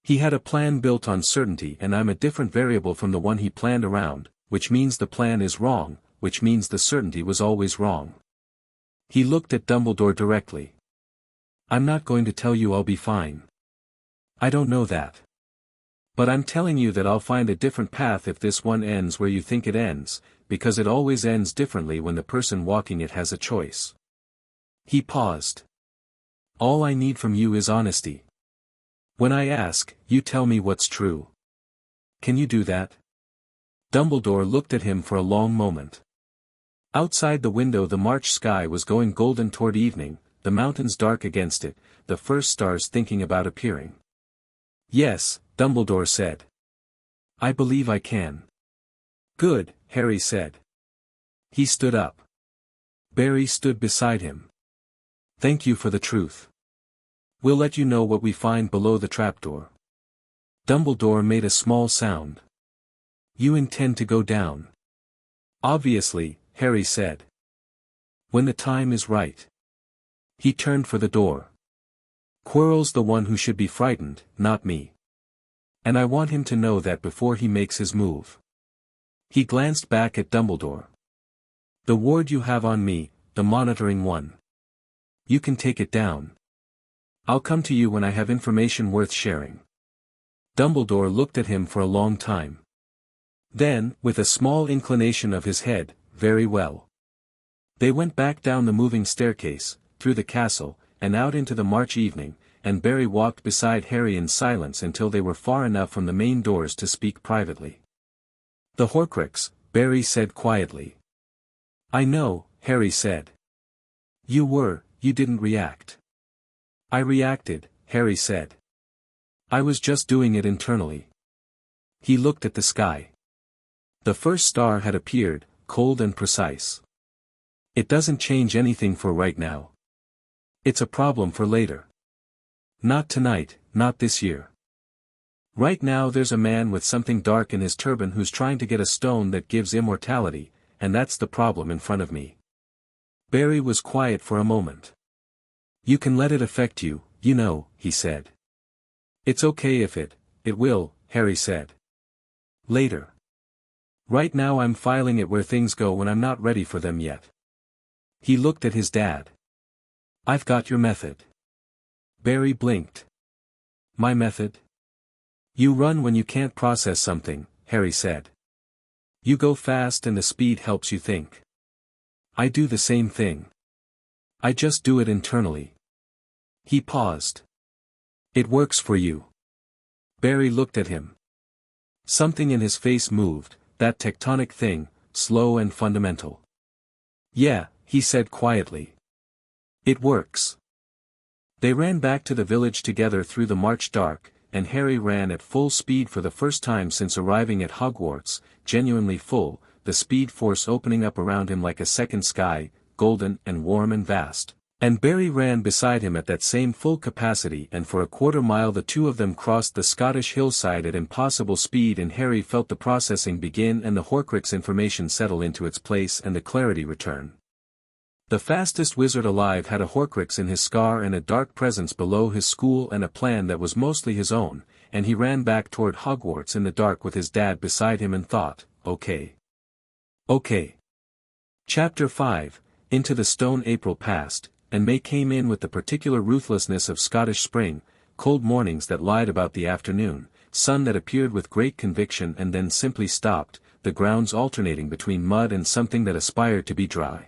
He had a plan built on certainty and I'm a different variable from the one he planned around, which means the plan is wrong, which means the certainty was always wrong. He looked at Dumbledore directly. I'm not going to tell you I'll be fine. I don't know that. But I'm telling you that I'll find a different path if this one ends where you think it ends, because it always ends differently when the person walking it has a choice. He paused. All I need from you is honesty. When I ask, you tell me what's true. Can you do that? Dumbledore looked at him for a long moment. Outside the window the March sky was going golden toward evening, the mountains dark against it, the first stars thinking about appearing. Yes, Dumbledore said. I believe I can. Good, Harry said. He stood up. Barry stood beside him. Thank you for the truth. We'll let you know what we find below the trapdoor. Dumbledore made a small sound. You intend to go down. Obviously, Harry said. When the time is right. He turned for the door. Quirrell's the one who should be frightened, not me. And I want him to know that before he makes his move. He glanced back at Dumbledore. The ward you have on me, the monitoring one. You can take it down. I'll come to you when I have information worth sharing. Dumbledore looked at him for a long time. Then, with a small inclination of his head, very well. They went back down the moving staircase, through the castle, and out into the March evening, and Barry walked beside Harry in silence until they were far enough from the main doors to speak privately. The Horcrux, Barry said quietly. I know, Harry said. You didn't react. I reacted, Harry said. I was just doing it internally. He looked at the sky. The first star had appeared, cold and precise. It doesn't change anything for right now. It's a problem for later. Not tonight, not this year. Right now there's a man with something dark in his turban who's trying to get a stone that gives immortality, and that's the problem in front of me. Barry was quiet for a moment. You can let it affect you, you know, he said. It's okay if it will, Harry said. Later. Right now I'm filing it where things go when I'm not ready for them yet. He looked at his dad. I've got your method. Barry blinked. My method? You run when you can't process something, Harry said. You go fast and the speed helps you think. I do the same thing. I just do it internally. He paused. It works for you. Barry looked at him. Something in his face moved, that tectonic thing, slow and fundamental. Yeah, he said quietly. It works. They ran back to the village together through the March dark, and Harry ran at full speed for the first time since arriving at Hogwarts, genuinely full, the speed force opening up around him like a second sky, golden and warm and vast. And Barry ran beside him at that same full capacity, and for a quarter mile the two of them crossed the Scottish hillside at impossible speed, and Harry felt the processing begin and the Horcrux information settle into its place and the clarity return. The fastest wizard alive had a Horcrux in his scar and a dark presence below his school and a plan that was mostly his own, and he ran back toward Hogwarts in the dark with his dad beside him and thought, okay. Okay. Chapter 5, Into the Stone. April passed, and May came in with the particular ruthlessness of Scottish spring, cold mornings that lied about the afternoon, sun that appeared with great conviction and then simply stopped, the grounds alternating between mud and something that aspired to be dry.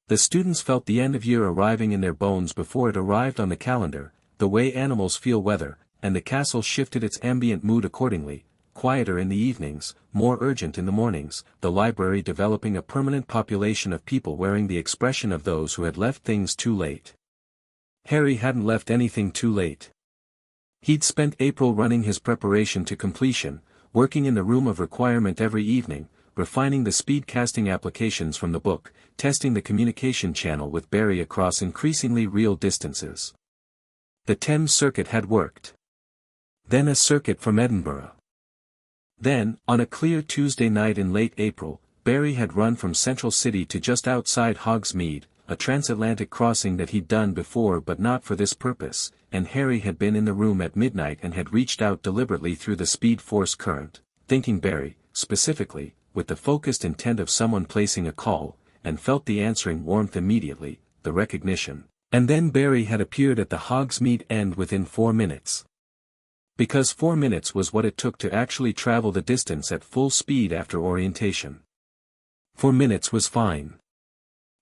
The students felt the end of year arriving in their bones before it arrived on the calendar, the way animals feel weather, and the castle shifted its ambient mood accordingly, quieter in the evenings, more urgent in the mornings, the library developing a permanent population of people wearing the expression of those who had left things too late. Harry hadn't left anything too late. He'd spent April running his preparation to completion, working in the room of requirement every evening, refining the speed casting applications from the book, testing the communication channel with Barry across increasingly real distances. The Thames circuit had worked. Then a circuit from Edinburgh. Then, on a clear Tuesday night in late April, Barry had run from Central City to just outside Hogsmeade, a transatlantic crossing that he'd done before but not for this purpose, and Harry had been in the room at midnight and had reached out deliberately through the speed force current, thinking Barry, specifically, with the focused intent of someone placing a call, and felt the answering warmth immediately, the recognition. And then Barry had appeared at the Hogsmeade end within 4 minutes. Because 4 minutes was what it took to actually travel the distance at full speed after orientation. 4 minutes was fine.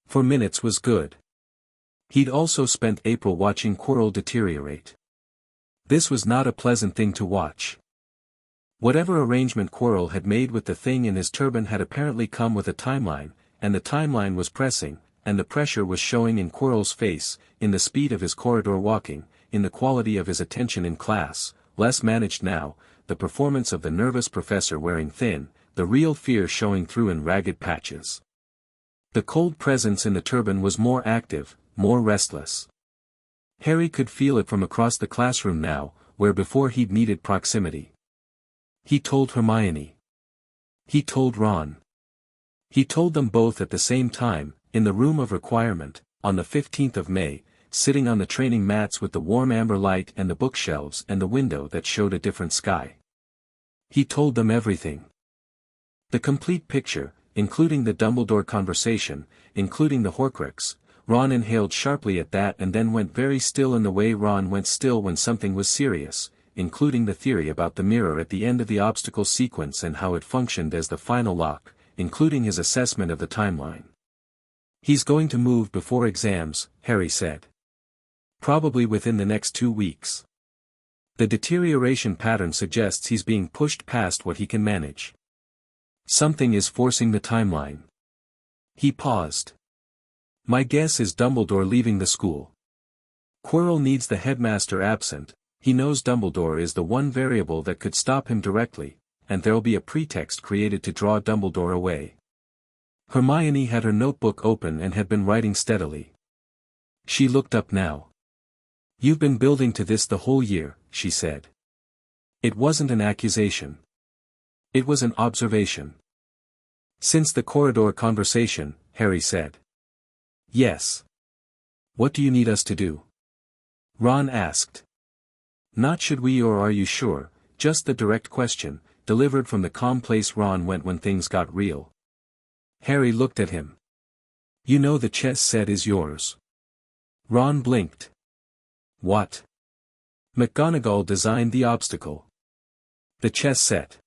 4 minutes was good. He'd also spent April watching Quirrell deteriorate. This was not a pleasant thing to watch. Whatever arrangement Quirrell had made with the thing in his turban had apparently come with a timeline, and the timeline was pressing, and the pressure was showing in Quirrell's face, in the speed of his corridor walking, in the quality of his attention in class, less managed now, the performance of the nervous professor wearing thin, the real fear showing through in ragged patches. The cold presence in the turban was more active, more restless. Harry could feel it from across the classroom now, where before he'd needed proximity. He told Hermione. He told Ron. He told them both at the same time, in the room of requirement, on the 15th of May, sitting on the training mats with the warm amber light and the bookshelves and the window that showed a different sky. He told them everything. The complete picture, including the Dumbledore conversation, including the Horcrux. Ron inhaled sharply at that and then went very still in the way Ron went still when something was serious, including the theory about the mirror at the end of the obstacle sequence and how it functioned as the final lock, including his assessment of the timeline. He's going to move before exams, Harry said. Probably within the next 2 weeks. The deterioration pattern suggests he's being pushed past what he can manage. Something is forcing the timeline. He paused. My guess is Dumbledore leaving the school. Quirrell needs the headmaster absent. He knows Dumbledore is the one variable that could stop him directly, and there'll be a pretext created to draw Dumbledore away. Hermione had her notebook open and had been writing steadily. She looked up now. You've been building to this the whole year, she said. It wasn't an accusation. It was an observation. Since the corridor conversation, Harry said. Yes. What do you need us to do? Ron asked. Not should we or are you sure, just the direct question, delivered from the calm place Ron went when things got real. Harry looked at him. You know the chess set is yours. Ron blinked. What? McGonagall designed the obstacle. The chess set.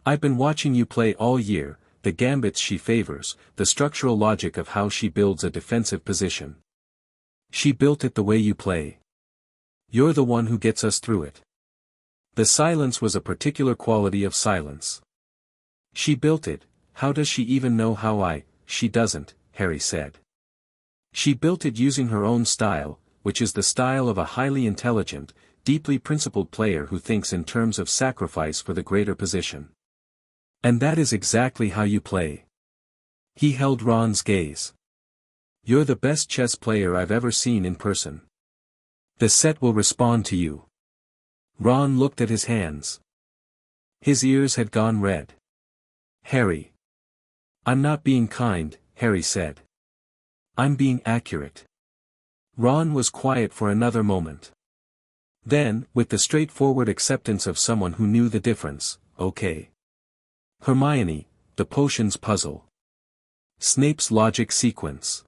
I've been watching you play all year, the gambits she favors, the structural logic of how she builds a defensive position. She built it the way you play. You're the one who gets us through it. The silence was a particular quality of silence. She built it, how does she even know how she doesn't, Harry said. She built it using her own style, which is the style of a highly intelligent, deeply principled player who thinks in terms of sacrifice for the greater position. And that is exactly how you play. He held Ron's gaze. You're the best chess player I've ever seen in person. The set will respond to you. Ron looked at his hands. His ears had gone red. Harry. I'm not being kind, Harry said. I'm being accurate. Ron was quiet for another moment. Then, with the straightforward acceptance of someone who knew the difference, okay. Hermione, the potions puzzle. Snape's logic sequence.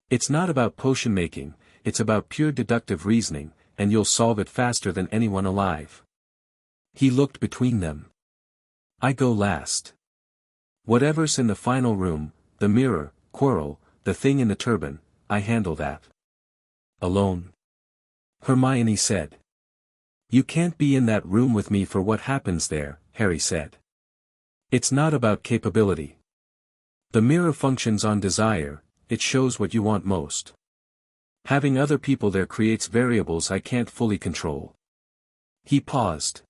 It's not about potion making, it's about pure deductive reasoning, and you'll solve it faster than anyone alive. He looked between them. I go last. Whatever's in the final room, the mirror, Quirrell, the thing in the turban, I handle that. Alone? Hermione said. You can't be in that room with me for what happens there, Harry said. It's not about capability. The mirror functions on desire, it shows what you want most. Having other people there creates variables I can't fully control. He paused.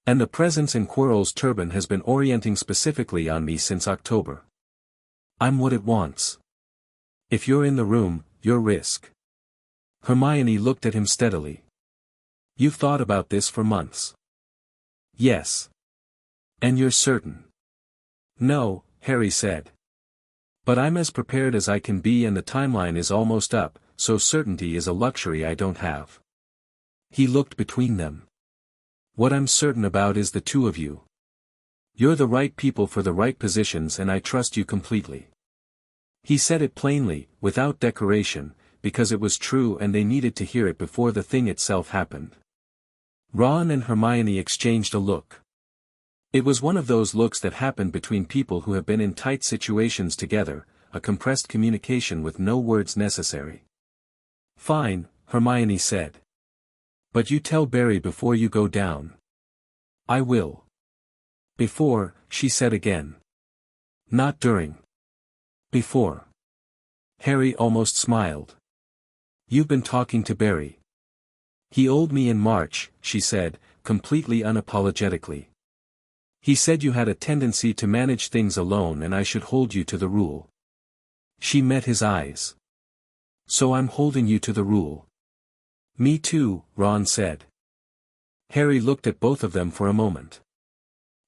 And the presence in Quirrell's turban has been orienting specifically on me since October. I'm what it wants. If you're in the room, you're risk. Hermione looked at him steadily. You've thought about this for months. Yes. And you're certain? No, Harry said. But I'm as prepared as I can be and the timeline is almost up, so certainty is a luxury I don't have. He looked between them. What I'm certain about is the two of you. You're the right people for the right positions and I trust you completely. He said it plainly, without decoration, because it was true and they needed to hear it before the thing itself happened. Ron and Hermione exchanged a look. It was one of those looks that happen between people who have been in tight situations together, a compressed communication with no words necessary. Fine, Hermione said. But you tell Barry before you go down. I will. Before, she said again. Not during. Before. Harry almost smiled. You've been talking to Barry. He owed me in March, she said, completely unapologetically. He said you had a tendency to manage things alone and I should hold you to the rule. She met his eyes. So I'm holding you to the rule. Me too, Ron said. Harry looked at both of them for a moment.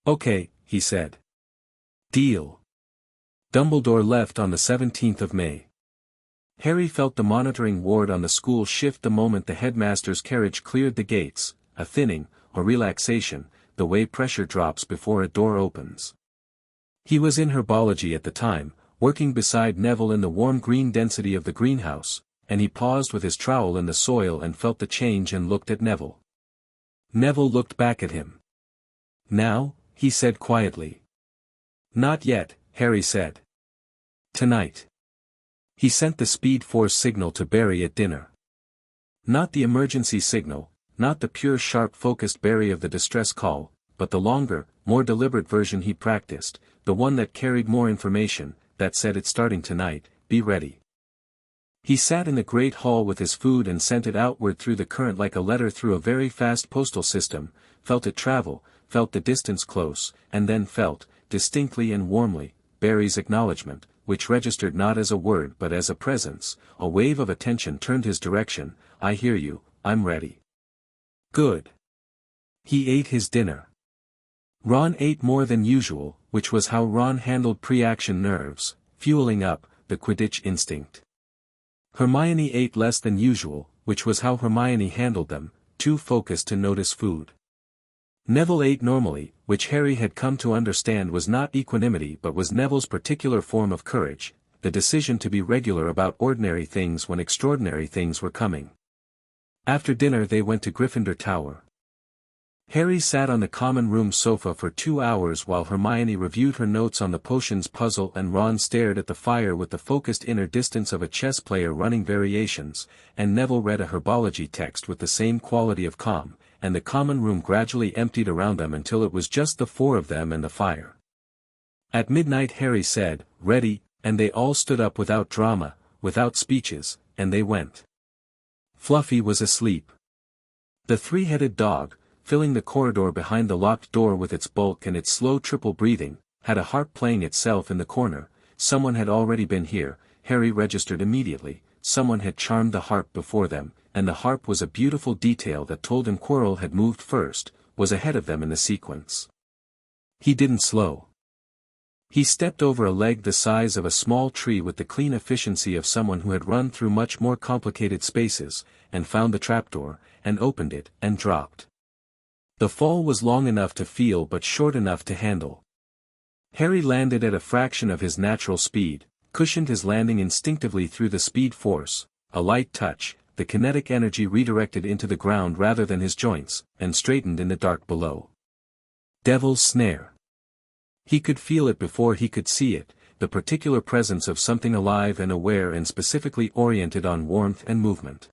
Okay, he said. Deal. Dumbledore left on the 17th of May. Harry felt the monitoring ward on the school shift the moment the headmaster's carriage cleared the gates, a thinning, or relaxation, the way pressure drops before a door opens. He was in herbology at the time, working beside Neville in the warm green density of the greenhouse, and he paused with his trowel in the soil and felt the change and looked at Neville. Neville looked back at him. Now, he said quietly. Not yet, Harry said. Tonight. He sent the Speed Force signal to Barry at dinner. Not the emergency signal, not the pure sharp-focused Barry of the distress call, but the longer, more deliberate version he practiced, the one that carried more information, that said it's starting tonight, be ready. He sat in the great hall with his food and sent it outward through the current like a letter through a very fast postal system, felt it travel, felt the distance close, and then felt, distinctly and warmly, Barry's acknowledgement, which registered not as a word but as a presence. A wave of attention turned his direction. I hear you, I'm ready. Good. He ate his dinner. Ron ate more than usual, which was how Ron handled pre-action nerves, fueling up the Quidditch instinct. Hermione ate less than usual, which was how Hermione handled them, too focused to notice food. Neville ate normally, which Harry had come to understand was not equanimity but was Neville's particular form of courage, the decision to be regular about ordinary things when extraordinary things were coming. After dinner they went to Gryffindor Tower. Harry sat on the common room sofa for 2 hours while Hermione reviewed her notes on the potions puzzle and Ron stared at the fire with the focused inner distance of a chess player running variations, and Neville read a herbology text with the same quality of calm, and the common room gradually emptied around them until it was just the four of them and the fire. At midnight Harry said, "Ready," and they all stood up without drama, without speeches, and they went. Fluffy was asleep. The three-headed dog, filling the corridor behind the locked door with its bulk and its slow triple breathing, had a harp playing itself in the corner. Someone had already been here, Harry registered immediately. Someone had charmed the harp before them, and the harp was a beautiful detail that told him Quirrell had moved first, was ahead of them in the sequence. He didn't slow. He stepped over a leg the size of a small tree with the clean efficiency of someone who had run through much more complicated spaces, and found the trapdoor, and opened it, and dropped. The fall was long enough to feel but short enough to handle. Harry landed at a fraction of his natural speed, cushioned his landing instinctively through the speed force, a light touch, the kinetic energy redirected into the ground rather than his joints, and straightened in the dark below. Devil's snare. He could feel it before he could see it, the particular presence of something alive and aware and specifically oriented on warmth and movement.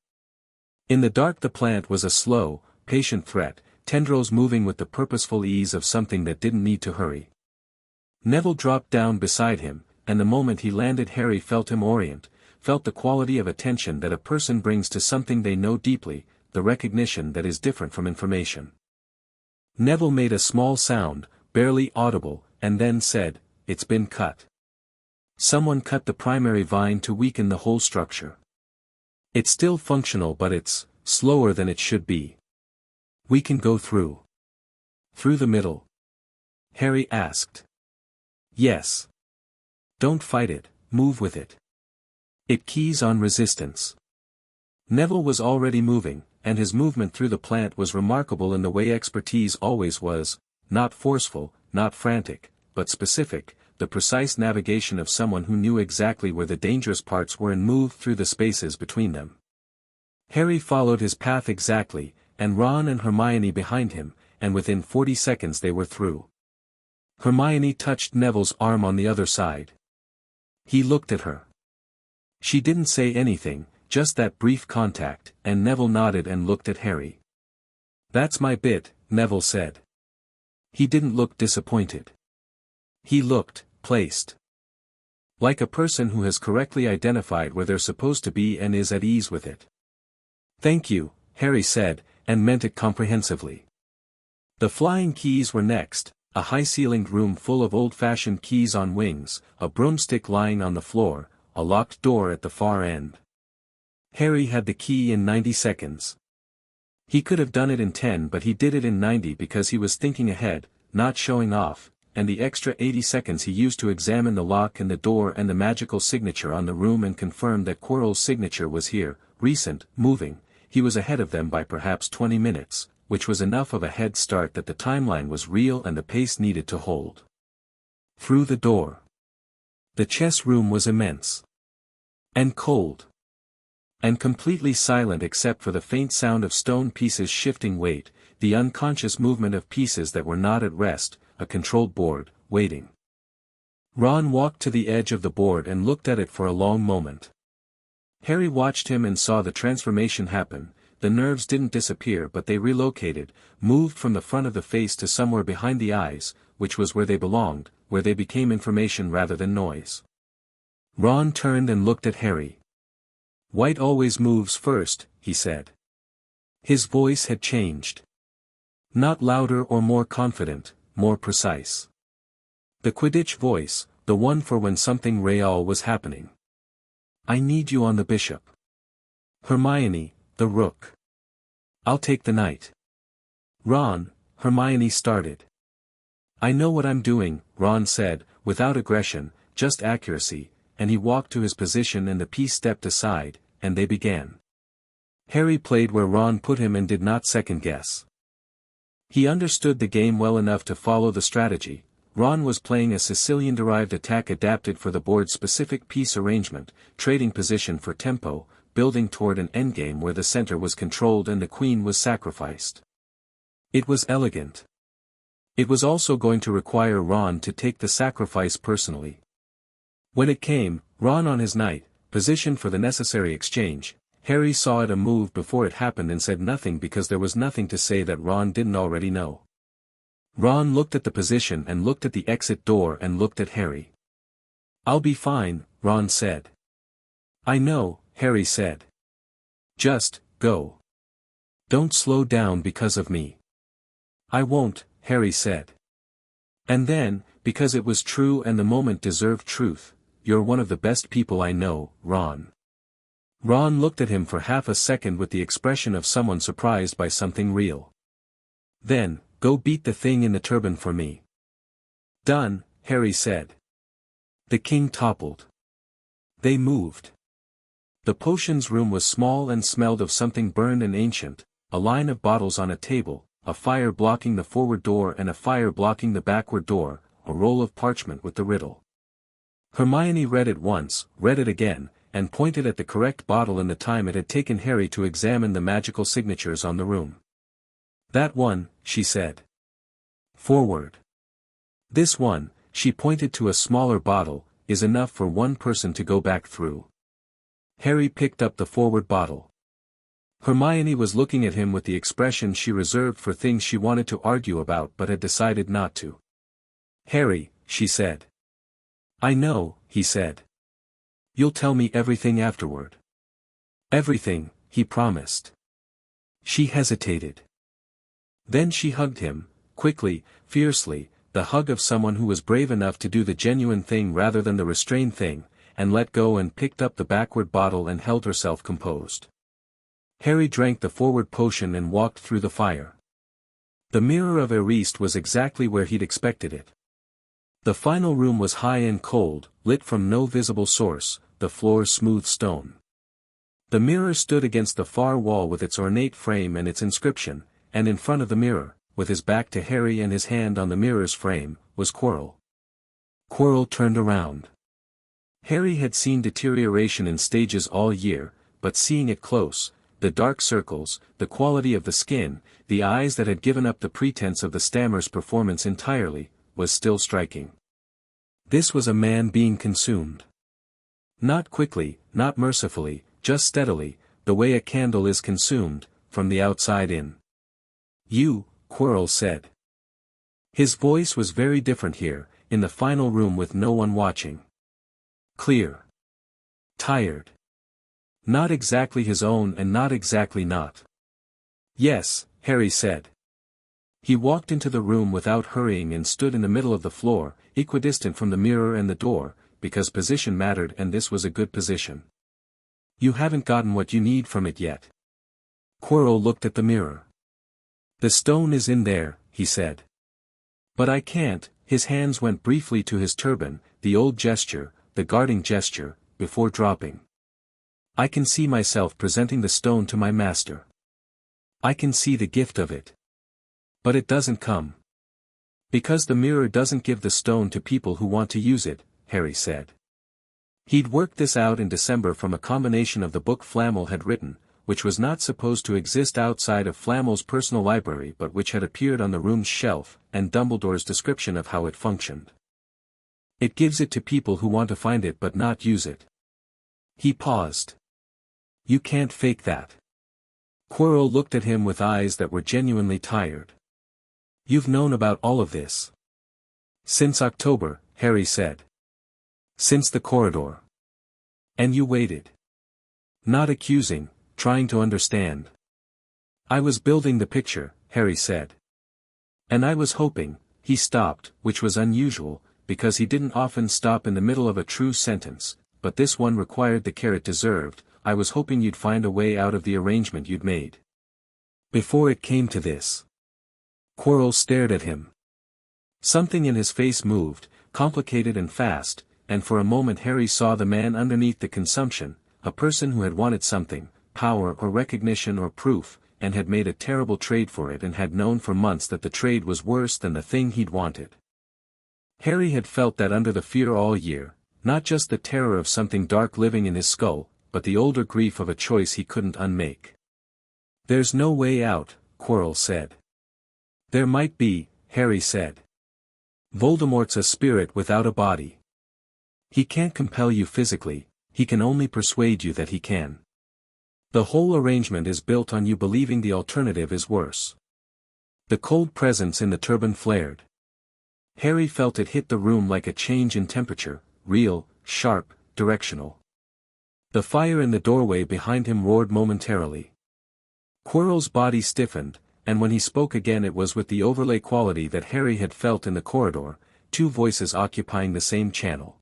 In the dark the plant was a slow, patient threat, tendrils moving with the purposeful ease of something that didn't need to hurry. Neville dropped down beside him, and the moment he landed Harry felt him orient, felt the quality of attention that a person brings to something they know deeply, the recognition that is different from information. Neville made a small sound, barely audible, and then said, "It's been cut. Someone cut the primary vine to weaken the whole structure. It's still functional but it's slower than it should be. We can go through." "Through the middle?" Harry asked. "Yes. Don't fight it, move with it. It keys on resistance." Neville was already moving, and his movement through the plant was remarkable in the way expertise always was, not forceful, not frantic, but specific, the precise navigation of someone who knew exactly where the dangerous parts were and moved through the spaces between them. Harry followed his path exactly, and Ron and Hermione behind him, and within 40 seconds they were through. Hermione touched Neville's arm on the other side. He looked at her. She didn't say anything, just that brief contact, and Neville nodded and looked at Harry. "That's my bit," Neville said. He didn't look disappointed. He looked placed. Like a person who has correctly identified where they're supposed to be and is at ease with it. "Thank you," Harry said, and meant it comprehensively. The flying keys were next, a high-ceilinged room full of old-fashioned keys on wings, a broomstick lying on the floor, a locked door at the far end. Harry had the key in 90 seconds. He could have done it in 10 but he did it in 90 because he was thinking ahead, not showing off, and the extra 80 seconds he used to examine the lock and the door and the magical signature on the room and confirm that Quirrell's signature was here, recent, moving. He was ahead of them by perhaps 20 minutes, which was enough of a head start that the timeline was real and the pace needed to hold. Through the door. The chess room was immense. And cold. And completely silent except for the faint sound of stone pieces shifting weight, the unconscious movement of pieces that were not at rest, a controlled board, waiting. Ron walked to the edge of the board and looked at it for a long moment. Harry watched him and saw the transformation happen. The nerves didn't disappear but they relocated, moved from the front of the face to somewhere behind the eyes, which was where they belonged, where they became information rather than noise. Ron turned and looked at Harry. "White always moves first," he said. His voice had changed. Not louder or more confident, more precise. The Quidditch voice, the one for when something real was happening. "I need you on the bishop." "Hermione, the rook." "I'll take the knight." "Ron," Hermione started. "I know what I'm doing," Ron said, without aggression, just accuracy, and he walked to his position and the piece stepped aside, and they began. Harry played where Ron put him and did not second-guess. He understood the game well enough to follow the strategy. Ron was playing a Sicilian-derived attack adapted for the board's specific piece arrangement, trading position for tempo, building toward an endgame where the center was controlled and the queen was sacrificed. It was elegant. It was also going to require Ron to take the sacrifice personally. When it came, Ron on his knight, positioned for the necessary exchange, Harry saw it a move before it happened and said nothing because there was nothing to say that Ron didn't already know. Ron looked at the position and looked at the exit door and looked at Harry. "I'll be fine," Ron said. "I know," Harry said. "Just, go. Don't slow down because of me." "I won't," Harry said. And then, because it was true and the moment deserved truth, "You're one of the best people I know, Ron." Ron looked at him for half a second with the expression of someone surprised by something real. Then, "Go beat the thing in the turban for me." "Done," Harry said. The king toppled. They moved. The potions room was small and smelled of something burned and ancient, a line of bottles on a table, a fire blocking the forward door and a fire blocking the backward door, a roll of parchment with the riddle. Hermione read it once, read it again, and pointed at the correct bottle in the time it had taken Harry to examine the magical signatures on the room. "That one," she said. "Forward. This one," she pointed to a smaller bottle, "is enough for one person to go back through." Harry picked up the forward bottle. Hermione was looking at him with the expression she reserved for things she wanted to argue about but had decided not to. "Harry," she said. "I know," he said. "You'll tell me everything afterward." "Everything," he promised. She hesitated. Then she hugged him, quickly, fiercely, the hug of someone who was brave enough to do the genuine thing rather than the restrained thing, and let go and picked up the backward bottle and held herself composed. Harry drank the forward potion and walked through the fire. The mirror of Eriste was exactly where he'd expected it. The final room was high and cold, lit from no visible source, the floor smooth stone. The mirror stood against the far wall with its ornate frame and its inscription, and in front of the mirror, with his back to Harry and his hand on the mirror's frame, was Quirrell. Quirrell turned around. Harry had seen deterioration in stages all year, but seeing it close, the dark circles, the quality of the skin, the eyes that had given up the pretense of the stammer's performance entirely, was still striking. This was a man being consumed. Not quickly, not mercifully, just steadily, the way a candle is consumed, from the outside in. "You," Quirrell said. His voice was very different here, in the final room with no one watching. Clear. Tired. Not exactly his own and not exactly not. "Yes," Harry said. He walked into the room without hurrying and stood in the middle of the floor, equidistant from the mirror and the door, because position mattered and this was a good position. "You haven't gotten what you need from it yet." Quirrell looked at the mirror. "The stone is in there," he said. "But I can't," his hands went briefly to his turban, the old gesture, the guarding gesture, before dropping. "I can see myself presenting the stone to my master. I can see the gift of it. But it doesn't come. Because the mirror doesn't give the stone to people who want to use it," Harry said. He'd worked this out in December from a combination of the book Flamel had written, which was not supposed to exist outside of Flamel's personal library but which had appeared on the room's shelf, and Dumbledore's description of how it functioned. "It gives it to people who want to find it but not use it." He paused. "You can't fake that." Quirrell looked at him with eyes that were genuinely tired. "You've known about all of this." "Since October," Harry said. "Since the corridor." "And you waited." Not accusing, trying to understand. "I was building the picture," Harry said. "And I was hoping," he stopped, which was unusual, because he didn't often stop in the middle of a true sentence, but this one required the care it deserved. "I was hoping you'd find a way out of the arrangement you'd made. Before it came to this." Quirrell stared at him. Something in his face moved, complicated and fast, and for a moment Harry saw the man underneath the consumption, a person who had wanted something, power or recognition or proof, and had made a terrible trade for it and had known for months that the trade was worse than the thing he'd wanted. Harry had felt that under the fear all year, not just the terror of something dark living in his skull, but the older grief of a choice he couldn't unmake. "There's no way out," Quirrell said. "There might be," Harry said. "Voldemort's a spirit without a body. He can't compel you physically, he can only persuade you that he can. The whole arrangement is built on you believing the alternative is worse." The cold presence in the turban flared. Harry felt it hit the room like a change in temperature, real, sharp, directional. The fire in the doorway behind him roared momentarily. Quirrell's body stiffened, and when he spoke again it was with the overlay quality that Harry had felt in the corridor, two voices occupying the same channel.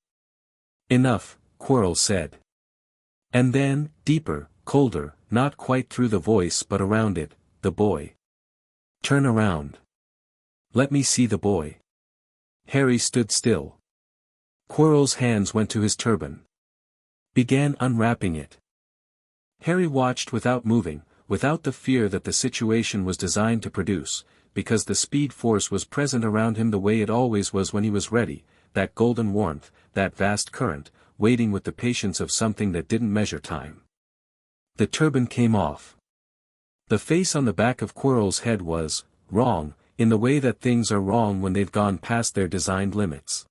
"Enough," Quirrell said. And then, deeper, colder, not quite through the voice but around it, "The boy. Turn around. Let me see the boy." Harry stood still. Quirrell's hands went to his turban. Began unwrapping it. Harry watched without moving, without the fear that the situation was designed to produce, because the speed force was present around him the way it always was when he was ready, that golden warmth, that vast current, waiting with the patience of something that didn't measure time. The turban came off. The face on the back of Quirrell's head was wrong, in the way that things are wrong when they've gone past their designed limits.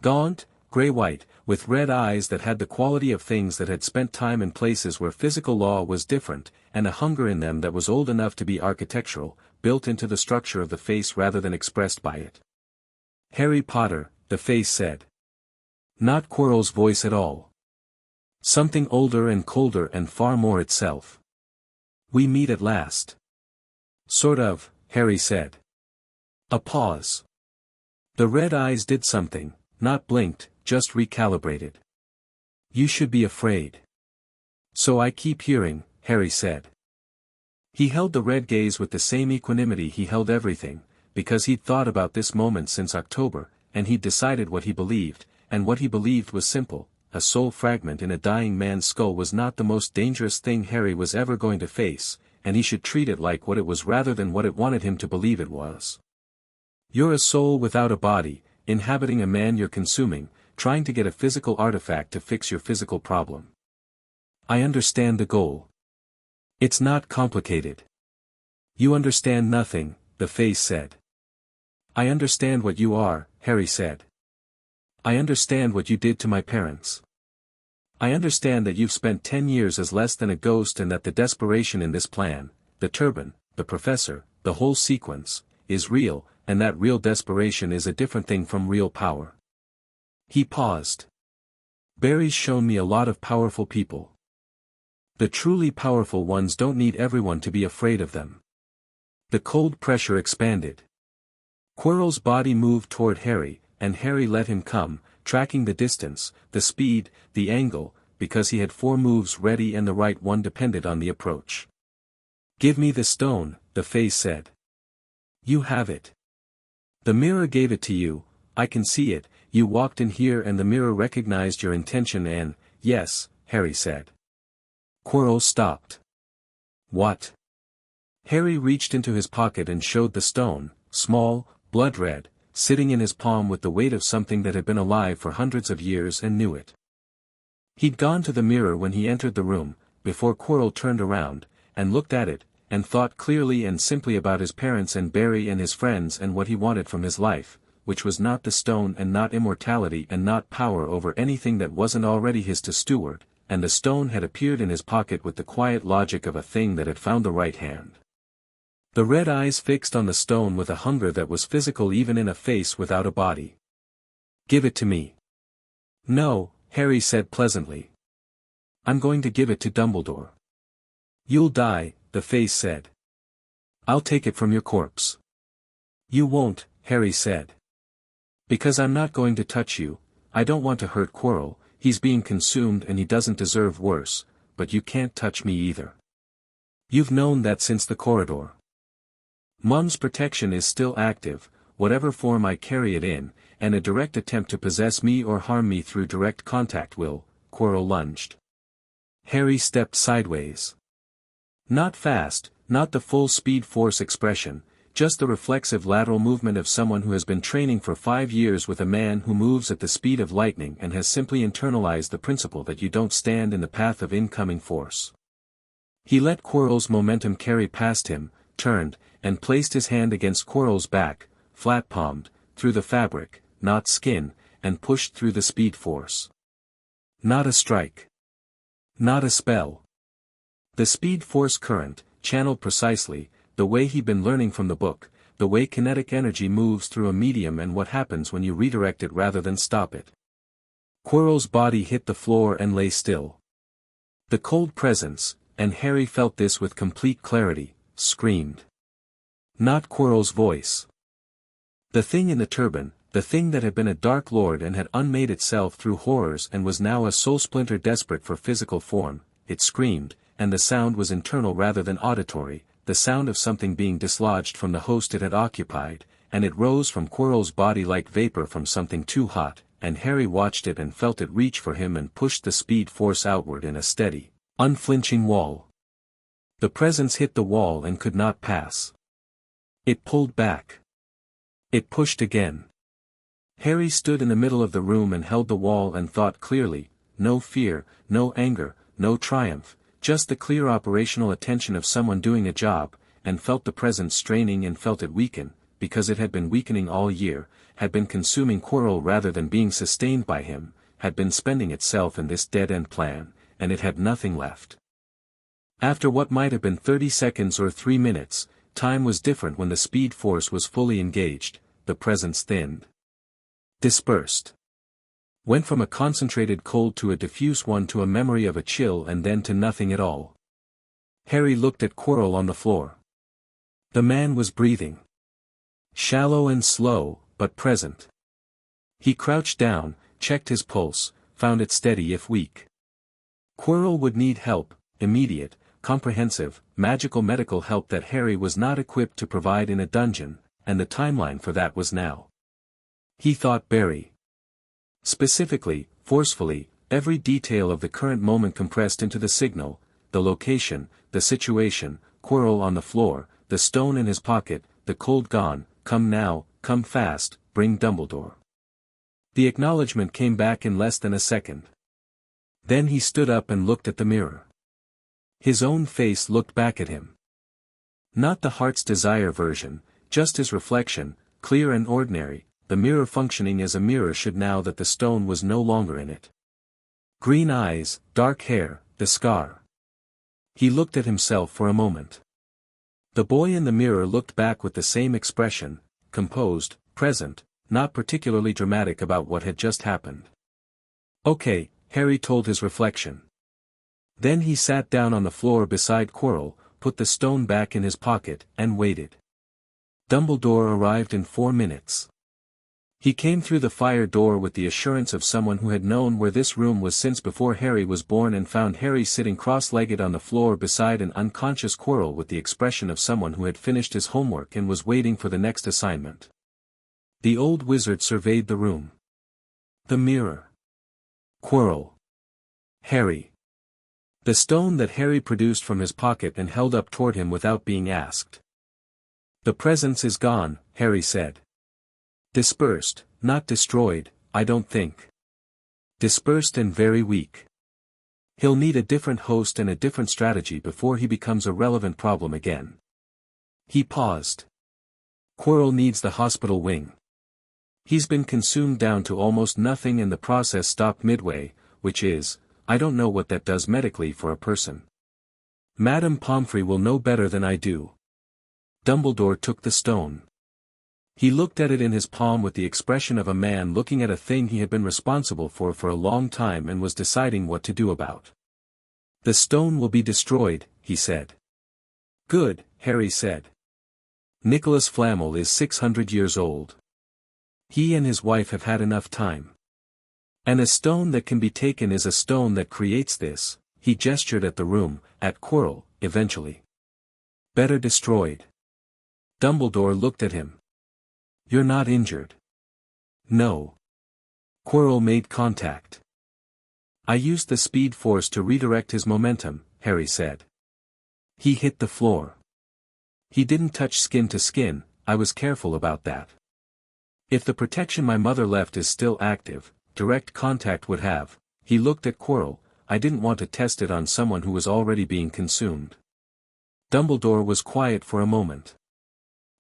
Gaunt, gray-white, with red eyes that had the quality of things that had spent time in places where physical law was different, and a hunger in them that was old enough to be architectural, built into the structure of the face rather than expressed by it. "Harry Potter," the face said. Not Quirrell's voice at all. Something older and colder and far more itself. "We meet at last." "Sort of," Harry said. A pause. The red eyes did something, not blinked, just recalibrated. "You should be afraid." "So I keep hearing," Harry said. He held the red gaze with the same equanimity he held everything, because he'd thought about this moment since October, and he'd decided what he believed, and what he believed was simple: a soul fragment in a dying man's skull was not the most dangerous thing Harry was ever going to face, and he should treat it like what it was rather than what it wanted him to believe it was. "You're a soul without a body, inhabiting a man you're consuming, trying to get a physical artifact to fix your physical problem. I understand the goal. It's not complicated." "You understand nothing," the face said. "I understand what you are," Harry said. "I understand what you did to my parents. I understand that you've spent 10 years as less than a ghost and that the desperation in this plan, the turban, the professor, the whole sequence, is real, and that real desperation is a different thing from real power." He paused. "Barry's shown me a lot of powerful people. The truly powerful ones don't need everyone to be afraid of them." The cold pressure expanded. Quirrell's body moved toward Harry, and Harry let him come, tracking the distance, the speed, the angle, because he had 4 moves ready and the right one depended on the approach. "Give me the stone," the face said. "You have it. The mirror gave it to you, I can see it, you walked in here and the mirror recognized your intention and, yes," Harry said. Quirrell stopped. "What?" Harry reached into his pocket and showed the stone, small, blood red, sitting in his palm with the weight of something that had been alive for hundreds of years and knew it. He'd gone to the mirror when he entered the room, before Quirrell turned around, and looked at it, and thought clearly and simply about his parents and Barry and his friends and what he wanted from his life, which was not the stone and not immortality and not power over anything that wasn't already his to steward, and the stone had appeared in his pocket with the quiet logic of a thing that had found the right hand. The red eyes fixed on the stone with a hunger that was physical even in a face without a body. "Give it to me." "No," Harry said pleasantly. "I'm going to give it to Dumbledore." "You'll die," the face said. "I'll take it from your corpse." "You won't," Harry said. "Because I'm not going to touch you. I don't want to hurt Quirrell, he's being consumed and he doesn't deserve worse, but you can't touch me either. You've known that since the corridor. Mum's protection is still active, whatever form I carry it in, and a direct attempt to possess me or harm me through direct contact will." Quirrell lunged. Harry stepped sideways. Not fast, not the full speed force expression, just the reflexive lateral movement of someone who has been training for 5 years with a man who moves at the speed of lightning and has simply internalized the principle that you don't stand in the path of incoming force. He let Quirrell's momentum carry past him, turned, and placed his hand against Quirrell's back, flat-palmed, through the fabric, not skin, and pushed through the speed force. Not a strike. Not a spell. The speed force current, channeled precisely, the way he'd been learning from the book, the way kinetic energy moves through a medium and what happens when you redirect it rather than stop it. Quirrell's body hit the floor and lay still. The cold presence, and Harry felt this with complete clarity, screamed. Not Quirrell's voice. The thing in the turban, the thing that had been a Dark Lord and had unmade itself through horrors and was now a soul splinter desperate for physical form, it screamed, and the sound was internal rather than auditory, the sound of something being dislodged from the host it had occupied, and it rose from Quirrell's body like vapor from something too hot, and Harry watched it and felt it reach for him and pushed the speed force outward in a steady, unflinching wall. The presence hit the wall and could not pass. It pulled back. It pushed again. Harry stood in the middle of the room and held the wall and thought clearly, no fear, no anger, no triumph, just the clear operational attention of someone doing a job, and felt the presence straining and felt it weaken, because it had been weakening all year, had been consuming Quirrell rather than being sustained by him, had been spending itself in this dead-end plan, and it had nothing left. After what might have been 30 seconds or 3 minutes, time was different when the speed force was fully engaged, the presence thinned. Dispersed. Went from a concentrated cold to a diffuse one to a memory of a chill and then to nothing at all. Harry looked at Quirrell on the floor. The man was breathing. Shallow and slow, but present. He crouched down, checked his pulse, found it steady if weak. Quirrell would need help, immediate, comprehensive, magical medical help that Harry was not equipped to provide in a dungeon, and the timeline for that was now. He thought Barry. Specifically, forcefully, every detail of the current moment compressed into the signal, the location, the situation, Quirrell on the floor, the stone in his pocket, the cold gone, come now, come fast, bring Dumbledore. The acknowledgement came back in less than a second. Then he stood up and looked at the mirror. His own face looked back at him. Not the heart's desire version, just his reflection, clear and ordinary, the mirror functioning as a mirror should now that the stone was no longer in it. Green eyes, dark hair, the scar. He looked at himself for a moment. The boy in the mirror looked back with the same expression, composed, present, not particularly dramatic about what had just happened. Okay, Harry told his reflection. Then he sat down on the floor beside Quirrell, put the stone back in his pocket, and waited. Dumbledore arrived in 4 minutes. He came through the fire door with the assurance of someone who had known where this room was since before Harry was born and found Harry sitting cross-legged on the floor beside an unconscious Quirrell with the expression of someone who had finished his homework and was waiting for the next assignment. The old wizard surveyed the room. The mirror. Quirrell. Harry. The stone that Harry produced from his pocket and held up toward him without being asked. The presence is gone, Harry said. Dispersed, not destroyed, I don't think. Dispersed and very weak. He'll need a different host and a different strategy before he becomes a relevant problem again. He paused. Quirrell needs the hospital wing. He's been consumed down to almost nothing and the process stopped midway, which is, I don't know what that does medically for a person. Madame Pomfrey will know better than I do. Dumbledore took the stone. He looked at it in his palm with the expression of a man looking at a thing he had been responsible for a long time and was deciding what to do about. The stone will be destroyed, he said. Good, Harry said. Nicholas Flamel is 600 years old. He and his wife have had enough time. And a stone that can be taken is a stone that creates this, he gestured at the room, at Quirrell, eventually. Better destroyed. Dumbledore looked at him. You're not injured. No. Quirrell made contact. I used the speed force to redirect his momentum, Harry said. He hit the floor. He didn't touch skin to skin, I was careful about that. If the protection my mother left is still active, direct contact would have. He looked at Quirrell. I didn't want to test it on someone who was already being consumed. Dumbledore was quiet for a moment.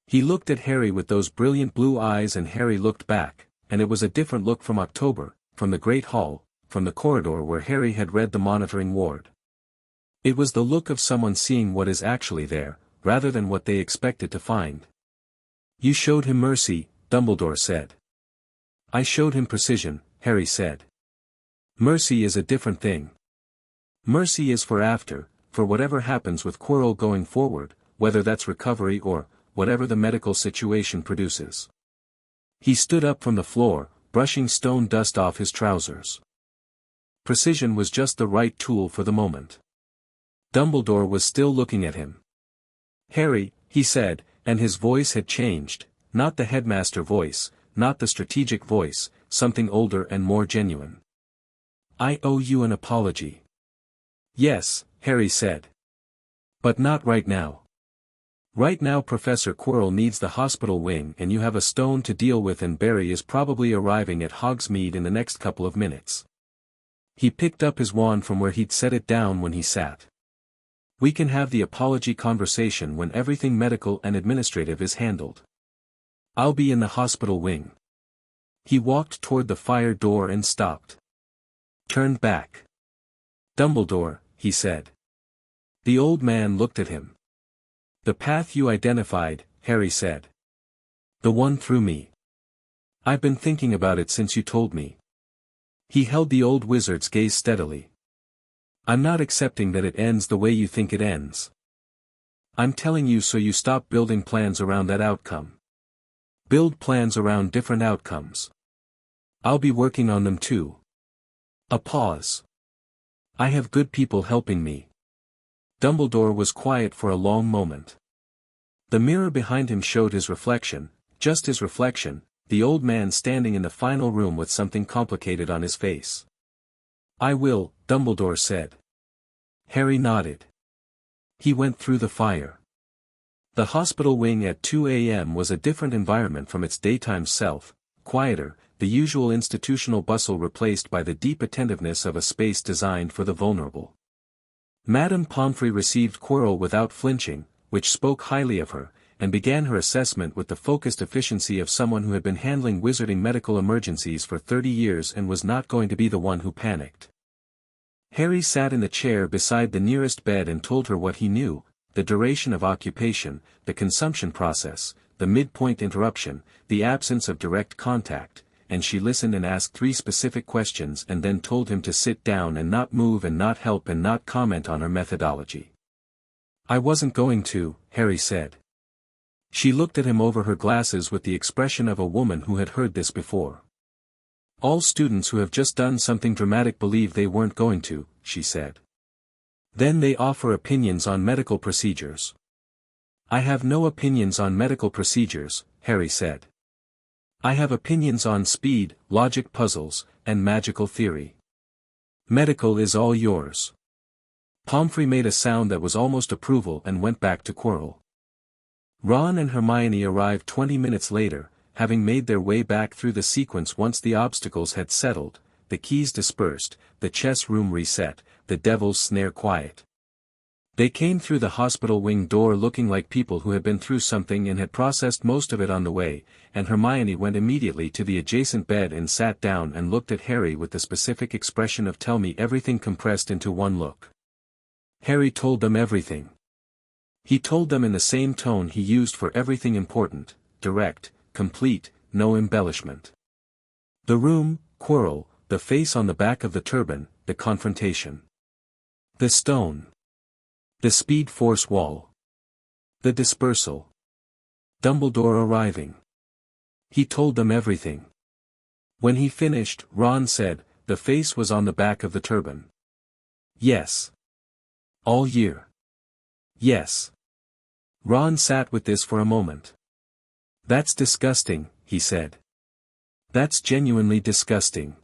He looked at Harry with those brilliant blue eyes, and Harry looked back, and it was a different look from October, from the Great Hall, from the corridor where Harry had read the monitoring ward. It was the look of someone seeing what is actually there, rather than what they expected to find. You showed him mercy, Dumbledore said. I showed him precision, Harry said. Mercy is a different thing. Mercy is for after, for whatever happens with Quirrell going forward, whether that's recovery or, whatever the medical situation produces. He stood up from the floor, brushing stone dust off his trousers. Precision was just the right tool for the moment. Dumbledore was still looking at him. Harry, he said, and his voice had changed, not the headmaster voice, not the strategic voice, something older and more genuine. I owe you an apology. Yes, Harry said. But not right now. Right now Professor Quirrell needs the hospital wing, and you have a stone to deal with, and Barry is probably arriving at Hogsmeade in the next couple of minutes. He picked up his wand from where he'd set it down when he sat. We can have the apology conversation when everything medical and administrative is handled. I'll be in the hospital wing. He walked toward the fire door and stopped. Turned back. Dumbledore, he said. The old man looked at him. The path you identified, Harry said. The one through me. I've been thinking about it since you told me. He held the old wizard's gaze steadily. I'm not accepting that it ends the way you think it ends. I'm telling you so you stop building plans around that outcome. Build plans around different outcomes. I'll be working on them too. A pause. I have good people helping me. Dumbledore was quiet for a long moment. The mirror behind him showed his reflection, just his reflection, the old man standing in the final room with something complicated on his face. I will, Dumbledore said. Harry nodded. He went through the fire. The hospital wing at 2 a.m. was a different environment from its daytime self, quieter, the usual institutional bustle replaced by the deep attentiveness of a space designed for the vulnerable. Madame Pomfrey received Quirrell without flinching, which spoke highly of her, and began her assessment with the focused efficiency of someone who had been handling wizarding medical emergencies for 30 years and was not going to be the one who panicked. Harry sat in the chair beside the nearest bed and told her what he knew, the duration of occupation, the consumption process, the midpoint interruption, the absence of direct contact, and she listened and asked 3 specific questions and then told him to sit down and not move and not help and not comment on her methodology. I wasn't going to, Harry said. She looked at him over her glasses with the expression of a woman who had heard this before. All students who have just done something dramatic believe they weren't going to, she said. Then they offer opinions on medical procedures. I have no opinions on medical procedures, Harry said. I have opinions on speed, logic puzzles, and magical theory. Medical is all yours. Pomfrey made a sound that was almost approval and went back to Quirrell. Ron and Hermione arrived 20 minutes later, having made their way back through the sequence once the obstacles had settled, the keys dispersed, the chess room reset, the devil's snare quiet. They came through the hospital wing door looking like people who had been through something and had processed most of it on the way, and Hermione went immediately to the adjacent bed and sat down and looked at Harry with the specific expression of tell me everything compressed into one look. Harry told them everything. He told them in the same tone he used for everything important, direct, complete, no embellishment. The room, Quirrell, the face on the back of the turban, the confrontation. The stone. The speed force wall. The dispersal. Dumbledore arriving. He told them everything. When he finished, Ron said, the face was on the back of the turban. Yes. All year. Yes. Ron sat with this for a moment. That's disgusting, he said. That's genuinely disgusting.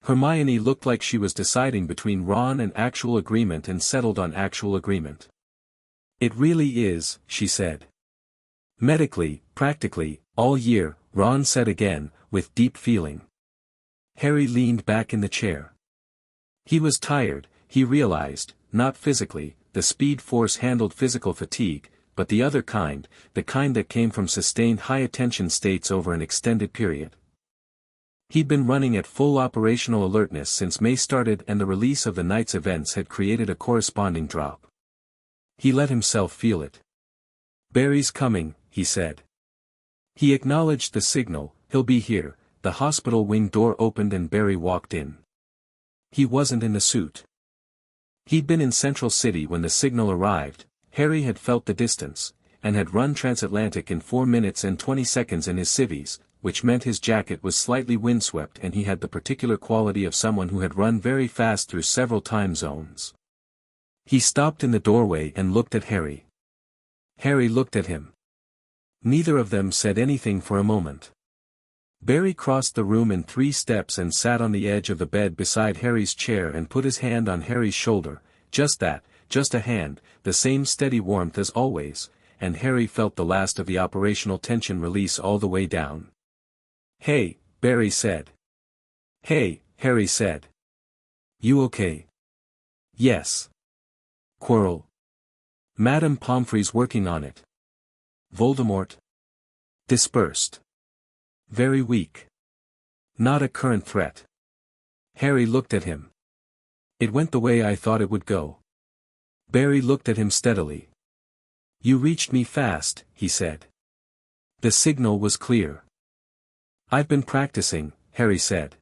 Hermione looked like she was deciding between Ron and actual agreement and settled on actual agreement. It really is, she said. Medically, practically, all year, Ron said again, with deep feeling. Harry leaned back in the chair. He was tired, he realized, not physically, the speed force handled physical fatigue, but the other kind, the kind that came from sustained high-attention states over an extended period. He'd been running at full operational alertness since May started, and the release of the night's events had created a corresponding drop. He let himself feel it. "Barry's coming," he said. He acknowledged the signal, "He'll be here." The hospital wing door opened and Barry walked in. He wasn't in the suit. He'd been in Central City when the signal arrived. Harry had felt the distance, and had run transatlantic in 4 minutes and 20 seconds in his civvies, which meant his jacket was slightly windswept and he had the particular quality of someone who had run very fast through several time zones. He stopped in the doorway and looked at Harry. Harry looked at him. Neither of them said anything for a moment. Barry crossed the room in 3 steps and sat on the edge of the bed beside Harry's chair and put his hand on Harry's shoulder, just that, just a hand, the same steady warmth as always, and Harry felt the last of the operational tension release all the way down. "Hey," Barry said. "Hey," Harry said. "You okay?" "Yes." "Quarrel?" "Madame Pomfrey's working on it." "Voldemort?" "Dispersed." "Very weak." "Not a current threat." Harry looked at him. "It went the way I thought it would go." Barry looked at him steadily. "You reached me fast," he said. The signal was clear. "I've been practicing," Harry said.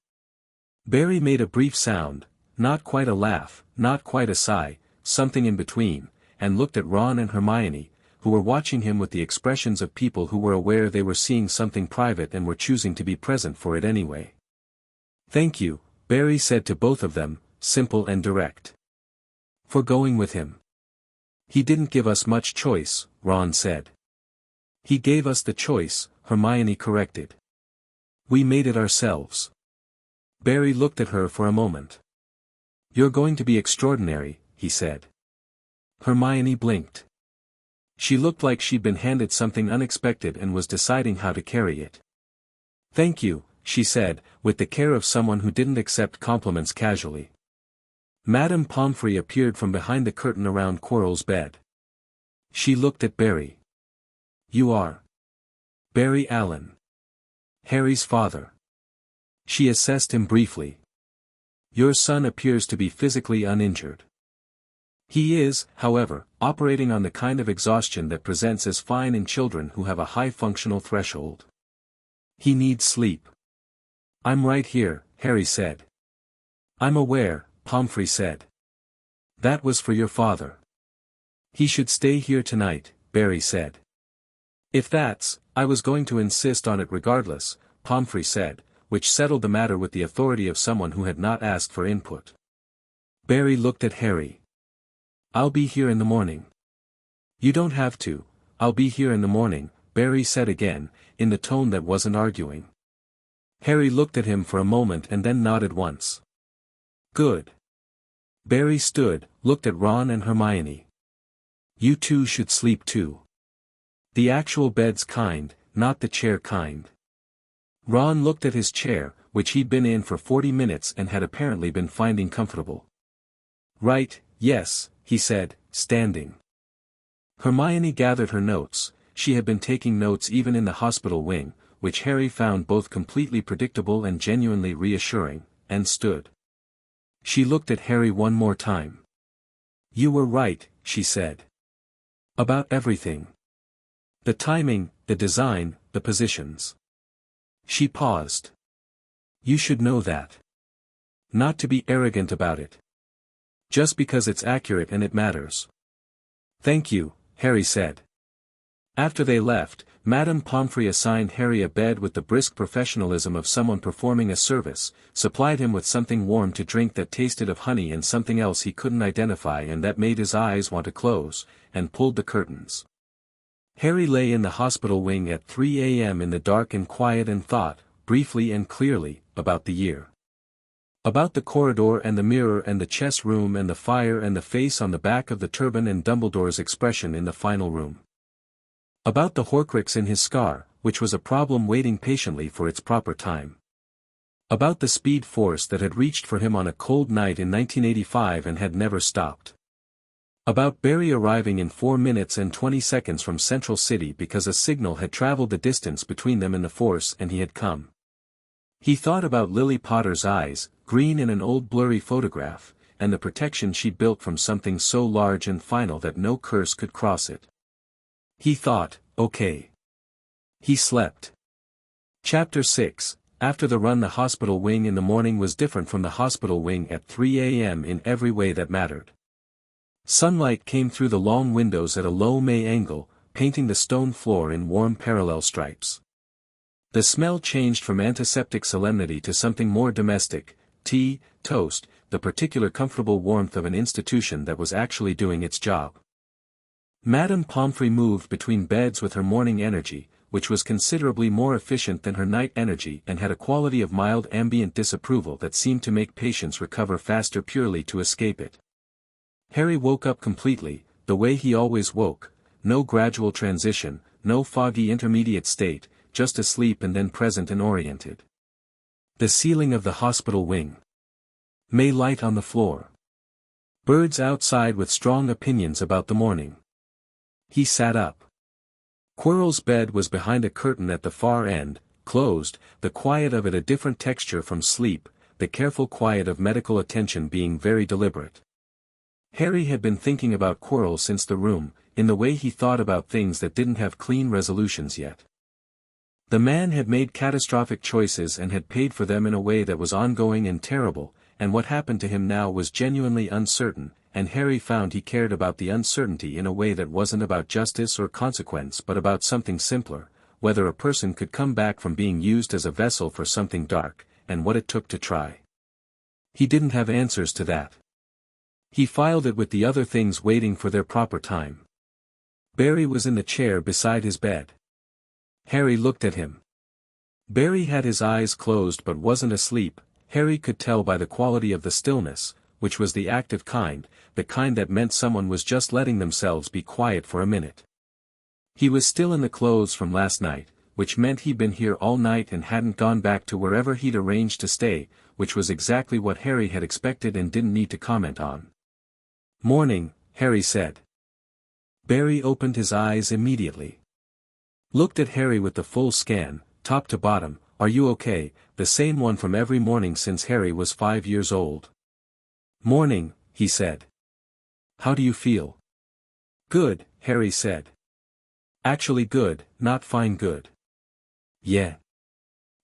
Barry made a brief sound, not quite a laugh, not quite a sigh, something in between, and looked at Ron and Hermione, who were watching him with the expressions of people who were aware they were seeing something private and were choosing to be present for it anyway. "Thank you," Barry said to both of them, simple and direct. "For going with him." "He didn't give us much choice," Ron said. "He gave us the choice," Hermione corrected. "We made it ourselves." Barry looked at her for a moment. "You're going to be extraordinary," he said. Hermione blinked. She looked like she'd been handed something unexpected and was deciding how to carry it. "Thank you," she said, with the care of someone who didn't accept compliments casually. Madame Pomfrey appeared from behind the curtain around Quirrell's bed. She looked at Barry. "You are Barry Allen, Harry's father." She assessed him briefly. "Your son appears to be physically uninjured. He is, however, operating on the kind of exhaustion that presents as fine in children who have a high functional threshold. He needs sleep." "I'm right here," Harry said. "I'm aware," Pomfrey said. "That was for your father." "He should stay here tonight," Barry said. "If that's, I was going to insist on it regardless," Pomfrey said, which settled the matter with the authority of someone who had not asked for input. Barry looked at Harry. "I'll be here in the morning." "You don't have to, I'll be here in the morning," Barry said again, in the tone that wasn't arguing. Harry looked at him for a moment and then nodded once. "Good." Barry stood, looked at Ron and Hermione. "You two should sleep too. The actual bed's kind, not the chair kind." Ron looked at his chair, which he'd been in for 40 minutes and had apparently been finding comfortable. "Right, yes," he said, standing. Hermione gathered her notes. She had been taking notes even in the hospital wing, which Harry found both completely predictable and genuinely reassuring, and stood. She looked at Harry one more time. "You were right," she said. "About everything. The timing, the design, the positions." She paused. "You should know that. Not to be arrogant about it. Just because it's accurate and it matters." "Thank you," Harry said. After they left, Madame Pomfrey assigned Harry a bed with the brisk professionalism of someone performing a service, supplied him with something warm to drink that tasted of honey and something else he couldn't identify and that made his eyes want to close, and pulled the curtains. Harry lay in the hospital wing at 3 a.m. in the dark and quiet and thought, briefly and clearly, about the year. About the corridor and the mirror and the chess room and the fire and the face on the back of the turban and Dumbledore's expression in the final room. About the Horcrux in his scar, which was a problem waiting patiently for its proper time. About the speed force that had reached for him on a cold night in 1985 and had never stopped. About Barry arriving in 4 minutes and 20 seconds from Central City because a signal had traveled the distance between them and the force and he had come. He thought about Lily Potter's eyes, green in an old blurry photograph, and the protection she'd built from something so large and final that no curse could cross it. He thought, okay. He slept. Chapter 6. After the run, the hospital wing in the morning was different from the hospital wing at 3 a.m. in every way that mattered. Sunlight came through the long windows at a low May angle, painting the stone floor in warm parallel stripes. The smell changed from antiseptic solemnity to something more domestic, tea, toast, the particular comfortable warmth of an institution that was actually doing its job. Madame Pomfrey moved between beds with her morning energy, which was considerably more efficient than her night energy and had a quality of mild ambient disapproval that seemed to make patients recover faster purely to escape it. Harry woke up completely, the way he always woke, no gradual transition, no foggy intermediate state, just asleep and then present and oriented. The ceiling of the hospital wing. May light on the floor. Birds outside with strong opinions about the morning. He sat up. Quirrell's bed was behind a curtain at the far end, closed, the quiet of it a different texture from sleep, the careful quiet of medical attention being very deliberate. Harry had been thinking about Quirrell since the room, in the way he thought about things that didn't have clean resolutions yet. The man had made catastrophic choices and had paid for them in a way that was ongoing and terrible, and what happened to him now was genuinely uncertain, and Harry found he cared about the uncertainty in a way that wasn't about justice or consequence but about something simpler, whether a person could come back from being used as a vessel for something dark, and what it took to try. He didn't have answers to that. He filed it with the other things waiting for their proper time. Barry was in the chair beside his bed. Harry looked at him. Barry had his eyes closed but wasn't asleep. Harry could tell by the quality of the stillness, which was the active kind, the kind that meant someone was just letting themselves be quiet for a minute. He was still in the clothes from last night, which meant he'd been here all night and hadn't gone back to wherever he'd arranged to stay, which was exactly what Harry had expected and didn't need to comment on. "Morning," Harry said. Barry opened his eyes immediately. Looked at Harry with the full scan, top to bottom. "Are you okay?" The same one from every morning since Harry was 5 years old. "Morning," he said. "How do you feel?" "Good," Harry said. "Actually good, not fine good." "Yeah.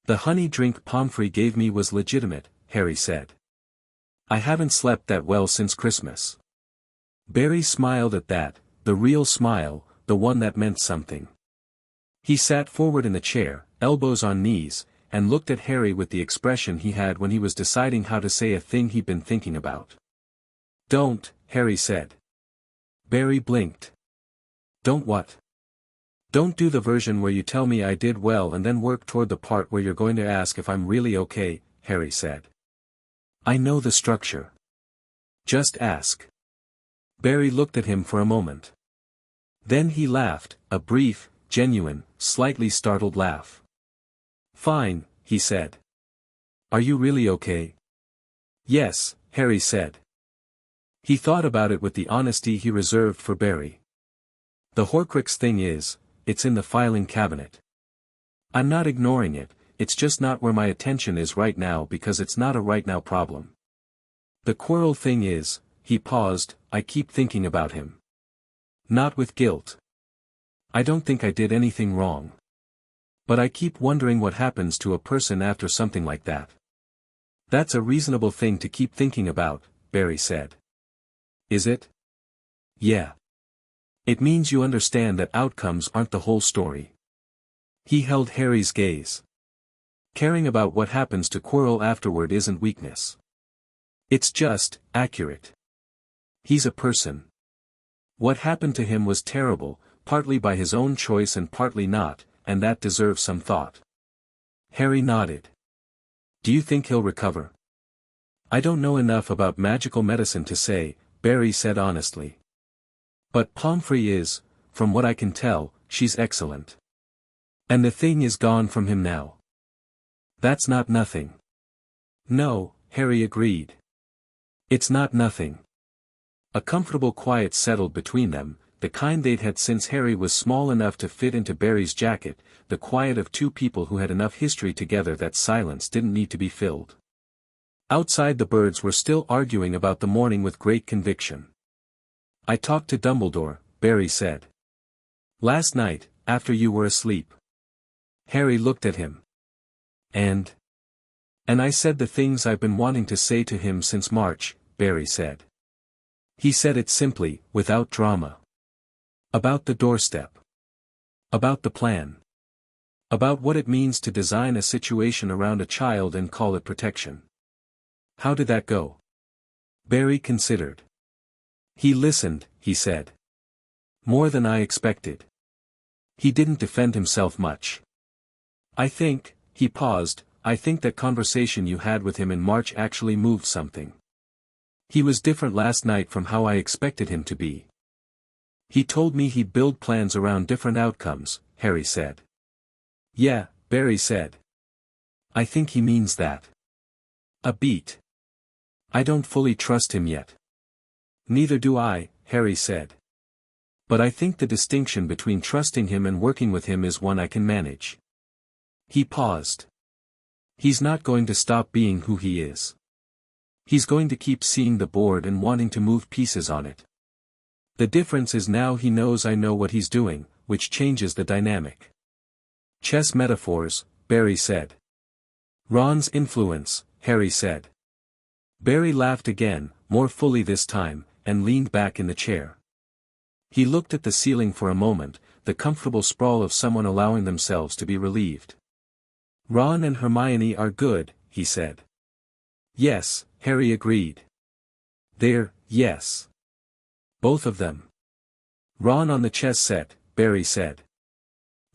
The honey drink Pomfrey gave me was legitimate," Harry said. "I haven't slept that well since Christmas." Barry smiled at that, the real smile, the one that meant something. He sat forward in the chair, elbows on knees, and looked at Harry with the expression he had when he was deciding how to say a thing he'd been thinking about. "Don't," Harry said. Barry blinked. "Don't what?" "Don't do the version where you tell me I did well and then work toward the part where you're going to ask if I'm really okay," Harry said. "I know the structure. Just ask." Barry looked at him for a moment. Then he laughed, a brief, genuine, slightly startled laugh. "Fine," he said. "Are you really okay?" "Yes," Harry said. He thought about it with the honesty he reserved for Barry. "The Horcrux thing is, it's in the filing cabinet. I'm not ignoring it, it's just not where my attention is right now because it's not a right now problem. The Quirrell thing is," he paused, "I keep thinking about him. Not with guilt. I don't think I did anything wrong. But I keep wondering what happens to a person after something like that." "That's a reasonable thing to keep thinking about," Barry said. "Is it?" "Yeah. It means you understand that outcomes aren't the whole story." He held Harry's gaze. "Caring about what happens to Quirrell afterward isn't weakness. It's just, accurate. He's a person. What happened to him was terrible, partly by his own choice and partly not, and that deserves some thought." Harry nodded. "Do you think he'll recover?" I don't know enough about magical medicine to say, Barry said honestly. But Pomfrey is, from what I can tell, she's excellent. And the thing is gone from him now. That's not nothing. No, Harry agreed. It's not nothing. A comfortable quiet settled between them, the kind they'd had since Harry was small enough to fit into Barry's jacket, the quiet of two people who had enough history together that silence didn't need to be filled. Outside the birds were still arguing about the morning with great conviction. I talked to Dumbledore, Barry said. Last night, after you were asleep. Harry looked at him. And I said the things I've been wanting to say to him since March, Barry said. He said it simply, without drama. About the doorstep. About the plan. About what it means to design a situation around a child and call it protection. How did that go? Barry considered. He listened, he said. More than I expected. He didn't defend himself much. I think, he paused, I think that conversation you had with him in March actually moved something. He was different last night from how I expected him to be. He told me he'd build plans around different outcomes, Harry said. Yeah, Barry said. I think he means that. A beat. I don't fully trust him yet. Neither do I, Harry said. But I think the distinction between trusting him and working with him is one I can manage. He paused. He's not going to stop being who he is. He's going to keep seeing the board and wanting to move pieces on it. The difference is now he knows I know what he's doing, which changes the dynamic. Chess metaphors, Barry said. Ron's influence, Harry said. Barry laughed again, more fully this time, and leaned back in the chair. He looked at the ceiling for a moment, the comfortable sprawl of someone allowing themselves to be relieved. Ron and Hermione are good, he said. Yes, Harry agreed. Yes. Both of them. Ron on the chess set, Barry said.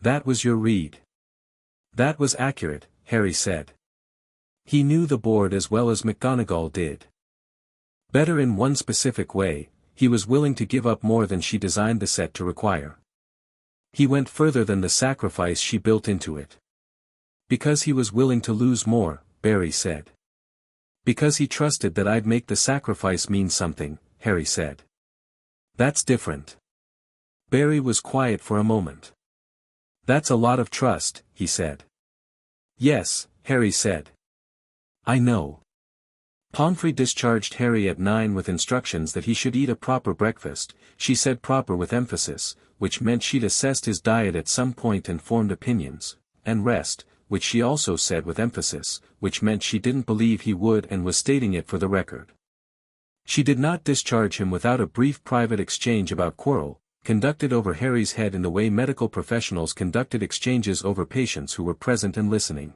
That was your read. That was accurate, Harry said. He knew the board as well as McGonagall did. Better in one specific way, he was willing to give up more than she designed the set to require. He went further than the sacrifice she built into it. Because he was willing to lose more, Barry said. Because he trusted that I'd make the sacrifice mean something, Harry said. That's different. Barry was quiet for a moment. That's a lot of trust, he said. Yes, Harry said. I know. Pomfrey discharged Harry at 9 with instructions that he should eat a proper breakfast, she said proper with emphasis, which meant she'd assessed his diet at some point and formed opinions, and rest, which she also said with emphasis, which meant she didn't believe he would and was stating it for the record. She did not discharge him without a brief private exchange about Quirrell, conducted over Harry's head in the way medical professionals conducted exchanges over patients who were present and listening.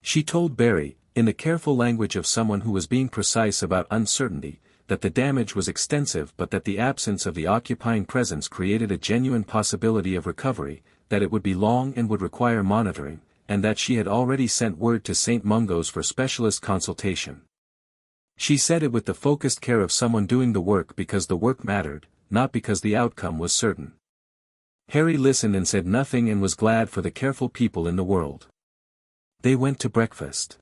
She told Barry, in the careful language of someone who was being precise about uncertainty, that the damage was extensive but that the absence of the occupying presence created a genuine possibility of recovery, that it would be long and would require monitoring, and that she had already sent word to St. Mungo's for specialist consultation. She said it with the focused care of someone doing the work because the work mattered, not because the outcome was certain. Harry listened and said nothing and was glad for the careful people in the world. They went to breakfast.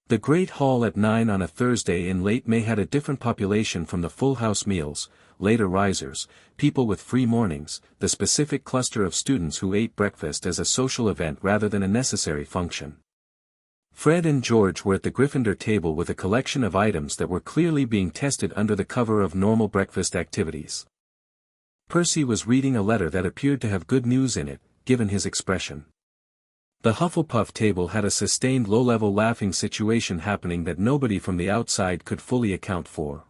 The Great Hall at 9 on a Thursday in late May had a different population from the full house meals, later risers, people with free mornings, the specific cluster of students who ate breakfast as a social event rather than a necessary function. Fred and George were at the Gryffindor table with a collection of items that were clearly being tested under the cover of normal breakfast activities. Percy was reading a letter that appeared to have good news in it, given his expression. The Hufflepuff table had a sustained low-level laughing situation happening that nobody from the outside could fully account for.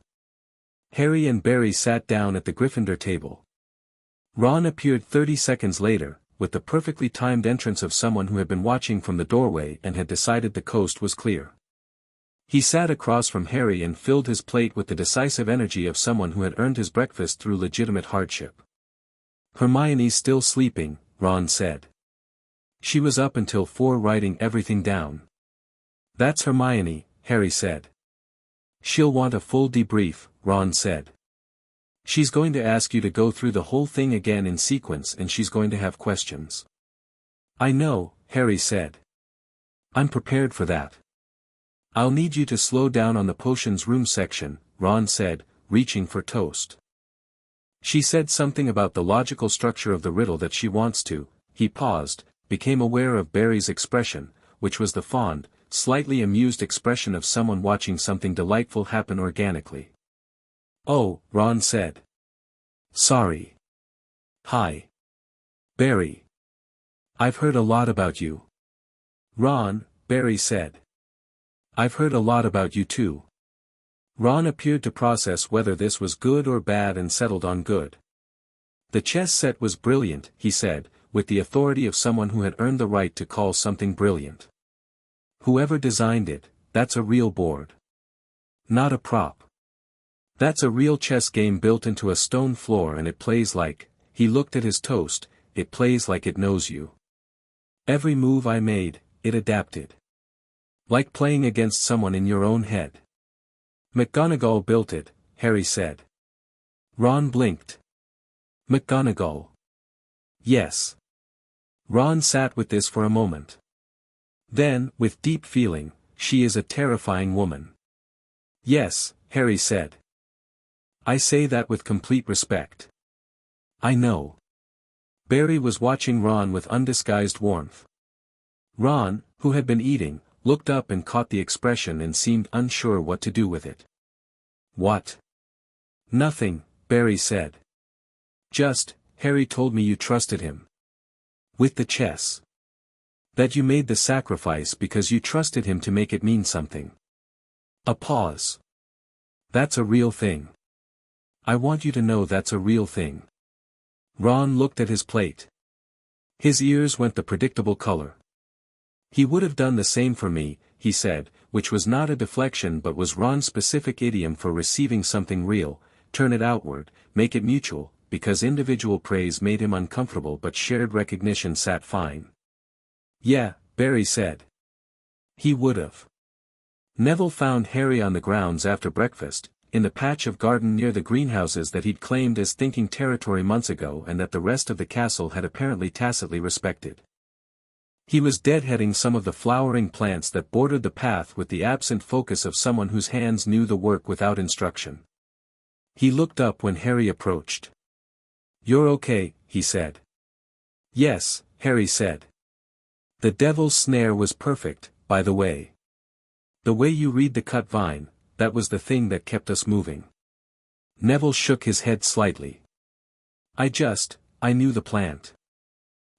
Harry and Barry sat down at the Gryffindor table. Ron appeared 30 seconds later, with the perfectly timed entrance of someone who had been watching from the doorway and had decided the coast was clear. He sat across from Harry and filled his plate with the decisive energy of someone who had earned his breakfast through legitimate hardship. Hermione's still sleeping, Ron said. She was up until 4 writing everything down. That's Hermione, Harry said. She'll want a full debrief, Ron said. She's going to ask you to go through the whole thing again in sequence and she's going to have questions. I know, Harry said. I'm prepared for that. I'll need you to slow down on the potions room section, Ron said, reaching for toast. She said something about the logical structure of the riddle that she wants to. He paused, became aware of Barry's expression, which was the fond, slightly amused expression of someone watching something delightful happen organically. Oh, Ron said. Sorry. Hi. Barry. I've heard a lot about you. Ron, Barry said. I've heard a lot about you too. Ron appeared to process whether this was good or bad and settled on good. The chess set was brilliant, he said, with the authority of someone who had earned the right to call something brilliant. Whoever designed it, that's a real board. Not a prop. That's a real chess game built into a stone floor and it plays like, he looked at his toast, it plays like it knows you. Every move I made, it adapted. Like playing against someone in your own head. McGonagall built it, Harry said. Ron blinked. McGonagall. Yes. Ron sat with this for a moment. Then, with deep feeling, she is a terrifying woman. Yes, Harry said. I say that with complete respect. I know. Barry was watching Ron with undisguised warmth. Ron, who had been eating, looked up and caught the expression and seemed unsure what to do with it. What? Nothing, Barry said. Just, Harry told me you trusted him. With the chess. That you made the sacrifice because you trusted him to make it mean something. A pause. That's a real thing. I want you to know that's a real thing. Ron looked at his plate. His ears went the predictable color. He would have done the same for me, he said, which was not a deflection but was Ron's specific idiom for receiving something real, turn it outward, make it mutual, because individual praise made him uncomfortable but shared recognition sat fine. Yeah, Barry said. He would have. Neville found Harry on the grounds after breakfast, in the patch of garden near the greenhouses that he'd claimed as thinking territory months ago and that the rest of the castle had apparently tacitly respected. He was deadheading some of the flowering plants that bordered the path with the absent focus of someone whose hands knew the work without instruction. He looked up when Harry approached. You're okay, he said. Yes, Harry said. The devil's snare was perfect, by the way. The way you read the cut vine, that was the thing that kept us moving. Neville shook his head slightly. I knew the plant.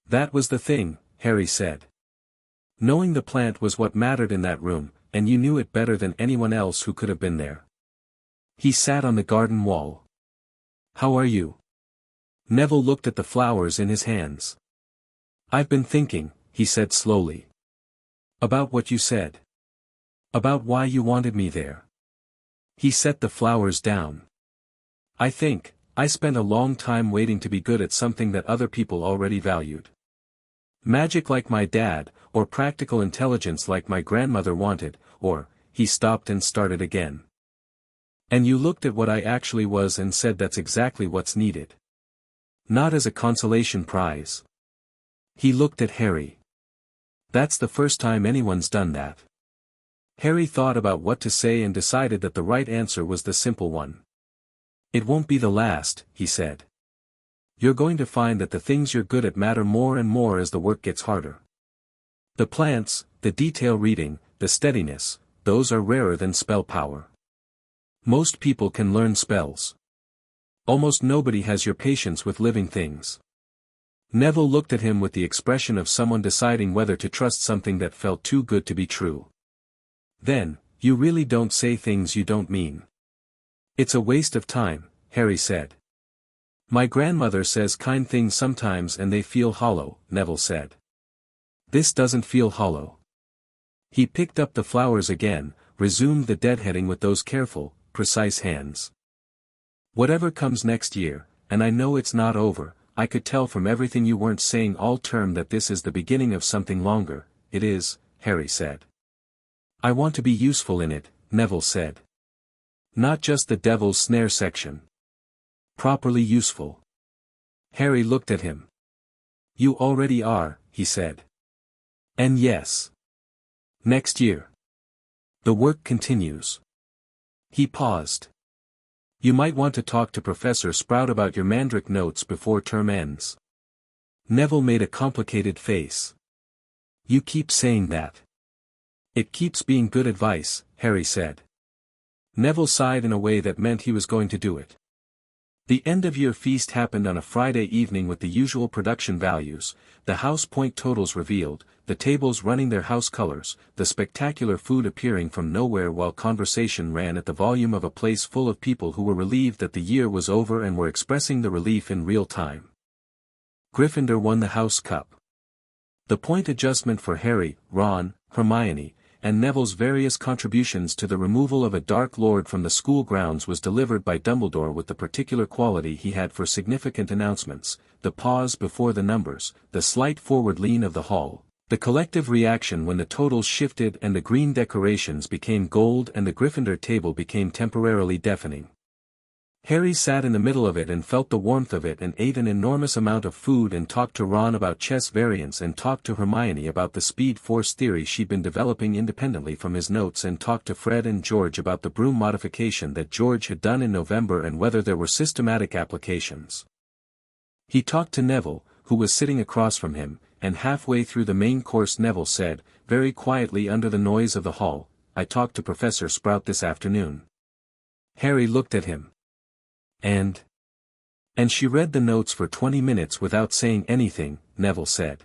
That was the thing, Harry said. Knowing the plant was what mattered in that room, and you knew it better than anyone else who could have been there. He sat on the garden wall. How are you? Neville looked at the flowers in his hands. I've been thinking, he said slowly. About what you said. About why you wanted me there. He set the flowers down. I think, I spent a long time waiting to be good at something that other people already valued. Magic like my dad, or practical intelligence like my grandmother wanted, or, he stopped and started again. And you looked at what I actually was and said that's exactly what's needed. Not as a consolation prize. He looked at Harry. That's the first time anyone's done that. Harry thought about what to say and decided that the right answer was the simple one. It won't be the last, he said. You're going to find that the things you're good at matter more and more as the work gets harder. The plants, the detail reading, the steadiness, those are rarer than spell power. Most people can learn spells. Almost nobody has your patience with living things. Neville looked at him with the expression of someone deciding whether to trust something that felt too good to be true. Then, you really don't say things you don't mean. It's a waste of time, Harry said. My grandmother says kind things sometimes and they feel hollow, Neville said. This doesn't feel hollow. He picked up the flowers again, resumed the deadheading with those careful, precise hands. Whatever comes next year, and I know it's not over, I could tell from everything you weren't saying all term that this is the beginning of something longer. It is, Harry said. I want to be useful in it, Neville said. Not just the devil's snare section. Properly useful. Harry looked at him. You already are, he said. And yes. Next year. The work continues. He paused. You might want to talk to Professor Sprout about your Mandrake notes before term ends. Neville made a complicated face. You keep saying that. It keeps being good advice, Harry said. Neville sighed in a way that meant he was going to do it. The end-of-year feast happened on a Friday evening with the usual production values, the house point totals revealed, the tables running their house colors, the spectacular food appearing from nowhere while conversation ran at the volume of a place full of people who were relieved that the year was over and were expressing the relief in real time. Gryffindor won the House Cup. The point adjustment for Harry, Ron, Hermione, and Neville's various contributions to the removal of a Dark Lord from the school grounds was delivered by Dumbledore with the particular quality he had for significant announcements, the pause before the numbers, the slight forward lean of the hall, the collective reaction when the totals shifted and the green decorations became gold and the Gryffindor table became temporarily deafening. Harry sat in the middle of it and felt the warmth of it and ate an enormous amount of food and talked to Ron about chess variants and talked to Hermione about the speed force theory she'd been developing independently from his notes and talked to Fred and George about the broom modification that George had done in November and whether there were systematic applications. He talked to Neville, who was sitting across from him, and halfway through the main course Neville said, very quietly under the noise of the hall, I talked to Professor Sprout this afternoon. Harry looked at him. And she read the notes for 20 minutes without saying anything, Neville said.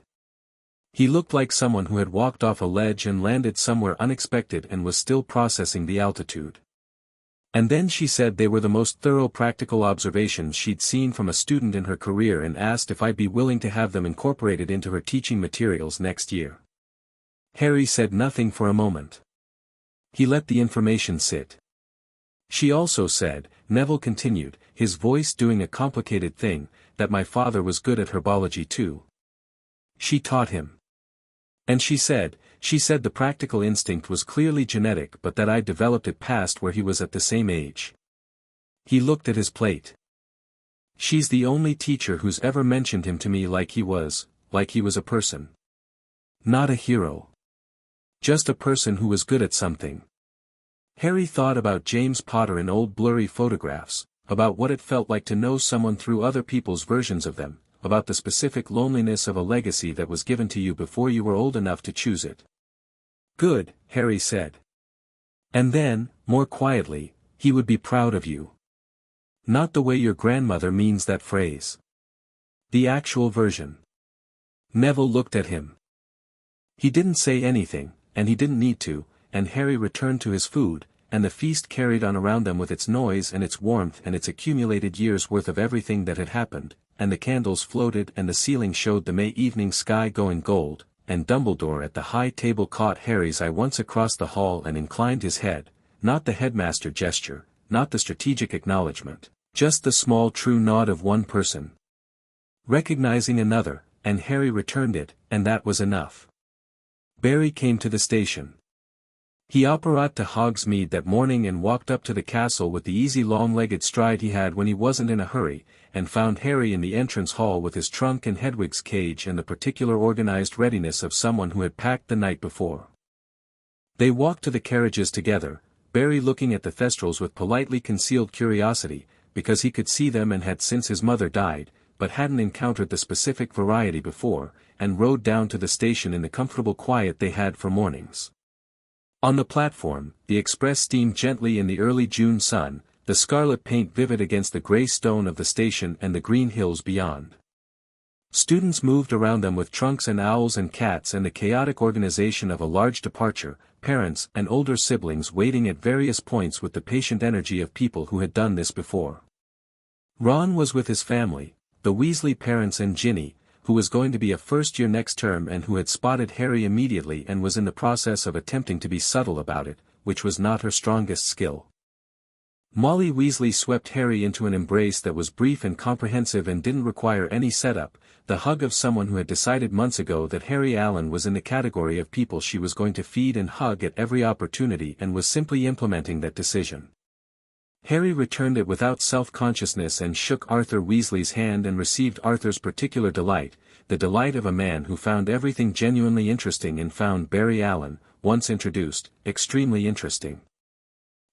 He looked like someone who had walked off a ledge and landed somewhere unexpected and was still processing the altitude. And then she said they were the most thorough practical observations she'd seen from a student in her career and asked if I'd be willing to have them incorporated into her teaching materials next year. Harry said nothing for a moment. He let the information sit. She also said, Neville continued, his voice doing a complicated thing, that my father was good at herbology too. She taught him. And she said the practical instinct was clearly genetic but that I'd developed it past where he was at the same age. He looked at his plate. She's the only teacher who's ever mentioned him to me like he was a person. Not a hero. Just a person who was good at something. Harry thought about James Potter in old blurry photographs, about what it felt like to know someone through other people's versions of them, about the specific loneliness of a legacy that was given to you before you were old enough to choose it. Good, Harry said. And then, more quietly, he would be proud of you. Not the way your grandmother means that phrase. The actual version. Neville looked at him. He didn't say anything, and he didn't need to, and Harry returned to his food, and the feast carried on around them with its noise and its warmth and its accumulated years' worth of everything that had happened, and the candles floated and the ceiling showed the May evening sky going gold, and Dumbledore at the high table caught Harry's eye once across the hall and inclined his head, not the headmaster gesture, not the strategic acknowledgement, just the small true nod of one person. Recognizing another, and Harry returned it, and that was enough. Barry came to the station. He operated to Hogsmeade that morning and walked up to the castle with the easy long-legged stride he had when he wasn't in a hurry, and found Harry in the entrance hall with his trunk and Hedwig's cage and the particular organized readiness of someone who had packed the night before. They walked to the carriages together, Barry looking at the Thestrals with politely concealed curiosity, because he could see them and had since his mother died, but hadn't encountered the specific variety before, and rode down to the station in the comfortable quiet they had for mornings. On the platform, the express steamed gently in the early June sun, the scarlet paint vivid against the grey stone of the station and the green hills beyond. Students moved around them with trunks and owls and cats and the chaotic organization of a large departure, parents and older siblings waiting at various points with the patient energy of people who had done this before. Ron was with his family, the Weasley parents and Ginny, who was going to be a first-year next term and who had spotted Harry immediately and was in the process of attempting to be subtle about it, which was not her strongest skill. Molly Weasley swept Harry into an embrace that was brief and comprehensive and didn't require any setup, the hug of someone who had decided months ago that Harry Allen was in the category of people she was going to feed and hug at every opportunity and was simply implementing that decision. Harry returned it without self-consciousness and shook Arthur Weasley's hand and received Arthur's particular delight, the delight of a man who found everything genuinely interesting and found Barry Allen, once introduced, extremely interesting.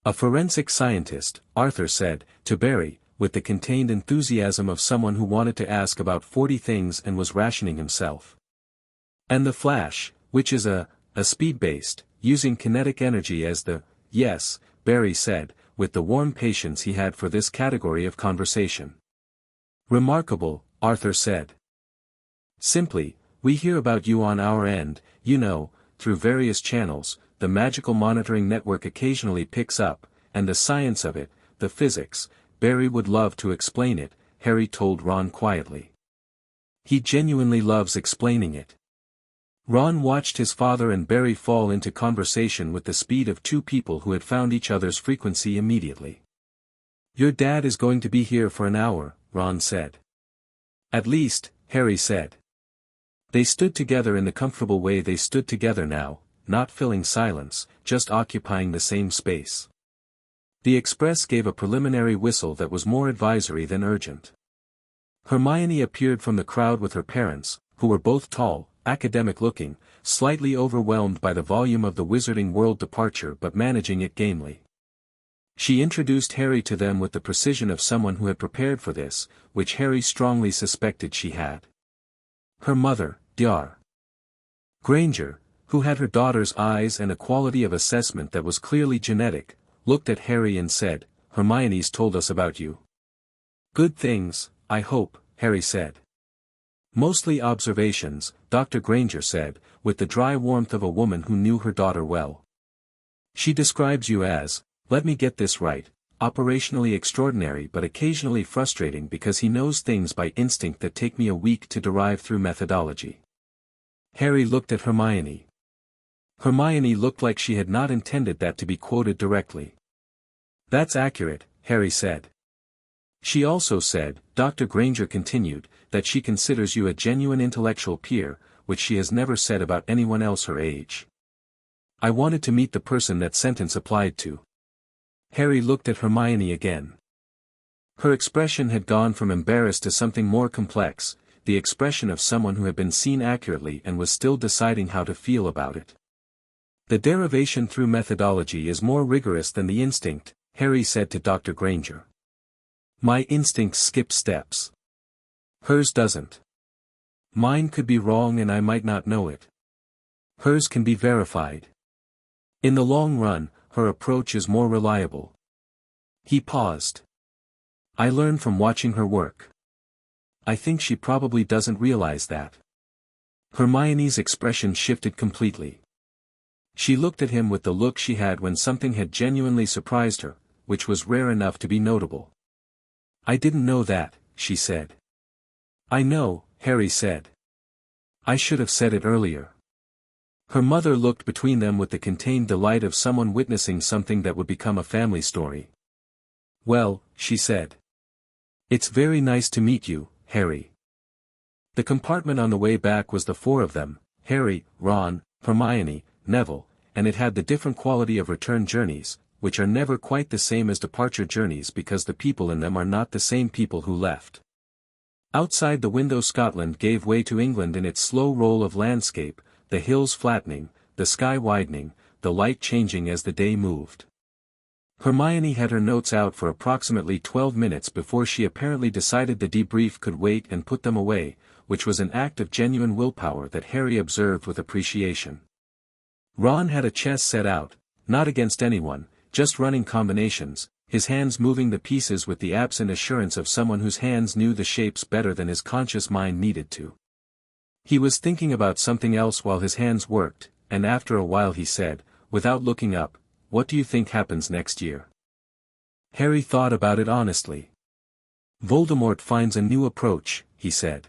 A forensic scientist, Arthur said, to Barry, with the contained enthusiasm of someone who wanted to ask about 40 things and was rationing himself. And the Flash, which is a speed-based, using kinetic energy as the, yes, Barry said, with the warm patience he had for this category of conversation. Remarkable, Arthur said. Simply, we hear about you on our end, you know, through various channels, the magical monitoring network occasionally picks up, and the science of it, the physics, Barry would love to explain it, Harry told Ron quietly. He genuinely loves explaining it. Ron watched his father and Barry fall into conversation with the speed of two people who had found each other's frequency immediately. Your dad is going to be here for an hour, Ron said. At least, Harry said. They stood together in the comfortable way they stood together now, not filling silence, just occupying the same space. The express gave a preliminary whistle that was more advisory than urgent. Hermione appeared from the crowd with her parents, who were both tall, academic-looking, slightly overwhelmed by the volume of the Wizarding World departure but managing it gamely. She introduced Harry to them with the precision of someone who had prepared for this, which Harry strongly suspected she had. Her mother, Dr. Granger, who had her daughter's eyes and a quality of assessment that was clearly genetic, looked at Harry and said, Hermione's told us about you. Good things, I hope, Harry said. Mostly observations, Dr. Granger said, with the dry warmth of a woman who knew her daughter well. She describes you as, let me get this right, operationally extraordinary but occasionally frustrating because he knows things by instinct that take me a week to derive through methodology. Harry looked at Hermione. Hermione looked like she had not intended that to be quoted directly. That's accurate, Harry said. She also said, Dr. Granger continued, that she considers you a genuine intellectual peer, which she has never said about anyone else her age. I wanted to meet the person that sentence applied to. Harry looked at Hermione again. Her expression had gone from embarrassed to something more complex, the expression of someone who had been seen accurately and was still deciding how to feel about it. The derivation through methodology is more rigorous than the instinct, Harry said to Dr. Granger. My instinct skips steps. Hers doesn't. Mine could be wrong and I might not know it. Hers can be verified. In the long run, her approach is more reliable. He paused. I learn from watching her work. I think she probably doesn't realize that. Hermione's expression shifted completely. She looked at him with the look she had when something had genuinely surprised her, which was rare enough to be notable. I didn't know that, she said. I know, Harry said. I should have said it earlier. Her mother looked between them with the contained delight of someone witnessing something that would become a family story. Well, she said. It's very nice to meet you, Harry. The compartment on the way back was the four of them, Harry, Ron, Hermione, Neville, and it had the different quality of return journeys, which are never quite the same as departure journeys because the people in them are not the same people who left. Outside the window Scotland gave way to England in its slow roll of landscape, the hills flattening, the sky widening, the light changing as the day moved. Hermione had her notes out for approximately 12 minutes before she apparently decided the debrief could wait and put them away, which was an act of genuine willpower that Harry observed with appreciation. Ron had a chess set out, not against anyone, just running combinations, his hands moving the pieces with the absent assurance of someone whose hands knew the shapes better than his conscious mind needed to. He was thinking about something else while his hands worked, and after a while he said, without looking up, what do you think happens next year? Harry thought about it honestly. Voldemort finds a new approach, he said.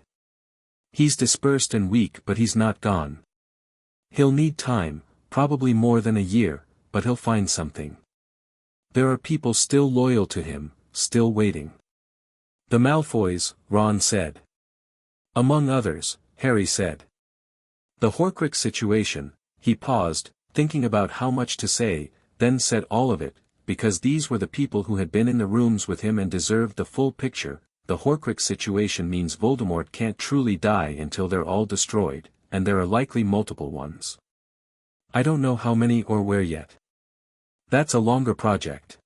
He's dispersed and weak but he's not gone. He'll need time, probably more than a year, but he'll find something. There are people still loyal to him, still waiting. The Malfoys, Ron said. Among others, Harry said. The Horcrux situation, he paused, thinking about how much to say, then said all of it, because these were the people who had been in the rooms with him and deserved the full picture. The Horcrux situation means Voldemort can't truly die until they're all destroyed, and there are likely multiple ones. I don't know how many or where yet. That's a longer project.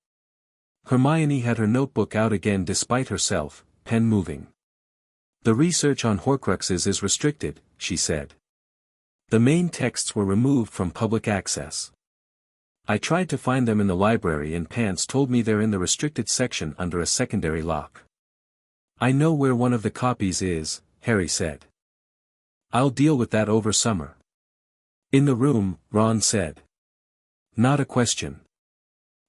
Hermione had her notebook out again despite herself, pen moving. The research on Horcruxes is restricted, she said. The main texts were removed from public access. I tried to find them in the library and Pants told me they're in the restricted section under a secondary lock. I know where one of the copies is, Harry said. I'll deal with that over summer. In the room, Ron said. Not a question.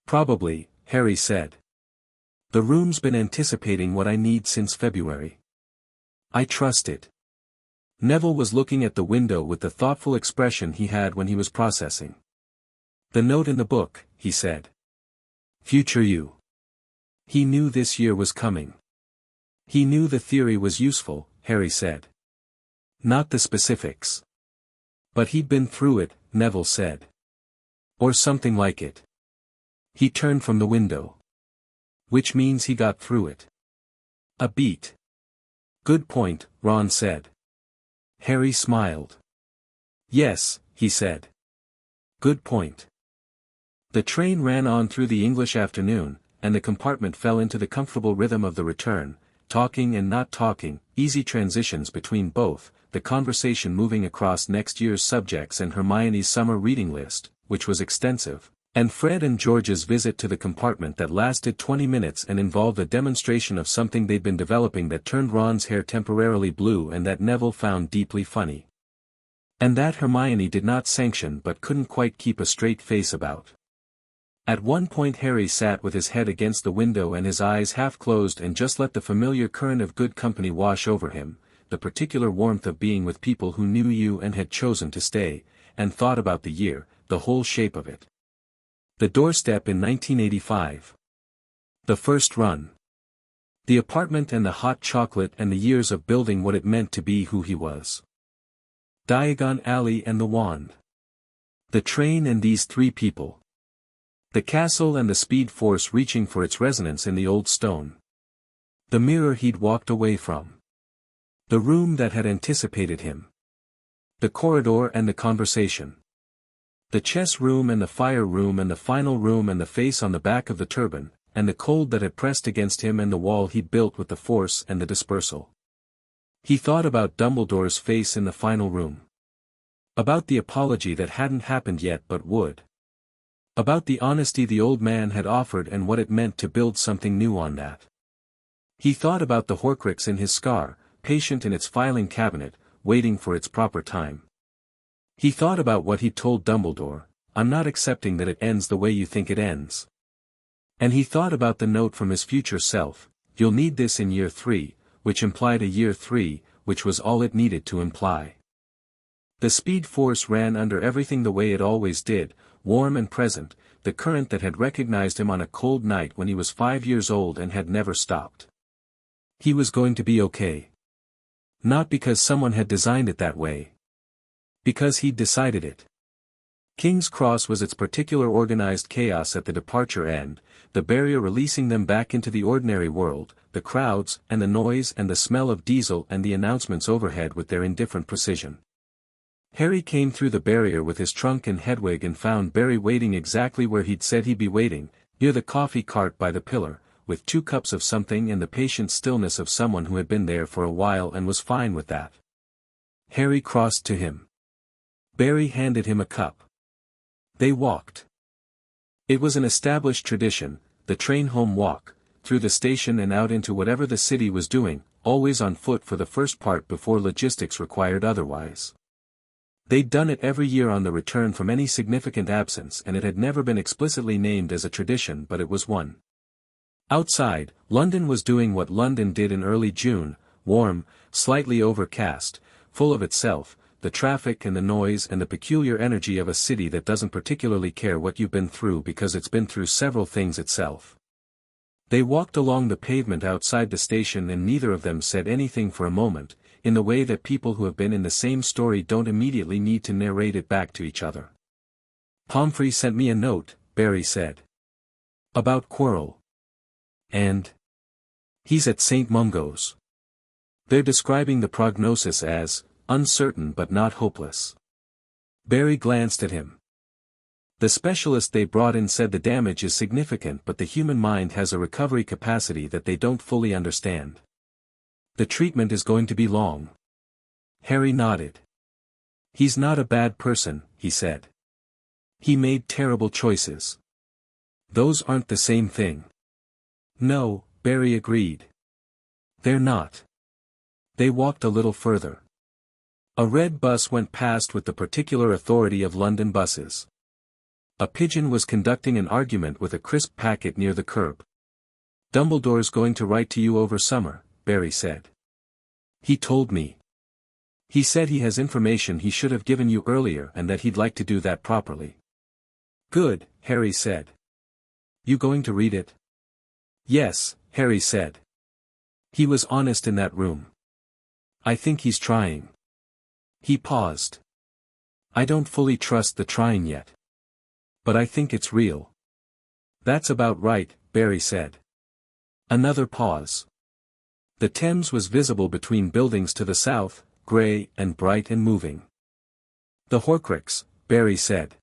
Probably, Harry said. The room's been anticipating what I need since February. I trust it. Neville was looking at the window with the thoughtful expression he had when he was processing. The note in the book, he said. Future you. He knew this year was coming. He knew the theory was useful, Harry said. Not the specifics. But he'd been through it, Neville said. Or something like it. He turned from the window. Which means he got through it. A beat. Good point, Ron said. Harry smiled. Yes, he said. Good point. The train ran on through the English afternoon, and the compartment fell into the comfortable rhythm of the return, talking and not talking, easy transitions between both, the conversation moving across next year's subjects and Hermione's summer reading list, which was extensive, and Fred and George's visit to the compartment that lasted 20 minutes and involved a demonstration of something they'd been developing that turned Ron's hair temporarily blue and that Neville found deeply funny. And that Hermione did not sanction but couldn't quite keep a straight face about. At one point Harry sat with his head against the window and his eyes half closed and just let the familiar current of good company wash over him, the particular warmth of being with people who knew you and had chosen to stay, and thought about the year, the whole shape of it. The doorstep in 1985. The first run. The apartment and the hot chocolate and the years of building what it meant to be who he was. Diagon Alley and the wand. The train and these three people. The castle and the speed force reaching for its resonance in the old stone. The mirror he'd walked away from. The room that had anticipated him. The corridor and the conversation. The chess room and the fire room and the final room and the face on the back of the turban, and the cold that had pressed against him and the wall he'd built with the force and the dispersal. He thought about Dumbledore's face in the final room. About the apology that hadn't happened yet but would. About the honesty the old man had offered and what it meant to build something new on that. He thought about the Horcrux in his scar, patient in its filing cabinet, waiting for its proper time. He thought about what he'd told Dumbledore, I'm not accepting that it ends the way you think it ends. And he thought about the note from his future self, you'll need this in year 3, which implied a year 3, which was all it needed to imply. The speed force ran under everything the way it always did, warm and present, the current that had recognized him on a cold night when he was 5 years old and had never stopped. He was going to be okay. Not because someone had designed it that way. Because he'd decided it. King's Cross was its particular organized chaos at the departure end, the barrier releasing them back into the ordinary world, the crowds and the noise and the smell of diesel and the announcements overhead with their indifferent precision. Harry came through the barrier with his trunk and Hedwig and found Barry waiting exactly where he'd said he'd be waiting, near the coffee cart by the pillar, with 2 cups of something and the patient stillness of someone who had been there for a while and was fine with that. Harry crossed to him. Barry handed him a cup. They walked. It was an established tradition, the train home walk, through the station and out into whatever the city was doing, always on foot for the first part before logistics required otherwise. They'd done it every year on the return from any significant absence and it had never been explicitly named as a tradition but it was one. Outside, London was doing what London did in early June, warm, slightly overcast, full of itself, the traffic and the noise and the peculiar energy of a city that doesn't particularly care what you've been through because it's been through several things itself. They walked along the pavement outside the station and neither of them said anything for a moment, in the way that people who have been in the same story don't immediately need to narrate it back to each other. Pomfrey sent me a note, Barry said. About Quirrell. And he's at St. Mungo's. They're describing the prognosis as uncertain but not hopeless. Barry glanced at him. The specialist they brought in said the damage is significant, but the human mind has a recovery capacity that they don't fully understand. The treatment is going to be long. Harry nodded. He's not a bad person, he said. He made terrible choices. Those aren't the same thing. No, Barry agreed. They're not. They walked a little further. A red bus went past with the particular authority of London buses. A pigeon was conducting an argument with a crisp packet near the curb. Dumbledore's going to write to you over summer, Barry said. He told me. He said he has information he should have given you earlier and that he'd like to do that properly. Good, Harry said. You going to read it? Yes, Harry said. He was honest in that room. I think he's trying. He paused. I don't fully trust the trying yet. But I think it's real. That's about right, Barry said. Another pause. The Thames was visible between buildings to the south, grey and bright and moving. The Horcrux, Barry said.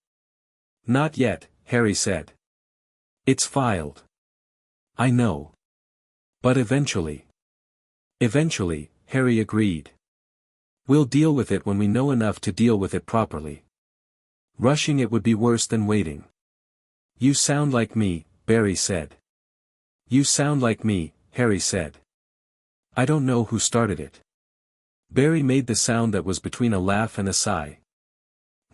Not yet, Harry said. It's filed. I know. But eventually. Eventually, Harry agreed. We'll deal with it when we know enough to deal with it properly. Rushing it would be worse than waiting. You sound like me, Barry said. You sound like me, Harry said. I don't know who started it. Barry made the sound that was between a laugh and a sigh.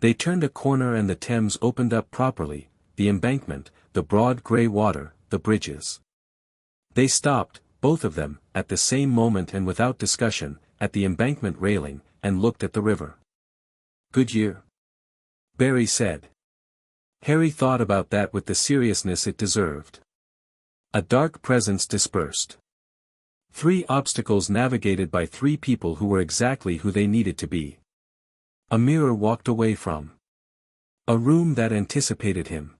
They turned a corner and the Thames opened up properly, the embankment, the broad grey water, the bridges. They stopped, both of them, at the same moment and without discussion, at the embankment railing, and looked at the river. Good year, Barry said. Harry thought about that with the seriousness it deserved. A dark presence dispersed. 3 obstacles navigated by 3 people who were exactly who they needed to be. A mirror walked away from. A room that anticipated him.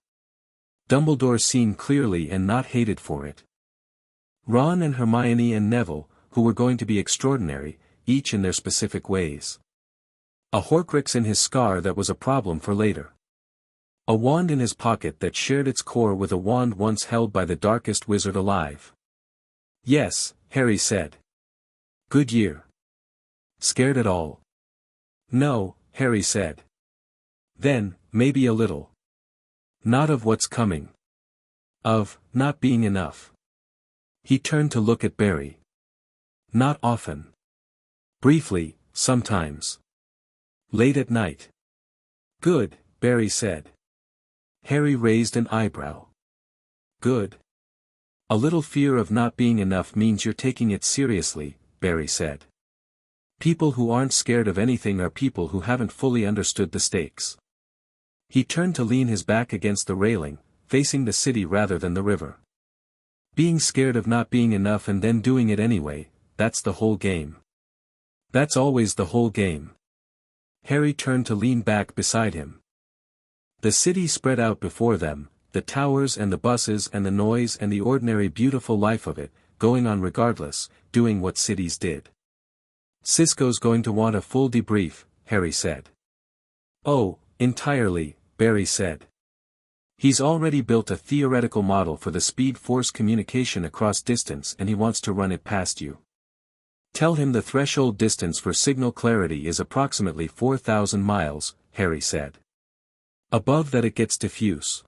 Dumbledore seen clearly and not hated for it. Ron and Hermione and Neville, who were going to be extraordinary, each in their specific ways. A Horcrux in his scar that was a problem for later. A wand in his pocket that shared its core with a wand once held by the darkest wizard alive. Yes, Harry said. Good year. Scared at all? No, Harry said. Then, maybe a little. Not of what's coming. Of, not being enough. He turned to look at Barry. Not often. Briefly, sometimes. Late at night. Good, Barry said. Harry raised an eyebrow. Good. A little fear of not being enough means you're taking it seriously, Barry said. People who aren't scared of anything are people who haven't fully understood the stakes. He turned to lean his back against the railing, facing the city rather than the river. Being scared of not being enough and then doing it anyway, that's the whole game. That's always the whole game. Harry turned to lean back beside him. The city spread out before them, the towers and the buses and the noise and the ordinary beautiful life of it, going on regardless, doing what cities did. Cisco's going to want a full debrief, Harry said. Oh, entirely, Barry said. He's already built a theoretical model for the speed-force communication across distance and he wants to run it past you. Tell him the threshold distance for signal clarity is approximately 4,000 miles, Harry said. Above that it gets diffuse.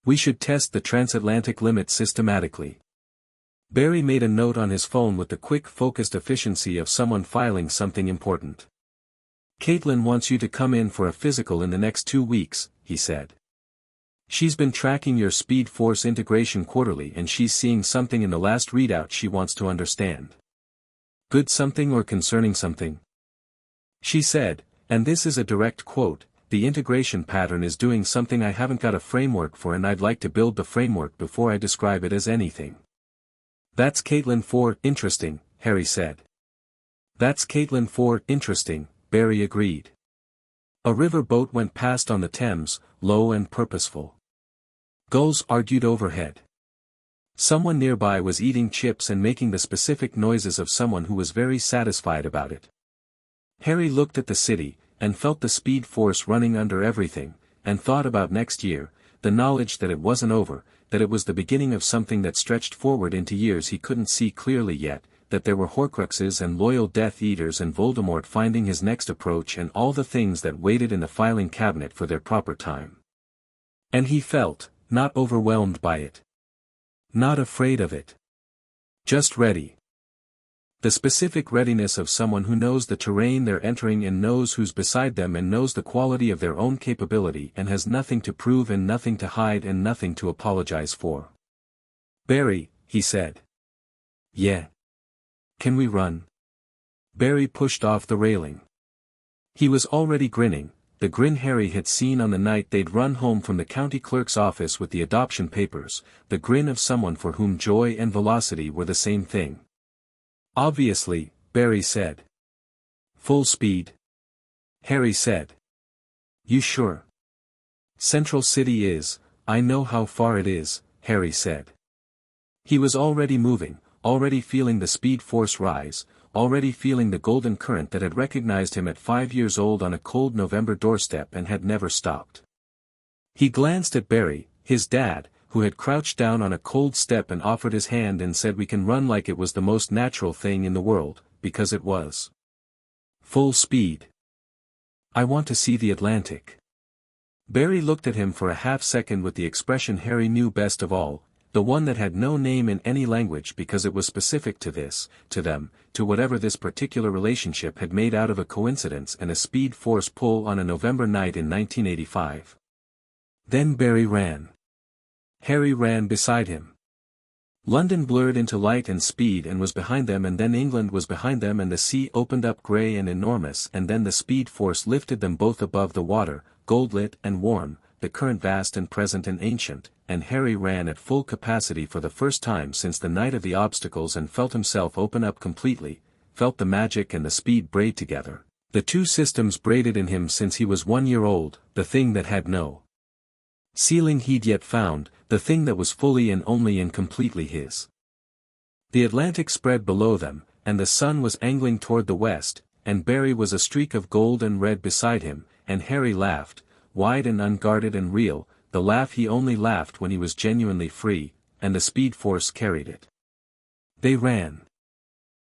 We should test the transatlantic limit systematically. Barry made a note on his phone with the quick focused efficiency of someone filing something important. Caitlin wants you to come in for a physical in the next 2 weeks, he said. She's been tracking your speed-force integration quarterly and she's seeing something in the last readout she wants to understand. Good something or concerning something? She said, and this is a direct quote, the integration pattern is doing something I haven't got a framework for and I'd like to build the framework before I describe it as anything. That's Caitlin for interesting, Harry said. That's Caitlin for interesting, Barry agreed. A river boat went past on the Thames, low and purposeful. Gulls argued overhead. Someone nearby was eating chips and making the specific noises of someone who was very satisfied about it. Harry looked at the city, and felt the speed force running under everything, and thought about next year, the knowledge that it wasn't over, that it was the beginning of something that stretched forward into years he couldn't see clearly yet, that there were Horcruxes and loyal Death Eaters and Voldemort finding his next approach and all the things that waited in the filing cabinet for their proper time. And he felt, not overwhelmed by it. Not afraid of it. Just ready. The specific readiness of someone who knows the terrain they're entering and knows who's beside them and knows the quality of their own capability and has nothing to prove and nothing to hide and nothing to apologize for. "Barry," he said. "Yeah. Can we run?" Barry pushed off the railing. He was already grinning, the grin Harry had seen on the night they'd run home from the county clerk's office with the adoption papers, the grin of someone for whom joy and velocity were the same thing. "Obviously," Barry said. "Full speed?" Harry said. "You sure?" "Central City is, I know how far it is," Harry said. He was already moving, already feeling the speed force rise, already feeling the golden current that had recognized him at 5 years old on a cold November doorstep and had never stopped. He glanced at Barry, his dad, who had crouched down on a cold step and offered his hand and said, "We can run," like it was the most natural thing in the world, because it was. Full speed. "I want to see the Atlantic." Barry looked at him for a half-second with the expression Harry knew best of all, the one that had no name in any language because it was specific to this, to them, to whatever this particular relationship had made out of a coincidence and a speed force pull on a November night in 1985. Then Barry ran. Harry ran beside him. London blurred into light and speed and was behind them, and then England was behind them, and the sea opened up grey and enormous, and then the speed force lifted them both above the water, gold-lit and warm, the current vast and present and ancient, and Harry ran at full capacity for the first time since the night of the obstacles and felt himself open up completely, felt the magic and the speed braid together, the two systems braided in him since he was 1 year old, the thing that had no ceiling he'd yet found, the thing that was fully and only and completely his. The Atlantic spread below them, and the sun was angling toward the west, and Barry was a streak of gold and red beside him, and Harry laughed, wide and unguarded and real, the laugh he only laughed when he was genuinely free, and the speed force carried it. They ran.